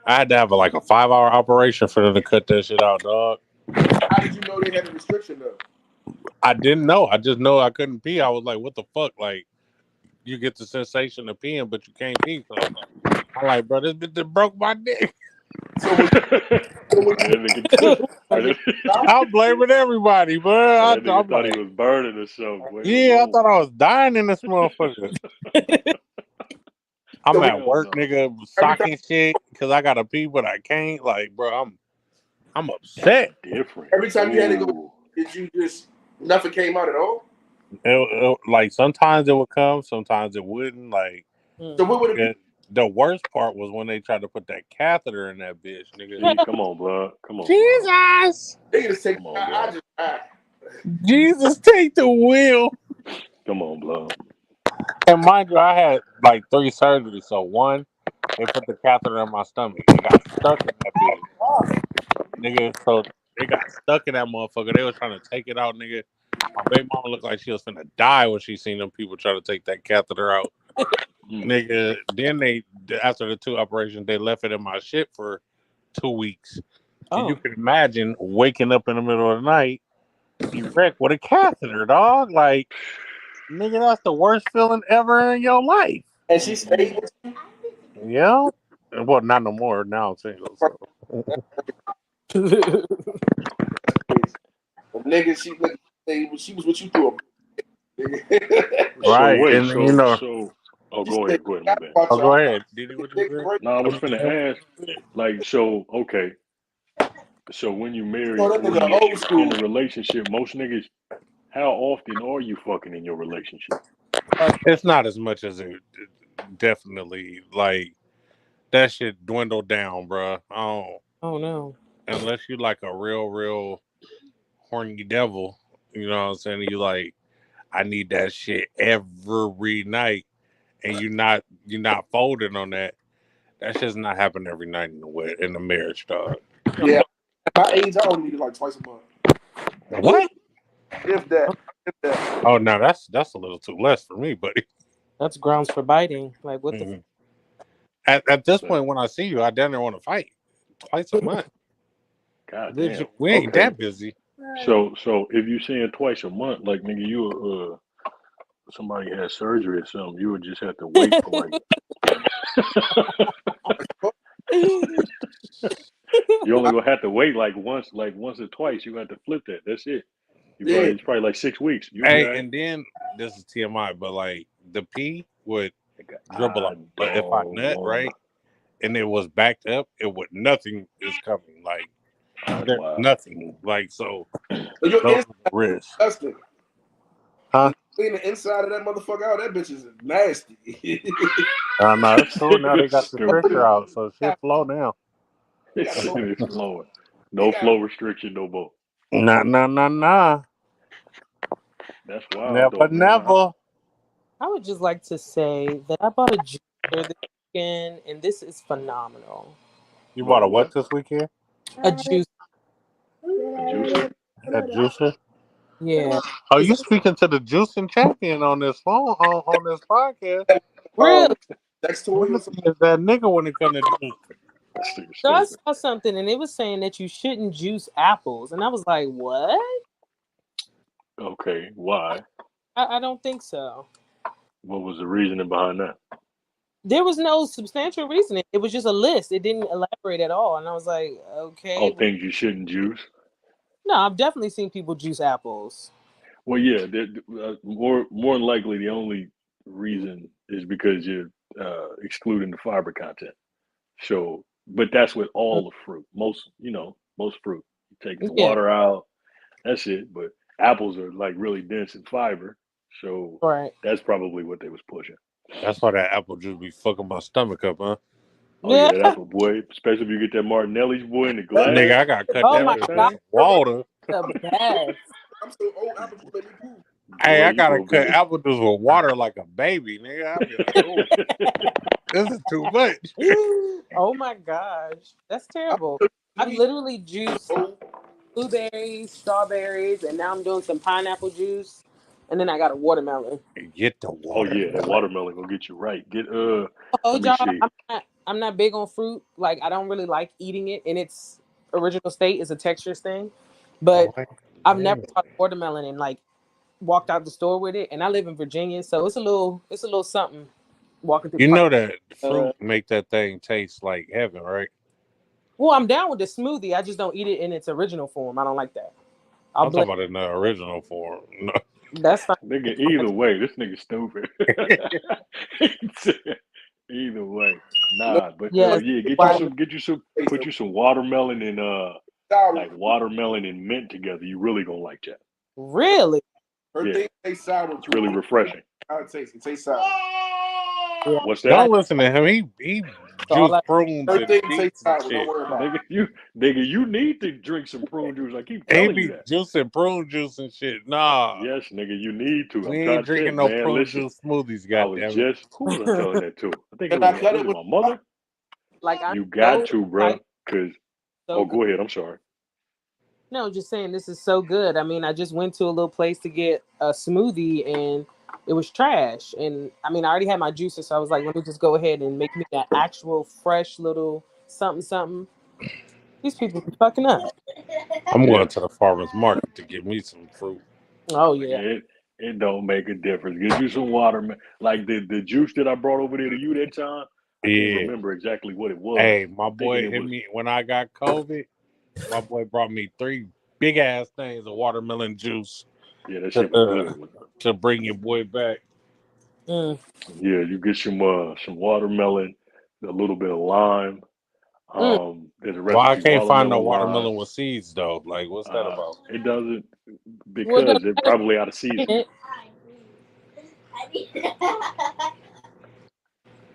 I had to have a 5-hour operation for them to cut that shit out, dog. How did you know they had a restriction though? I didn't know. I just know I couldn't pee. I was like, what the fuck? Like, you get the sensation of peeing, but you can't pee. So I'm like, bro, this bitch just broke my dick. I'm blaming everybody, bro. I thought he was burning or something. Yeah, I thought I was dying in this motherfucker. I'm at work, nigga, socking shit because I gotta pee, but I can't. Like, bro, I'm upset. Different. Every time you had to go, did you just nothing came out at all? Like sometimes it would come, sometimes it wouldn't. Like, so what would it be? The worst part was when they tried to put that catheter in that bitch, nigga. Gee, come on, blood. Come on. Jesus. They just take. Jesus, take the wheel. Come on, blood. And mind you, I had 3 surgeries. So one, they put the catheter in my stomach. It got stuck in that bitch. Nigga, so it got stuck in that motherfucker. They were trying to take it out, nigga. My baby mama looked like she was finna die when she seen them people try to take that catheter out. Nigga, then after the 2 operations, they left it in my shit for 2 weeks. And you can imagine waking up in the middle of the night, erect with a catheter, dog. Like, nigga, that's the worst feeling ever in your life. And she stayed with you? Yeah. Well, not no more. Now I'm single. So. Nigga, she was with you through right. So wait, and you know. Oh, go ahead. Go ahead. My bad. Oh, go ahead. Did you what you say? No, I was finna ask. Okay. So when you married, Oh, that nigga old school. in a relationship, most niggas, how often are you fucking in your relationship? It's not as much as it definitely that shit dwindled down, bro. Oh no. Unless you like a real horny devil, you know what I'm saying? You I need that shit every night, and you're not folding on that. That shit's not happening every night in the marriage, dog. Yeah, my age, I only need it like twice a month. What? If that. Oh, no, that's a little too less for me, buddy. That's grounds for biting. Like what the? At this point, when I see you, I damn near want to fight twice a month. God damn. We ain't that busy. So if you saying twice a month, like nigga, you somebody had surgery or something, you would just have to wait for like. You only gonna have to wait like once or twice. You got to flip that. That's it. It's probably like 6 weeks. Hey, and then this is TMI, but like the pee would dribble out. But if I nut right, and it was backed up, nothing is coming. Like nothing. Like so. Your risk. Disgusting. Huh? Clean the inside of that motherfucker out. That bitch is nasty. No, it's cool now. They got the pressure out, so shit flow now. It's flowing. No flow restriction no more. Nah. That's wild. Never. I would just like to say that I bought a juicer this weekend, and this is phenomenal. You bought a what this weekend? A juice. A juicer? Yeah. Oh, you speaking to the juicing champion on this phone on this podcast? Really? Next to him is that nigga when it comes to juice. So I saw something, and it was saying that you shouldn't juice apples, and I was like, "What?" Okay, why? I don't think so. What was the reasoning behind that? There was no substantial reasoning. It was just a list. It didn't elaborate at all, and I was like, "Okay." All things you shouldn't juice. No, I've definitely seen people juice apples. Well, yeah, more than likely the only reason is because you're excluding the fiber content. So, but that's with all the fruit. Most fruit. You take the water out, that's it. But apples are like really dense in fiber, so that's probably what they was pushing. That's why that apple juice be fucking my stomach up, huh? Oh yeah, that apple boy, especially if you get that Martinelli's boy in the glass. Nigga, I got cut that with water. The best. I'm so old. Apple juice make me poop. Hey, I gotta cut apple juice with water like a baby, nigga. I be like, ooh, this is too much. Oh my gosh, that's terrible. I've literally juiced blueberries, strawberries, and now I'm doing some pineapple juice, and then I got a watermelon. Get the water. Oh yeah, that watermelon gonna get you right. Oh y'all, I'm not big on fruit. Like I don't really like eating it in its original state. It's a textures thing, but I've never bought watermelon and like walked out the store with it. And I live in Virginia, so it's a little something. Walking through. You know that fruit make that thing taste like heaven, right? Well, I'm down with the smoothie. I just don't eat it in its original form. I don't like that. I'm talking about in the original form. No. That's fine. Nigga, either way, this nigga stupid. Either way, nah. But get you some watermelon and like watermelon and mint together. You really gonna like that. Really? Her thing tastes sour. It's really refreshing. How it tastes? It tastes sour. Yeah. What's that? Don't listen to him. He juice prunes and shit. Nigga, you need to drink some prune juice. I keep He telling be you that. juicing prune juice and shit. Nah. Yes, nigga, you need to. We ain't drinking no prune juice smoothies, goddamn. Who was I telling that to? I think it was my mother. Like you got to, bro. Because go ahead. I'm sorry. No, just saying this is so good. I mean, I just went to a little place to get a smoothie and it was trash. And I mean, I already had my juicer, so I was like, let me just go ahead and make me that actual fresh little something. These people be fucking up. I'm going to the farmer's market to get me some fruit. Oh yeah. It don't make a difference. Get you some water, like the juice that I brought over there to you that time. I can't remember exactly what it was. Hey, my boy hit me when I got COVID. My boy brought me 3 big ass things of watermelon juice. Yeah, that shit was good. To bring your boy back. Yeah, you get some watermelon, a little bit of lime. There's a recipe. Well, I can't find no watermelon with seeds though. Like, what's that about? It doesn't because they're probably out of season.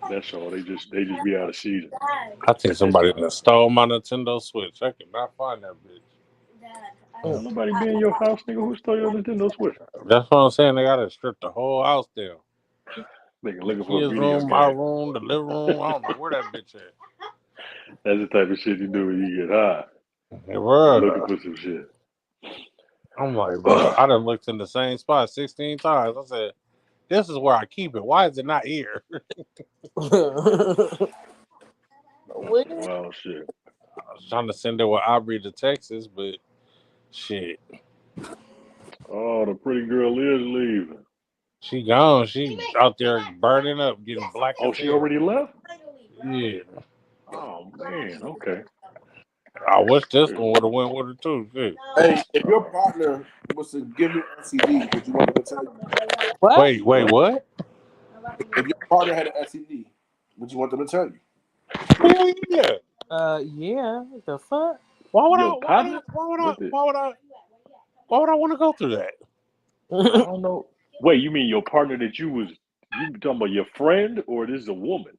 That's all. They just be out of season. I think somebody stole my Nintendo Switch. I cannot find that bitch. Don't nobody be in your house, nigga. Who stole your Nintendo Switch? That's what I'm saying. They gotta strip the whole house down. Nigga looking for a His video room, my game. room, the living room. I don't know where that bitch at. That's the type of shit you do when you get high. Hey, bro. Looking for some shit. I'm like, bro, I done looked in the same spot 16 times. I said, this is where I keep it. Why is it not here? Well, shit. I was trying to send it with Aubrey to Texas, but shit. Oh, the pretty girl is leaving. She gone. She out there burning up, getting black. Oh, she already left? Yeah. Oh, man. Okay. I wish this one would have went with her, too. Shit. Hey, if your partner was to give you STD, would you want them to tell you? What? Wait, what? If your partner had an STD, would you want them to tell you? Hell yeah. Yeah. What the fuck? Why would Your partner? I want to go through that? I don't know. Wait, you mean your partner that you talking about your friend, or this is a woman?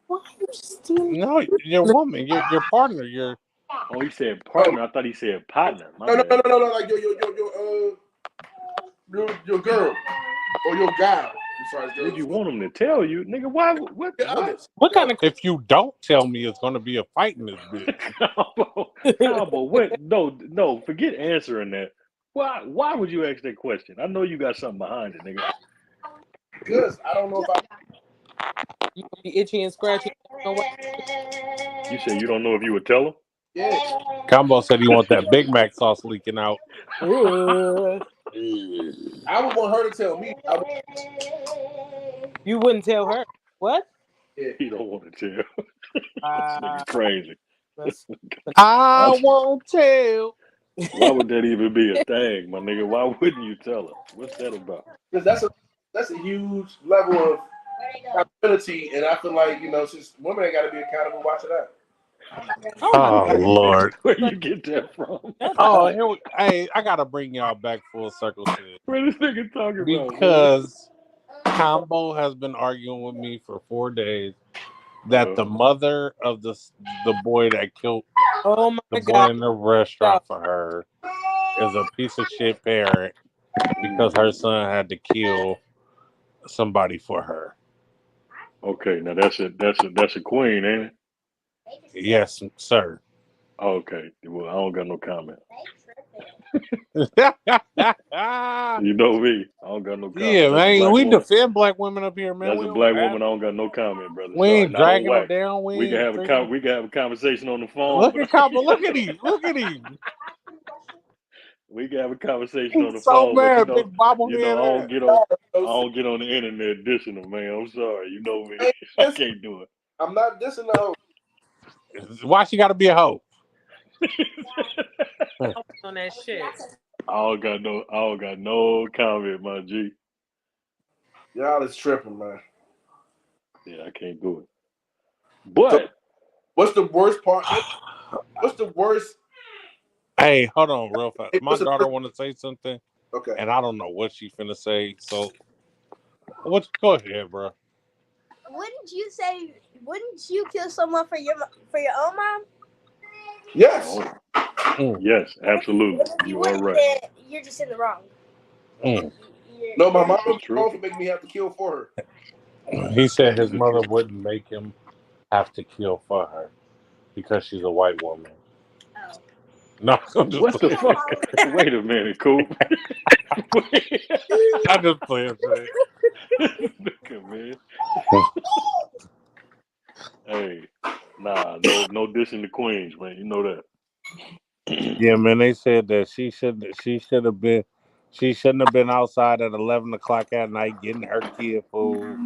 Why are you still? No, your woman, your partner, your. Oh, he said partner. I thought he said partner. No, like your girl or your guy. Would you want him to tell you, nigga? Why? What kind of? If you don't tell me, it's gonna be a fight in this bitch. Combo, what? No. Forget answering that. Why would you ask that question? I know you got something behind it, nigga. Because I don't know if You be itchy and scratchy. You said you don't know if you would tell him? Yeah. Combo said he want that Big Mac sauce leaking out. I would want her to tell me. You wouldn't tell her. What? Yeah. He don't want to tell. This nigga crazy. I won't tell. Why would that even be a thing, my nigga? Why wouldn't you tell her? What's that about? Because that's a huge level of accountability, and I feel like since women ain't got to be accountable, watch it out. Oh Lord, where you get that from? Oh, hey, I gotta bring y'all back full circle to it. Where this nigga talking about? Because Combo has been arguing with me for 4 days that the mother of the boy that killed the boy in the restaurant for her is a piece of shit parent because her son had to kill somebody for her. Okay, now that's a queen, ain't it? Yes, sir. Okay, well, I don't got no comment. You know me, I don't got no comment. Yeah, man, we defend black women up here, man. That's a black woman. I don't got no comment, brother. We ain't dragging them down. We can have a conversation on the phone. Look at Combo. Look at him. Look at him. We can have a conversation on the so phone. Mad, but big bobblehead. I don't get on the internet dissing them, man. I'm sorry. You know me. I can't do it. I'm not dissing the hoe. Why she got to be a hoe? On that shit. I don't got no comment, my G. Y'all is tripping, man. Yeah, I can't do it. But so, what's the worst part? What's the worst? Hey, hold on, real fast. My daughter want to say something. Okay. And I don't know what she's finna say. So, go ahead, bro. Wouldn't you kill someone for your own mom? Yes. Yes, absolutely. You are right. You're just in the wrong. No, my mom was wrong for making me have to kill for her. He said his mother wouldn't make him have to kill for her because she's a white woman. Oh. No, what the fuck? Wait a minute, Coop. I just playing. Look at man. Hey, nah, no dissing the queens, man. You know that. Yeah, man. They said that she shouldn't have been outside at 11 o'clock at night getting her kid food.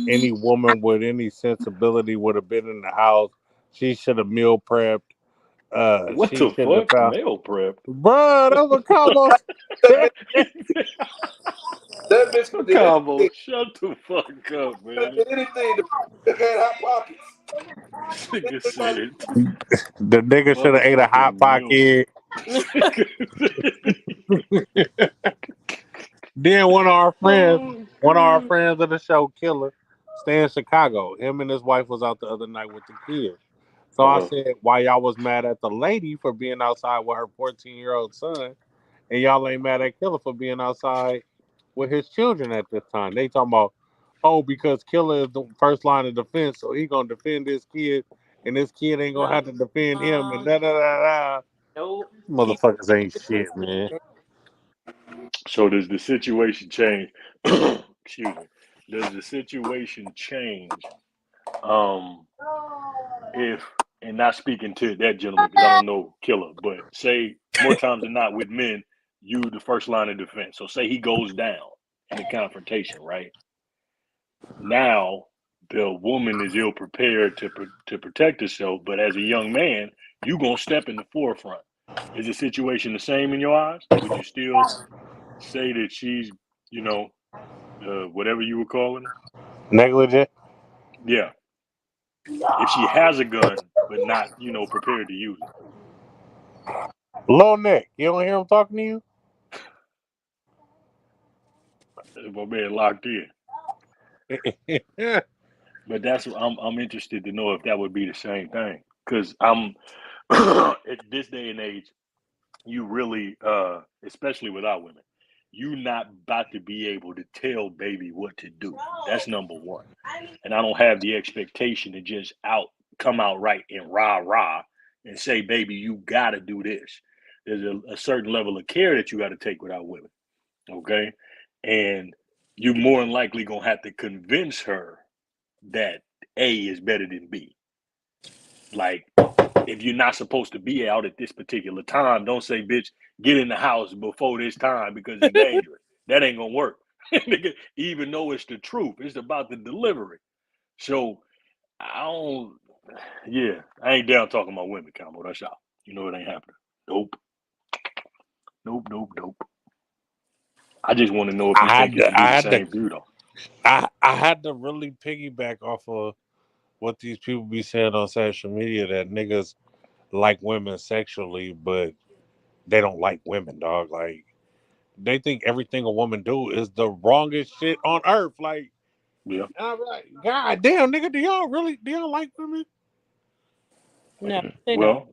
Any woman with any sensibility would have been in the house. She should have meal prepped. What the fuck? Meal prep? Bruh, that was a combo. That bitch Combo, shut the fuck up, man. Anything to had hot pockets. Nigga said. The nigga should have ate a hot pocket. Then one of our friends of the show, Killer, stay in Chicago. Him and his wife was out the other night with the kids. So I said, why y'all was mad at the lady for being outside with her 14-year-old son, and y'all ain't mad at Killer for being outside with his children at this time? They talking about, oh, because Killer is the first line of defense, so he gonna defend this kid, and this kid ain't gonna have to defend him, and da da da da. Nope. Motherfuckers ain't shit, man. So does the situation change? Excuse me. Does the situation change if, and not speaking to that gentleman because I don't know Killer, but say more times than not with men, you the first line of defense. So say he goes down in the confrontation, right? Now the woman is ill prepared to protect herself, but as a young man, you gonna step in the forefront. Is the situation the same in your eyes? Would you still say that she's, whatever you were calling her? Negligent? Yeah. If she has a gun, but not, prepared to use it. Low neck, you don't hear him talking to you? My man locked in. But that's what I'm interested to know if that would be the same thing. Because I'm at this day and age, you really, especially with our women, you not about to be able to tell baby what to do. That's number one. And I don't have the expectation to just come out right and rah and say, baby, you gotta do this. There's a certain level of care that you got to take with our women. Okay. And you more than likely gonna have to convince her that A is better than B. Like, if you're not supposed to be out at this particular time, don't say, bitch, get in the house before this time because it's dangerous. That ain't gonna work. Even though it's the truth, it's about the delivery. So I ain't down talking about women, Combo. That's out. You know it ain't happening. Nope. I just want to know if you think it should be the same view, though. I had to really piggyback off of what these people be saying on social media, that niggas like women sexually, but they don't like women, dog. Like, they think everything a woman do is the wrongest shit on earth. Like, yeah. And I'm like, God damn, nigga, do y'all like women? No, they Well, don't.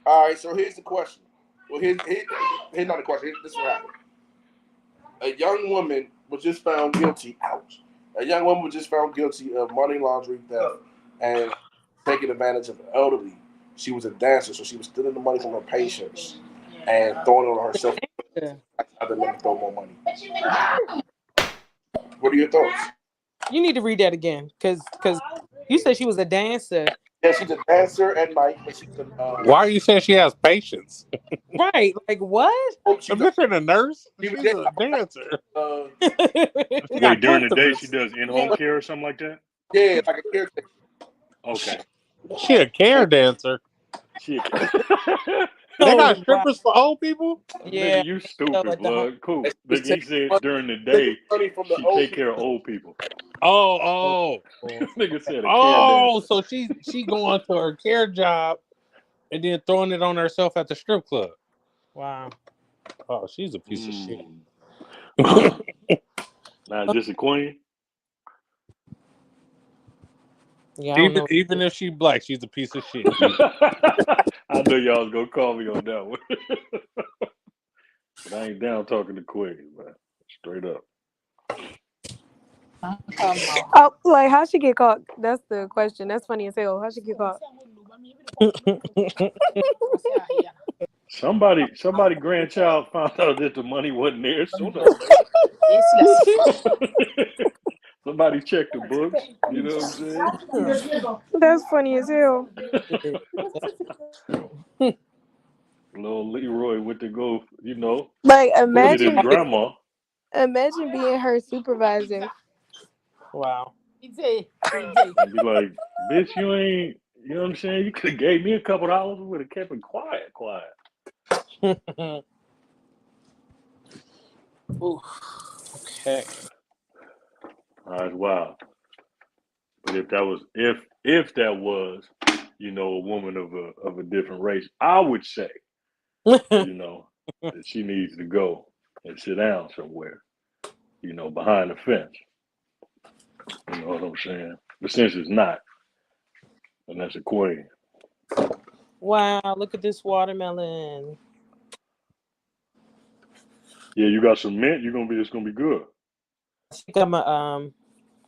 All right, so here's the question. Well, here's not the question. This is what happened. A young woman was just found guilty. Ouch. A young woman was just found guilty of money laundering, theft, and taking advantage of the elderly. She was a dancer, so she was stealing the money from her patients and throwing it on herself. Other men throw more money. What are your thoughts? You need to read that again, because you said she was a dancer. Yeah, she's a dancer at night, but she's a. Why are you saying she has patience? Right, like what? I'm just a nurse. She's a dancer. Wait, during the day she does in-home care or something like that? Yeah, like a caretaker. Okay. She a care dancer. They got strippers for old people? Yeah. Nigga, you stupid, blood. Cool. Nigga, he said during the day she take care of old people. Oh. Nigga said a care dancer. So she going to her care job and then throwing it on herself at the strip club. Wow. Oh, she's a piece of shit. Now, is this a queen? Yeah, even if she black, she's a piece of shit. I knew y'all was gonna call me on that one. But I ain't down talking to queens, man. Straight up. Oh, like how she get caught? That's the question. That's funny as hell. How she get caught? Somebody grandchild found out that the money wasn't there sooner. Somebody checked the books. You know what I'm saying? That's funny as hell. Little Leroy went to go, Like visit his grandma. Imagine being her supervisor. Wow. And be like, bitch, you ain't, you know what I'm saying? You could have gave me a couple dollars. We would have kept it quiet. Ooh. Okay. That's wild. But if that was, a woman of a different race, I would say, that she needs to go and sit down somewhere, behind the fence. You know what I'm saying? But since it's not, and that's a queen. Wow, look at this watermelon. Yeah, you got some mint. It's gonna be good. I think I'm gonna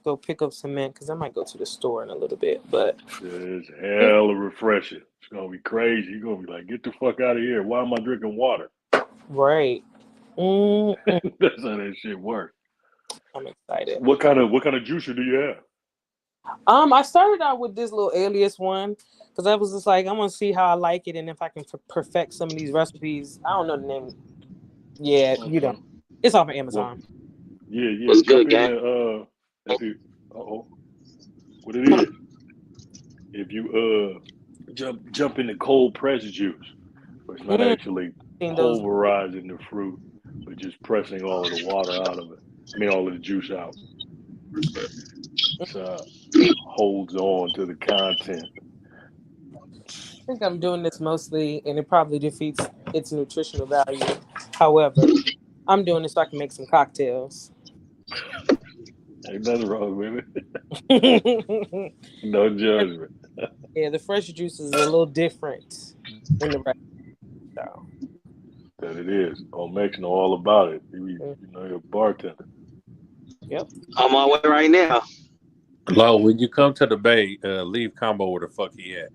go pick up some mint because I might go to the store in a little bit. But It's hella refreshing. It's gonna be crazy. You're gonna be like, get the fuck out of here. Why am I drinking water? right. That's how that shit works. I'm excited. What kind of juicer do you have? I started out with this little Alias one because I was just like, I'm gonna see how I like it and if I can perfect some of these recipes. I don't know the name. Yeah, you know, it's off of Amazon. Yeah. What's Jump good, in gang? What it is? If you jump in the cold press juice, so it's not actually pulverizing the fruit, but just pressing all of the water out of it. I mean, all of the juice out. Holds on to the content. I think I'm doing this mostly, and it probably defeats its nutritional value. However, I'm doing this so I can make some cocktails. Ain't nothing wrong with it. No judgment. Yeah, the fresh juice is a little different than the rest. So. That it is. Omex know all about it. You know, you're a bartender. Yep. I'm on my way right now. Lo, when you come to the Bay, leave Combo where the fuck he at.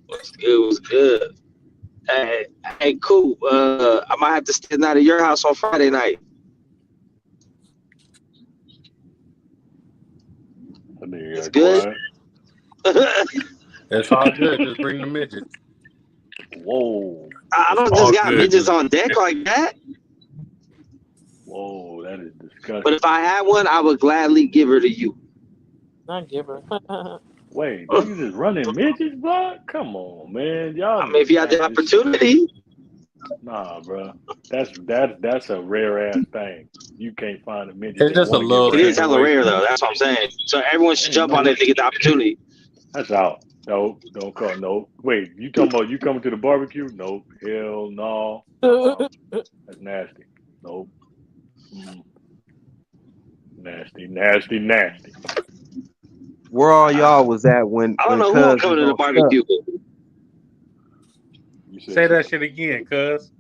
What's good? Hey, cool. I might have to stay out of your house on Friday night. It's good. It's all good. Just bring the midgets. Whoa. I don't just got midgets on deck like that. Whoa, that is disgusting. But if I had one, I would gladly give her to you. Not give her. Wait, you just running midgets, bro? Come on, man. Y'all. I mean, if you had the opportunity. Nah, bro. That's a rare ass thing. You can't find a midget. It's just a little. It is hella rare though. That's what I'm saying. So everyone should jump on it to get the opportunity. That's out. No, don't call. No. Wait, you talking about you coming to the barbecue? Nope. Hell no. That's nasty. Nope. Nasty. Where all y'all was at when? I don't know who I'm coming to the barbecue. Say that shit again, cuz.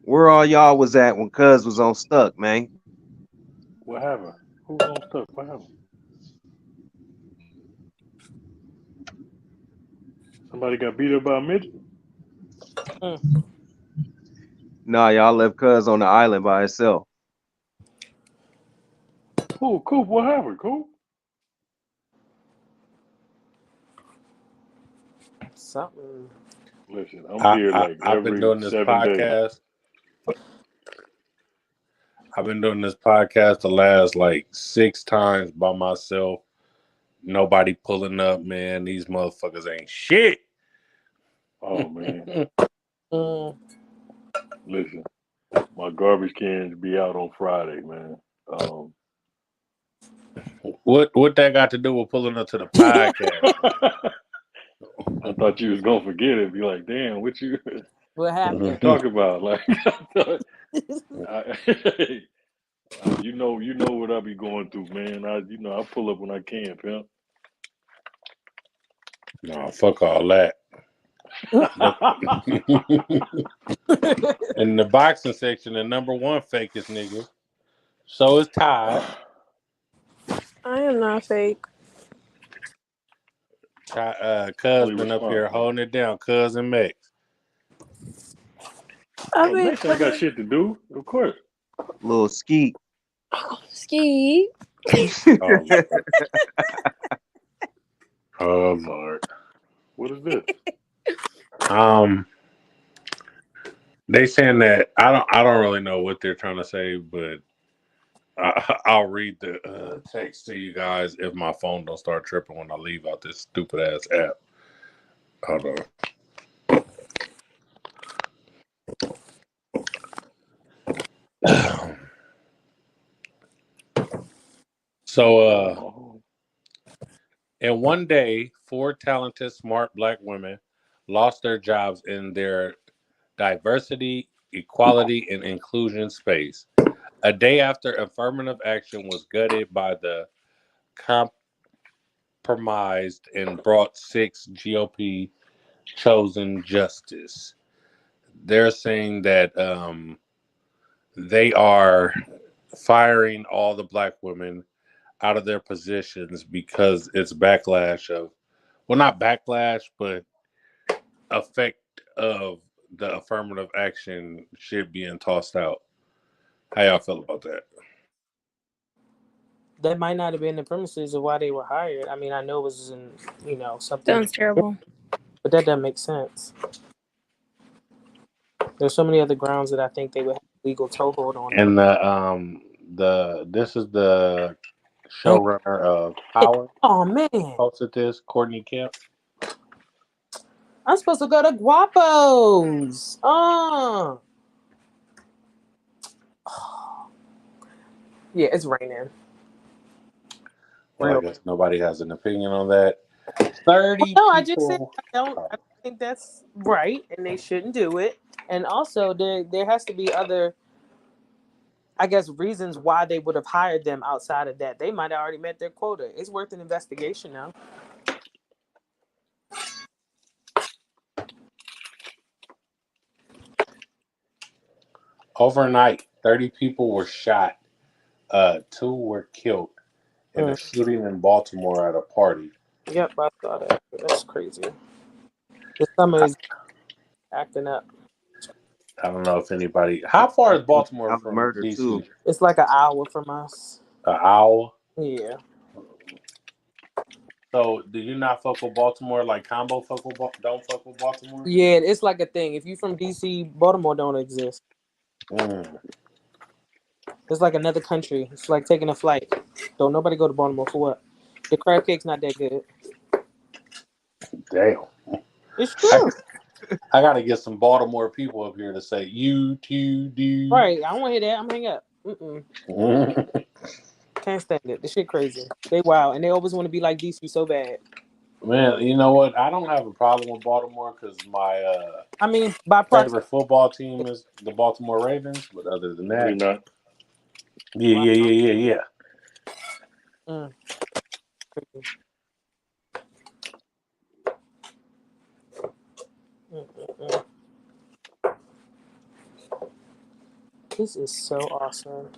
Where all y'all was at when Cuz was on Stuck, man? What happened? Who was on Stuck? What happened? Somebody got beat up by a midget? Nah, y'all left Cuz on the island by himself. Coop, what happened, Coop? Something. Listen, I'm here like I've been doing this 7 podcast. days. I've been doing this podcast the last like 6 times by myself. Nobody pulling up, man. These motherfuckers ain't shit. Oh man. Listen, my garbage cans be out on Friday, man. What that got to do with pulling up to the podcast? I thought you was gonna forget it. Be like, damn, what happened? Talk about like, you know what I be going through, man. I pull up when I can, pimp. No, fuck all that. In the boxing section, the number 1 fakest nigga. So is Ty. I am not fake. Cuz been up here holding it down. Cuz and Max. Max ain't got shit to do, of course. Little Skeet. Ski. Oh Lord. What is this? They saying that I don't really know what they're trying to say, but I'll read the text to you guys if my phone don't start tripping when I leave out this stupid ass app. Hold on. So in one day, 4 talented, smart Black women lost their jobs in their diversity, equality, and inclusion space. A day after affirmative action was gutted by the compromised and brought 6 GOP chosen justice. They're saying that they are firing all the black women out of their positions because it's backlash of, well, not backlash, but effect of the affirmative action shit being tossed out. How y'all feel about that? That might not have been the premises of why they were hired. I mean, I know it was in, something. Sounds terrible. But that doesn't make sense. There's so many other grounds that I think they would have legal toehold on. And this is the showrunner of Power. Oh man, Posted this, Courtney Kemp. I'm supposed to go to Guapos. Yeah, it's raining. Well, I guess nobody has an opinion on that. 30 No, I people. just said I think that's right, and they shouldn't do it. And also, there has to be other, I guess, reasons why they would have hired them outside of that. They might have already met their quota. It's worth an investigation now. Overnight, 30 people were shot. 2 were killed in a shooting in Baltimore at a party. Yep, I saw that. That's crazy. The summer is acting up. I don't know if anybody. How far is Baltimore from DC? Too. It's like an hour from us. An hour? Yeah. So, do you not fuck with Baltimore like Combo don't fuck with Baltimore? Yeah, it's like a thing. If you from DC, Baltimore don't exist. It's like another country. It's like taking a flight. Don't nobody go to Baltimore for what? The crab cake's not that good. Damn. It's true. I gotta get some Baltimore people up here to say you too do. Right. I don't want to hear that. I'm hang up. Can't stand it. This shit crazy. They wild, and they always want to be like DC so bad. Man, you know what? I don't have a problem with Baltimore because my by favorite football team is the Baltimore Ravens. But other than that, yeah. This is so awesome.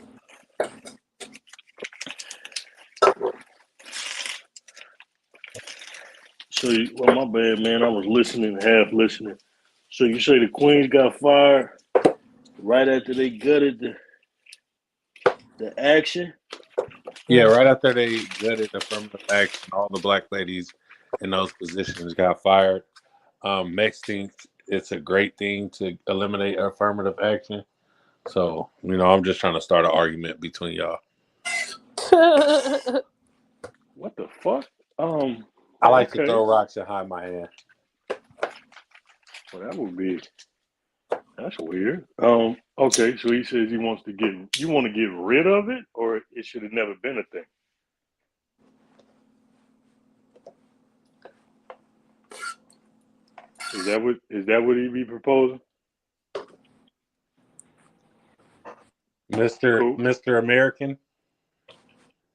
So, well, my bad, man. I was listening, half listening. So you say the Queens got fired right after they gutted the action? Yeah, right after they gutted affirmative action, all the black ladies in those positions got fired. Mex thinks it's a great thing to eliminate affirmative action. So, I'm just trying to start an argument between y'all. What the fuck? I like to throw rocks and hide my hand. Well, that's weird. Okay, so he says you want to get rid of it, or it should have never been a thing. Is that what he be proposing? Mr. American,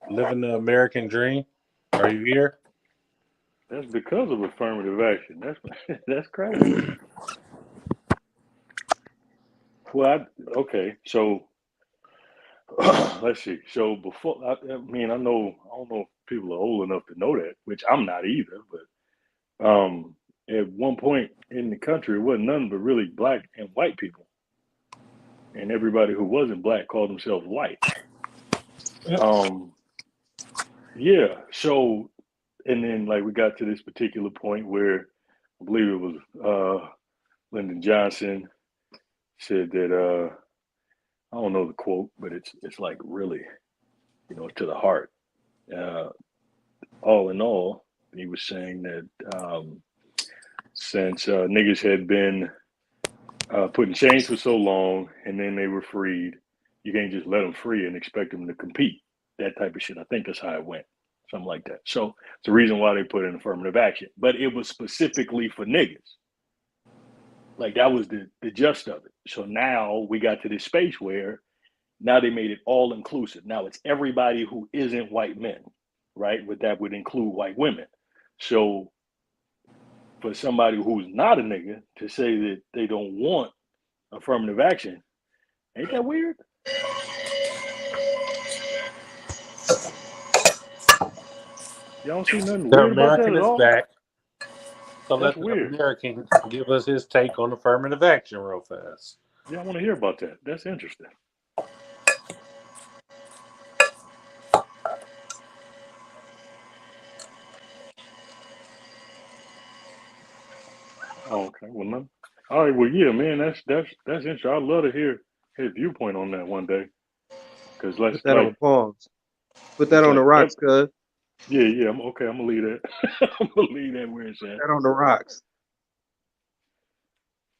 living the American dream. Are you here? That's because of affirmative action. That's crazy. Well, so let's see. So before, I don't know if people are old enough to know that, which I'm not either. But at one point in the country, it wasn't none but really black and white people, and everybody who wasn't black called themselves white. Yeah. So, and then we got to this particular point where I believe it was Lyndon Johnson said that I don't know the quote, but it's like really, to the heart. All in all, he was saying that since niggas had been put in chains for so long and then they were freed, you can't just let them free and expect them to compete. That type of shit. I think that's how it went. Something like that. So it's the reason why they put in affirmative action. But it was specifically for niggas. Like that was the gist of it. So now we got to this space where Now they made it all inclusive. Now it's everybody who isn't white men, right? But that would include white women. So for somebody who's not a nigga to say that they don't want affirmative action, ain't that weird? Y'all don't see nothing The weird about that American at is all? back. So That's let the weird. American give us his take on affirmative action real fast. Yeah, I want to hear about that. That's interesting. Oh, okay. Well, no. All right. Well, yeah, man. That's interesting. I'd love to hear his viewpoint on that one day. Cause let's Put that on like, pause. Put that it's on the like, rocks, cuz. yeah. I'm okay. I'm gonna leave that. I'm gonna leave that where it's at. Put that on the rocks.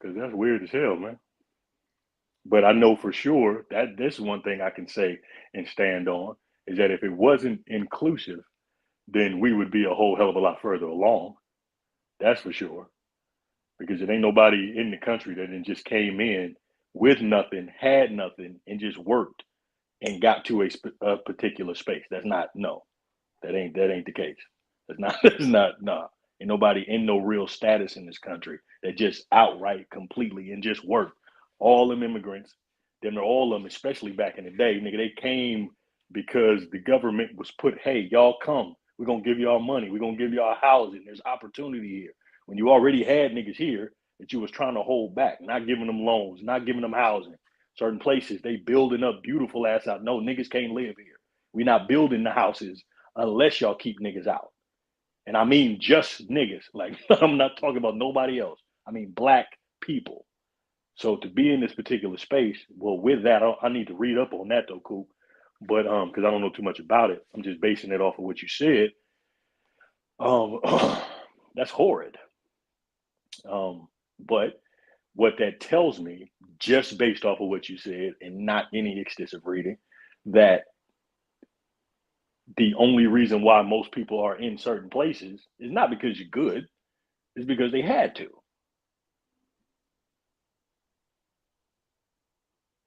Cause that's weird as hell, man. But I know for sure that this is one thing I can say and stand on is that if it wasn't inclusive, then we would be a whole hell of a lot further along. That's for sure. Because it ain't nobody in the country that then just came in with nothing, had nothing, and just worked and got to a particular space. That's not no. That ain't the case. That's not. That's not. Nah. Ain't nobody in no real status in this country that just outright completely and just worked. All them immigrants, them are all of them, especially back in the day, nigga. They came because the government was put. Hey, y'all come. We're gonna give y'all money. We're gonna give y'all housing. There's opportunity here. When you already had niggas here that you was trying to hold back, not giving them loans, not giving them housing. Certain places they building up beautiful ass out. No, niggas can't live here. We're not building the houses unless y'all keep niggas out. And I mean just niggas. Like I'm not talking about nobody else. I mean black people. So to be in this particular space, well, with that, I need to read up on that though, Coop. But because I don't know too much about it, I'm just basing it off of what you said. That's horrid. But what that tells me, just based off of what you said, and not any extensive reading, that the only reason why most people are in certain places is not because you're good, it's because they had to.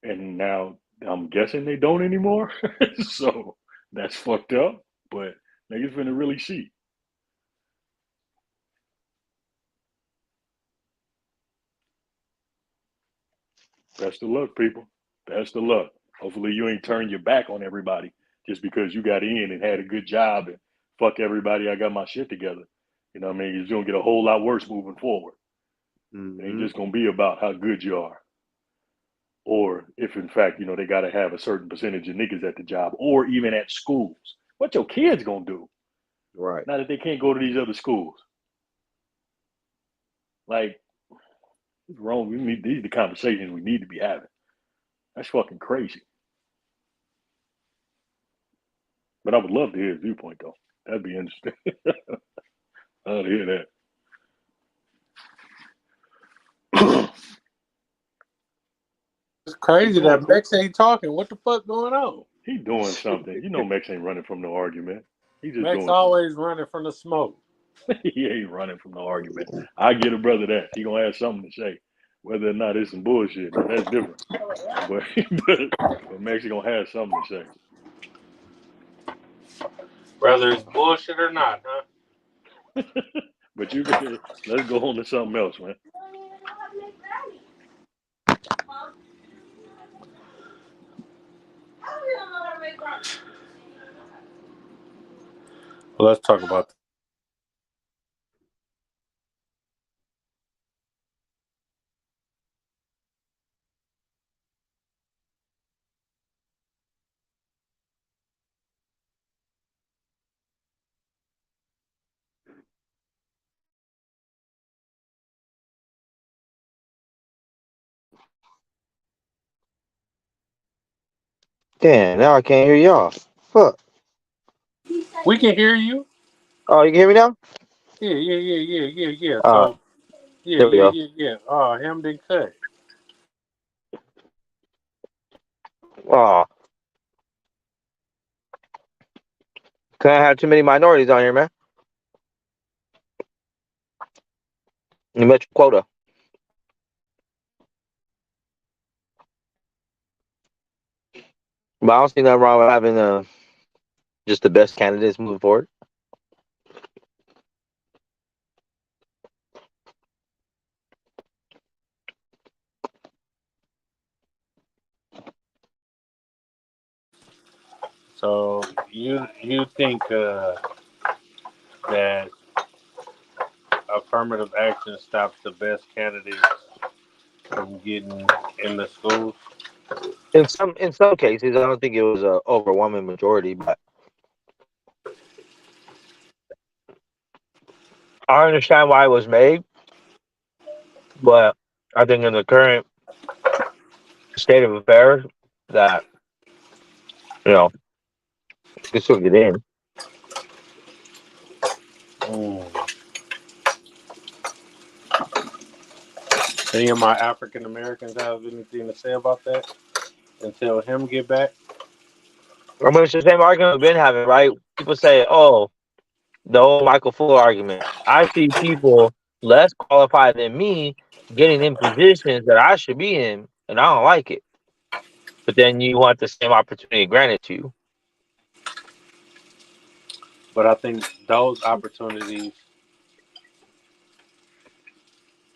And now I'm guessing they don't anymore. So that's fucked up. But niggas finna really see. Best of luck, people. Best of luck. Hopefully you ain't turn your back on everybody just because you got in and had a good job and fuck everybody, I got my shit together. You know what I mean? It's gonna get a whole lot worse moving forward. It ain't just gonna be about how good you are. Or if in fact, you know, they gotta have a certain percentage of niggas at the job or even at schools. What your kids gonna do? Right. Now that they can't go to these other schools. Like, what's wrong? These are the conversations we need to be having. That's fucking crazy. But I would love to hear his viewpoint though. That'd be interesting. I'd hear that. It's crazy that Mex ain't talking. What the fuck going on? He doing something. You know Mex ain't running from no argument. He just Mex doing always running from the smoke. He ain't running from no argument. I get a brother that. He gonna have something to say. Whether or not it's some bullshit, now that's different. But Mex gonna have something to say. Whether it's bullshit or not, huh? But let's go on to something else, man. Well, let's talk about Damn, now I can't hear y'all. Fuck. We can hear you. Oh, you can hear me now? Yeah. All So, right, there we go. yeah. Oh, Hamden cut. Oh, can't have too many minorities on here, man. You met your quota. But I don't see nothing wrong with having just the best candidates moving forward. So you think that affirmative action stops the best candidates from getting in the schools? In some cases, I don't think it was an overwhelming majority, but I understand why it was made. But I think in the current state of affairs, that you can still get in. Any of my African Americans have anything to say about that until him get back? I mean, it's the same argument we've been having, right? People say, "Oh, the old Michael Fuller argument." I see people less qualified than me getting in positions that I should be in, and I don't like it. But then you want the same opportunity granted to you. But I think those opportunities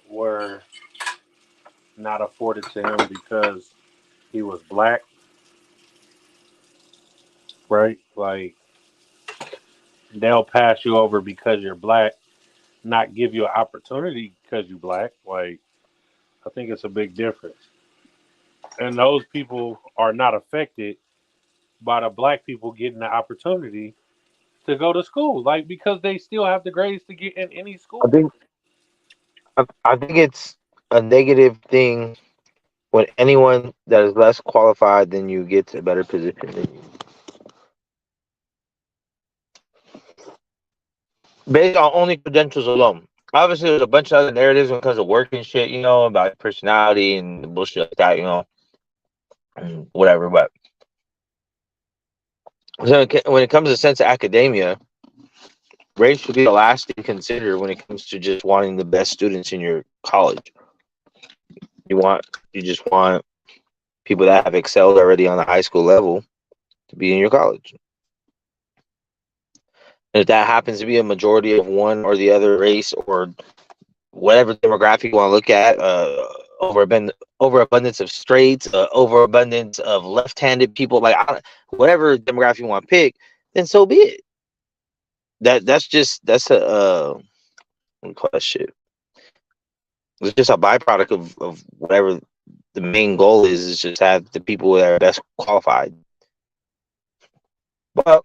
were not afforded to him because he was black, right? Like, they'll pass you over because you're black, not give you an opportunity because you're black. Like, I think it's a big difference. And those people are not affected by the black people getting the opportunity to go to school, like, because they still have the grades to get in any school. I think it's a negative thing when anyone that is less qualified than you gets a better position than you. Based on only credentials alone. Obviously, there's a bunch of other narratives when it comes to work and shit, about personality and bullshit like that, and whatever. But when it comes to sense of academia, race should be the last thing to consider when it comes to just wanting the best students in your college. You just want people that have excelled already on the high school level to be in your college. And if that happens to be a majority of one or the other race or whatever demographic you want to look at, overabundance of straights, overabundance of left-handed people, whatever demographic you want to pick, then so be it. That's a what do you call that shit? It's just a byproduct of whatever the main goal is just have the people that are best qualified. But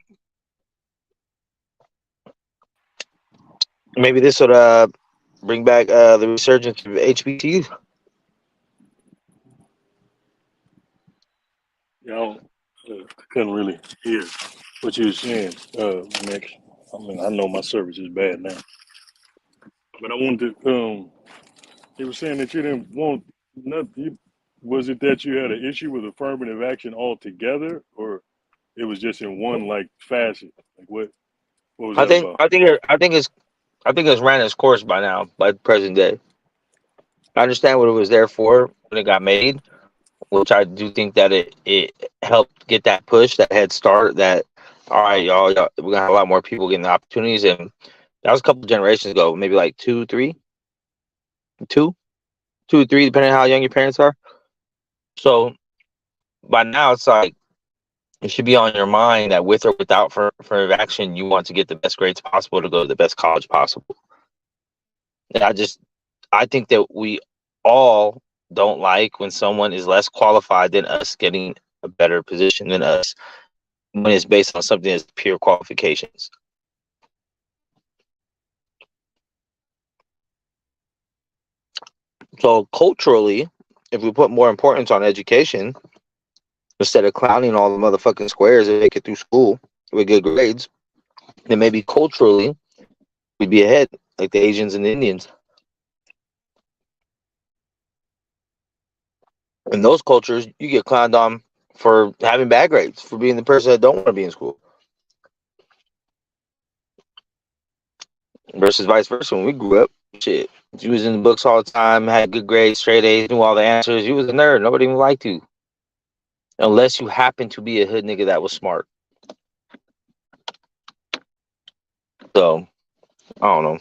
maybe this would bring back the resurgence of HBCUs. I couldn't really hear what you were saying, Max. I mean, I know my service is bad now, but I wanted to. You were saying that you didn't want nothing. Was it that you had an issue with affirmative action altogether, or it was just in one facet? Like what was that about? I think it's ran its course by now, by the present day. I understand what it was there for when it got made, which I do think that it helped get that push, that head start, that all right, y'all, we're gonna have a lot more people getting the opportunities, and that was a couple generations ago, maybe like two, three, depending on how young your parents are. So by now, it's like it should be on your mind that with or without affirmative action, you want to get the best grades possible to go to the best college possible. And I think that we all don't like when someone is less qualified than us getting a better position than us when it's based on something that's pure qualifications. So culturally, if we put more importance on education, instead of clowning all the motherfucking squares that make it through school with good grades, then maybe culturally we'd be ahead, like the Asians and the Indians. In those cultures, you get clowned on for having bad grades, for being the person that don't want to be in school. Versus vice versa. When we grew up, shit, you was in the books all the time, had good grades, straight A's, knew all the answers. You was a nerd. Nobody even liked you. unless you happen to be a hood nigga that was smart. So I don't know.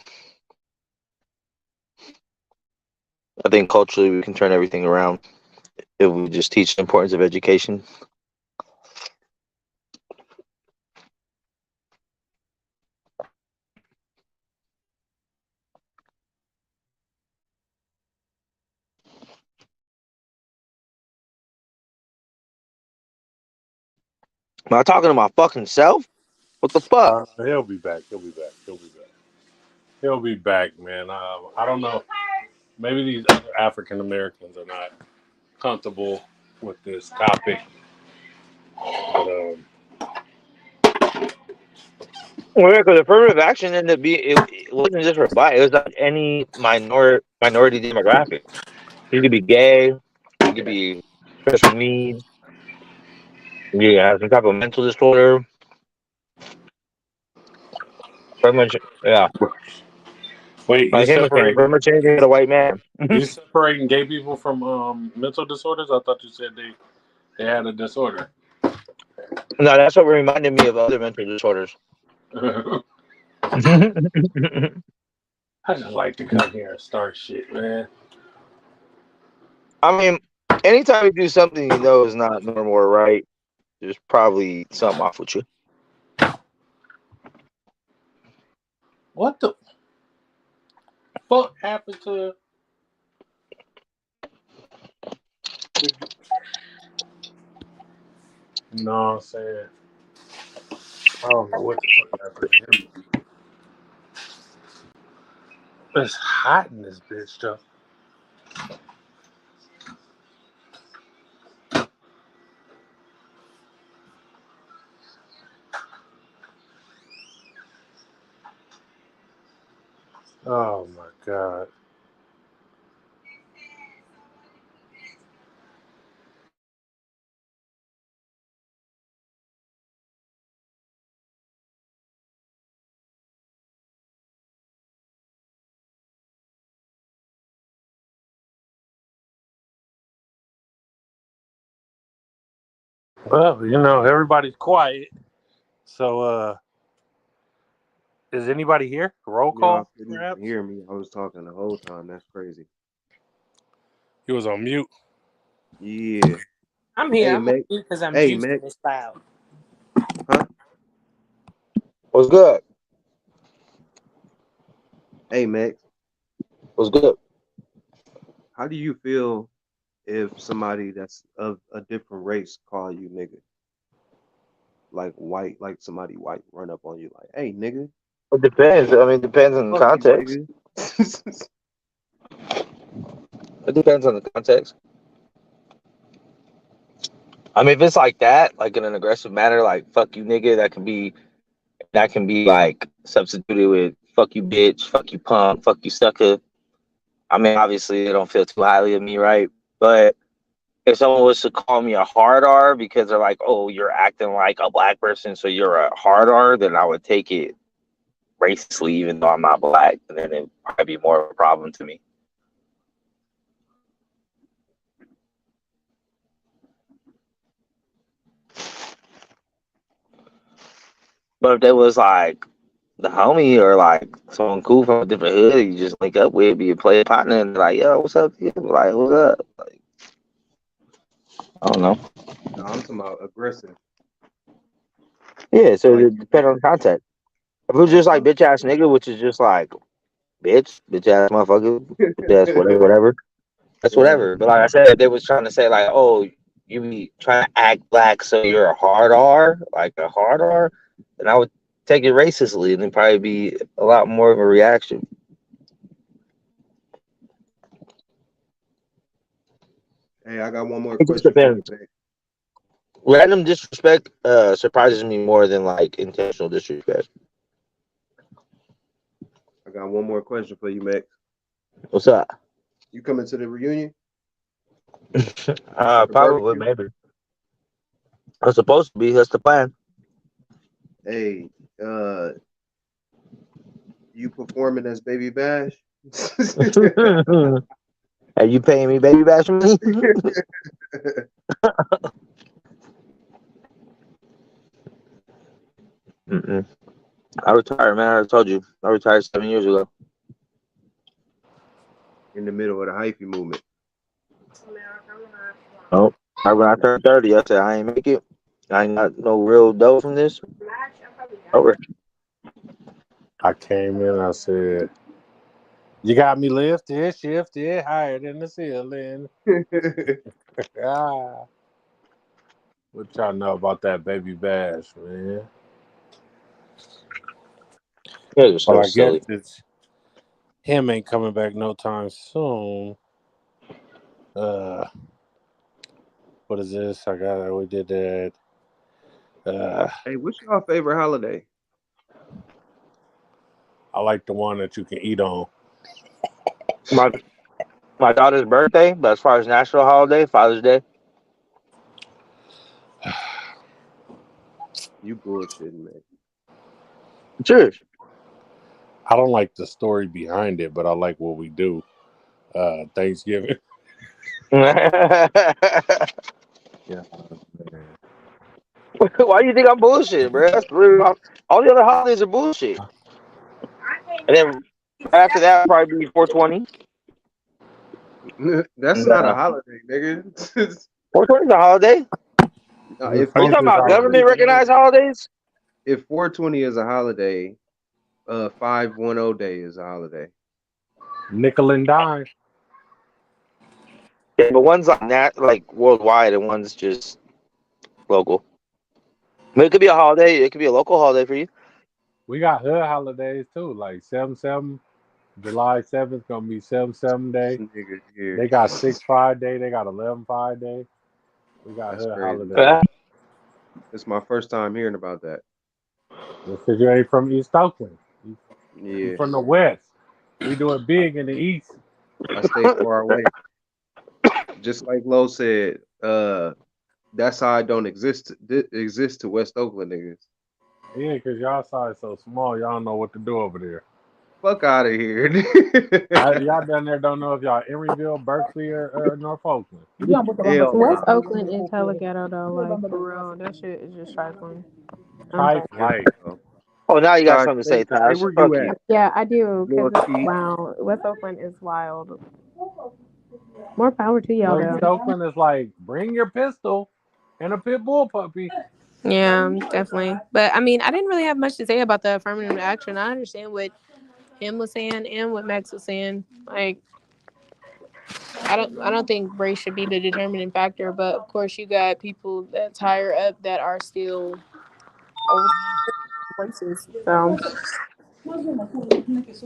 I think culturally we can turn everything around if we just teach the importance of education. Am I talking to my fucking self? What the fuck? He'll be back. He'll be back. He'll be back. He'll be back, man. I don't know. Maybe these other African Americans are not comfortable with this topic. But, Well, yeah, because affirmative action ended up being it wasn't just for black. It was like any minority demographic. You could be gay. You could be special needs. You have some type of mental disorder. Pretty much, yeah. wait, Like him, pretty much anything with a white man. You separating gay people from mental disorders? I thought you said they had a disorder. No, that's what reminded me of other mental disorders. I just like to come here and start shit, man. I mean, anytime you do something you know is not normal or right, there's probably something off with you. What the fuck happened to? You know what I'm saying? I don't know what the fuck happened to him. It's hot in this bitch, though. Oh my god. Well, you know, everybody's quiet. So, is anybody here? Roll call? Y'all couldn't hear me. I was talking the whole time. That's crazy. He was on mute. Yeah. I'm here. Hey, I'm Mac. on mute because I'm Hey, juicing Mac. this loud. Huh? What's good? Hey, Mac. What's good? How do you feel if somebody that's of a different race call you nigga? Like white, like somebody white run up on you like, hey, nigga. It depends. I mean, it depends on the context. It depends on the context. I mean, if it's like that, like in an aggressive manner, like fuck you nigga, that can be like substituted with fuck you bitch, fuck you punk, fuck you sucker. I mean, obviously they don't feel too highly of me, right? But if someone was to call me a hard R because they're like, oh, you're acting like a black person, so you're a hard R, then I would take it racistly, even though I'm not black, and then it'd probably be more of a problem to me. But if they was like the homie or like someone cool from a different hood, you just link up with, be a player partner, and like, yo, what's up? Like, what's up? Like, I don't know. No, I'm talking about aggressive. Yeah, so it depends on the context. If it was just like bitch ass nigga, which is just like bitch ass motherfucker, bitch ass whatever. That's whatever. But like I said, if they was trying to say like, oh, you be trying to act black, so you're a hard R, like a hard R, then I would take it racistly, and then probably be a lot more of a reaction. Hey, I got one more It just question for you, depends. Mac. Random disrespect surprises me more than like intentional disrespect. I got one more question for you, Mac. What's up? You coming to the reunion? Probably, maybe. It's supposed to be. That's the plan. Hey, you performing as Baby Bash? Are you paying me Baby Bash money? Mm-mm. I retired, man. I told you. I retired 7 years ago. In the middle of the hyphy movement. Oh, when I turned 30, I said I ain't make it. I ain't got no real dough from this. Over. I came in. I said, "You got me lifted, shifted higher than the ceiling." Ah, what y'all know about that baby Bash, man? You guys are so Well, I guess silly. it's him ain't coming back no time soon. What is this? We did that. Hey, what's your favorite holiday? I like the one that you can eat on. My daughter's birthday, but as far as national holiday, Father's Day. You bullshitting, man. Serious. I don't like the story behind it, but I like what we do. Thanksgiving. Yeah. Why do you think I'm bullshit, bro? That's really all the other holidays are bullshit. And then after that, probably be 420. That's not a holiday, nigga. 420 is a holiday. If Are you talking about government recognized holidays? If 420 is a holiday, 510 day is a holiday. Nickel and dime. Yeah, but one's like worldwide, and one's just local. I mean, it could be a holiday. It could be a local holiday for you. We got hood holidays too, like 7/7. July 7th gonna be 7/7 day. They got 6/5 day. They got 11/5 day. We got That's hood crazy. holidays. It's my first time hearing about that. Because you ain't from East Oakland. You Yeah. from the West. We do it big in the East. I stay far away. Just like Lo said, that's how I don't exist to West Oakland niggas. Yeah, because y'all side so small, y'all don't know what to do over there. Fuck out of here. Y'all down there don't know if y'all Emeryville, Berkeley, or North Oakland. West Oakland is hella ghetto though, like for real. That shit is just trifling. Type like. Oh, now you got something to say, Taj. Where Fuck you you. at? Yeah, I do. Little Because Keith. wow, West Oakland is wild. More power to y'all East though. Oakland is like, bring your pistol and a pit bull puppy. Yeah, definitely. But I mean, I didn't really have much to say about the affirmative action. I understand what him was saying and what Max was saying. Like, I don't think race should be the determining factor. But of course, you got people that's higher up that are still racist. So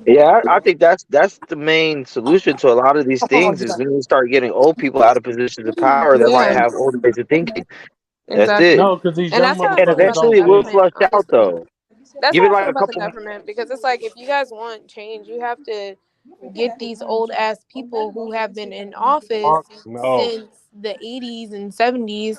Yeah, I think that's the main solution to a lot of these things is when we start getting old people out of positions of power that might yeah, have older ways of thinking. That's exactly. it. No, because these And young that's how I And feel about the eventually it will government. flush out Honestly, though. that's Give how it I like feel a about the couple. government because it's like if you guys want change, you have to get these old ass people who have been in office No. since the 80s and 70s,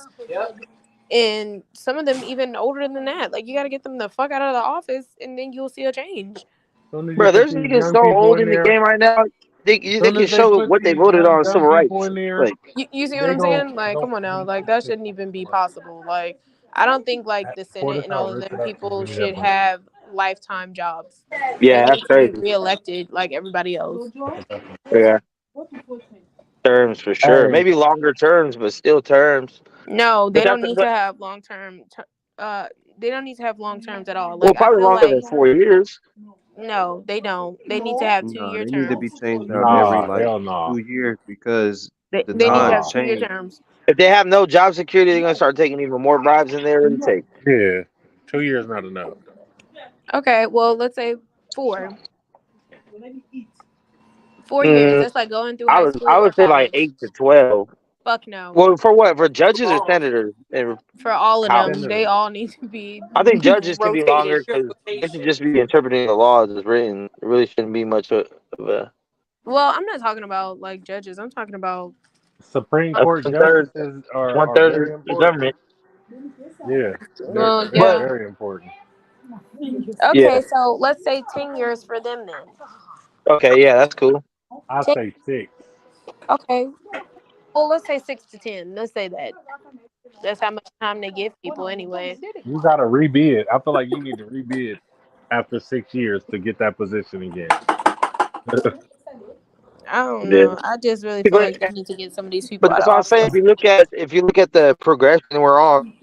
and some of them even older than that. Like you got to get them the fuck out of the office, and then you'll see a change. Soon as you Bro, put there's these niggas young so people old in in the there, game right now. They soon can as they show put what they these voted on young civil people rights. in there, Like, You see what they I'm saying? Like, go come on now, like that shouldn't even be possible. Like, I don't think like the pour Senate this and all out, of rip them it up, and people give me that should bone. have lifetime jobs. They yeah, that's need to be crazy. reelected like everybody else. Yeah, terms for sure. Hey, Maybe longer terms, but still terms. No, they But don't that's need to have long term. They don't need to have long terms at all. well, Like I probably feel longer like than 4 years. no, they don't. They need to have No, 2-year they need to be terms. changed out every nah, like hell nah. 2 years because the They need to times have Nah. 2-year change. terms. If they have no job security, they're gonna start taking even more bribes than they already take. Yeah. 2 years not enough. Okay, well let's say 4. 4 years. Mm, That's like going through I high would school or say like college. 8 to 12. Fuck no. Well, for what? For judges or senators and For all of House? them, they all need to be I think judges should be rotated. longer because they should just be interpreting the laws as written. It really shouldn't be much of a. Well, I'm not talking about like judges. I'm talking about Supreme That's Court 1/3. justices are 1/3 very of the important. government. Yeah. well, They're But yeah. very important. yeah, Okay, so let's say 10 years for them then. okay, yeah, that's cool. I 10, say 6. okay. Well, let's say 6 to 10. Let's say that. That's how much time they give people anyway. You gotta rebid. I feel like you need to rebid after 6 years to get that position again. I don't know. I just really feel like you need to get some of these people But out that's of what I'm saying. office. If you look at the progression we're on,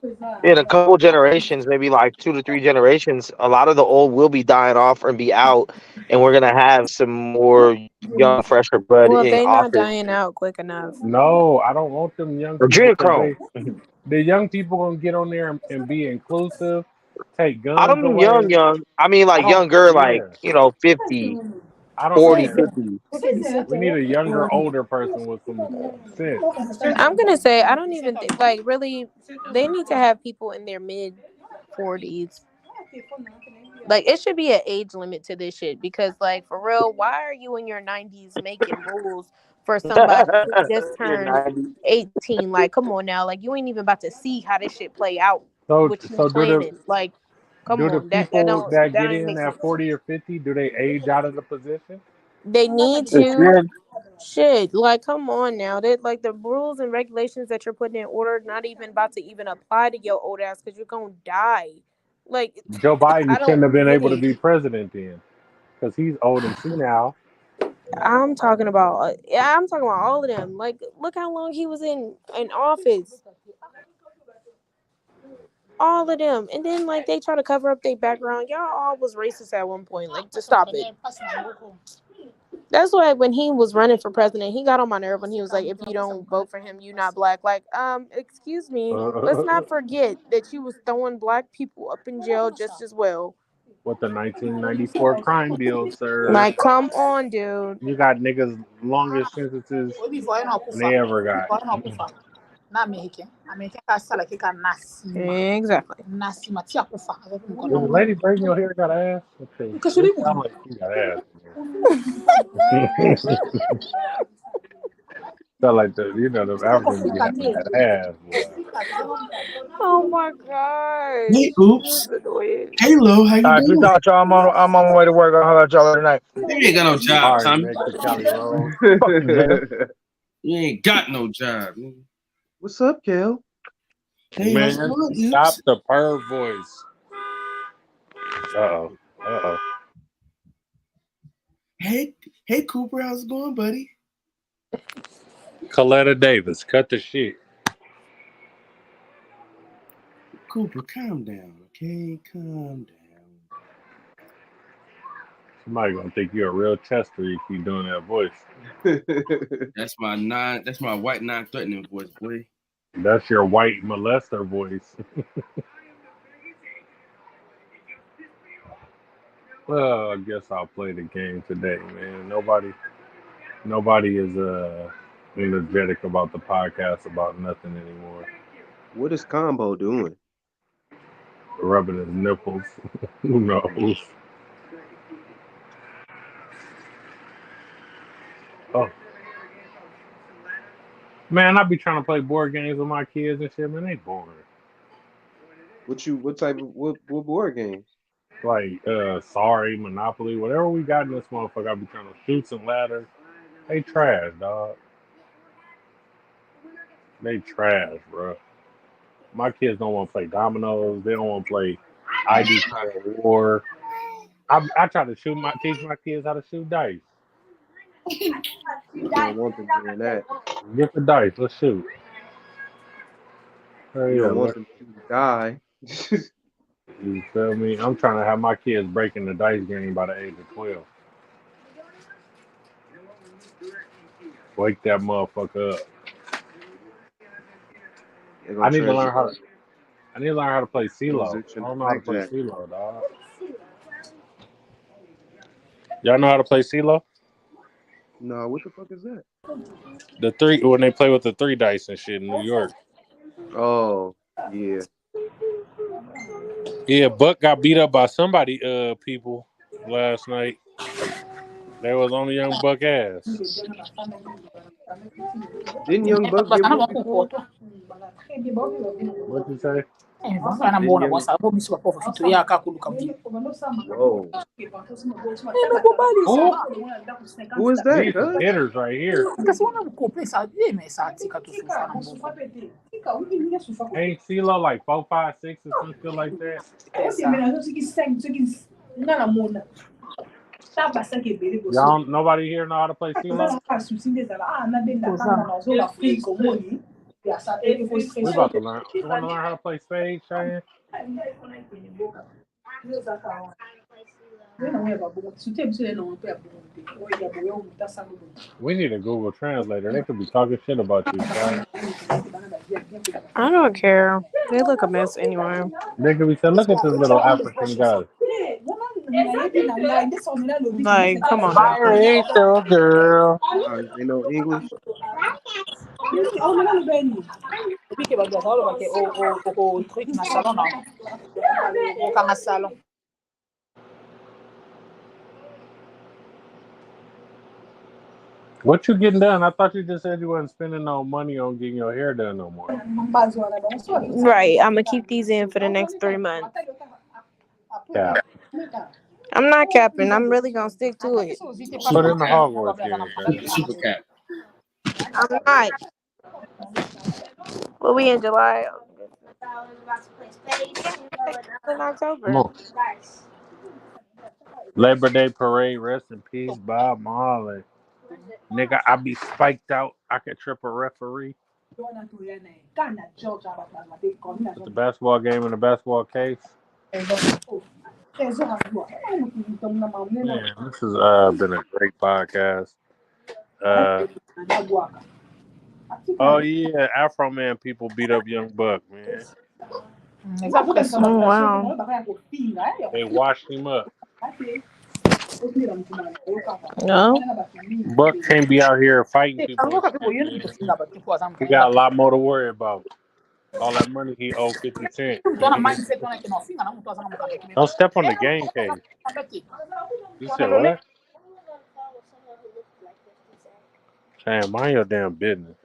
in a couple generations, maybe like 2 to 3 generations, a lot of the old will be dying off and be out, and we're gonna have some more young, fresher blood Well, in they not office. dying out quick enough. No, I don't want them young people. Adrenochrome. The young people gonna get on there and be inclusive, take I guns don't mean away. young. I mean like younger, like 50, I don't 40, need that. 50. We need a younger, older person with some sense. I'm gonna say I don't even think like really. They need to have people in their mid 40s. Like it should be an age limit to this shit because like for real, why are you in your 90s making rules for somebody who just turned 18? Like, come on now, like you ain't even about to see how this shit play out. So What you do planning? Like, come the on, that people that get don't in make at sense. 40 or 50, do they age out of the position? They need to. Shit, like come on now. That like the rules and regulations that you're putting in order not even about to even apply to your old ass because you're gonna die. Like Joe Biden I shouldn't don't have been get able to it. be president then, because he's old and senile. I'm talking about I'm talking about all of them. Like look how long he was in office. All of them. And then like they try to cover up their background. Y'all all was racist at one point. Like just stop it. That's why when he was running for president, he got on my nerve when he was like, if you don't vote for him, you're not black. Like, excuse me. Let's not forget that you was throwing black people up in jail just as well. With the 1994 crime bill, sir. Like, come on, dude. You got niggas longest sentences than they ever got. Exactly. Is the lady braiding your hair got ass? Okay. I'm like, she got ass. Felt like the Africans be having that ass, boy. Oh my god. Hey, oops. Hey, Lo, how you All right, doing? peace out, y'all. I'm on my way to work. I'll holler at y'all later tonight. You ain't got no job, All right, Tommy. Mexicali roll. Fuck you, nigga. You ain't got no job, nigga. What's up, Kel? Hey, Man, what's going on, stop Oops? the perv voice. Uh-oh. Hey, Cooper, how's it going, buddy? Coletta Davis, cut the shit. Cooper, calm down, okay? Calm down. Somebody gonna think you're a real Chester if you doing that voice. That's my white non-threatening voice, boy. That's your white molester voice. Well, I guess I'll play the game today, man. Nobody is energetic about the podcast about nothing anymore. What is Combo doing? Rubbing his nipples. Who knows? Oh. Man, I be trying to play board games with my kids and shit, man. They boring. What type of what board games? Like Sorry, Monopoly, whatever we got in this motherfucker, I be trying to shoot some ladders. They trash, dog. They trash, bro. My kids don't want to play dominoes. They don't want to play ID Card War. I try to teach my kids how to shoot dice. You don't want them doing that. Get the dice. Let's shoot. You don't want them to die. You feel me? I'm trying to have my kids breaking the dice game by the age of 12. Wake that motherfucker up. I need to learn how to play CeeLo. I don't know how to play CeeLo, dog. Y'all know how to play CeeLo? No, what the fuck is that? The three, when they play with the 3 dice and shit in New York. Oh, yeah. Yeah, Buck got beat up by somebody people last night. They was on the Young Buck ass. Didn't Young Buck get whooped before? What'd you say? Vana mbona kwa sababu mimi sio pofa fitu ya akakuluka mjini. Whoa. Oh, Who is that? these some hitters right here. Kasiwana mkopesa mesa atika tu sufana mbongo. Ain't CeeLo like 4, 5, 6 or some shit like that? Y'all, nobody here know how to play CeeLo? We about to learn. You want to learn how to play Spade, Cheyenne? We need a Google Translator. They could be talking shit about you, Cheyenne. I don't care. They look a mess anyway. They could be saying, look at this little African guy. Like, come on. Fire ain't the girl. They know English. What you getting done? I thought you just said you wasn't spending no money on getting your hair done no more. Right. I'm going to keep these in for the next 3 months. Yeah. I'm not capping. I'm really going to stick to it. Put in the Hogwarts here. Super cap. I'm not. Well, we in July. In October. Come on. Labor Day parade. Rest in peace, Bob Marley. Nigga, I be spiked out. I could trip a referee. Put the basketball game in the basketball case. Man, this has been a great podcast. Oh yeah, Afro Man people beat up Young Buck, man. Oh, wow. They washed him up. No. Buck can't be out here fighting people. He got a lot more to worry about. All that money he owed 50 Cent. Don't step on the game cage. You said what? Damn, mind your damn business.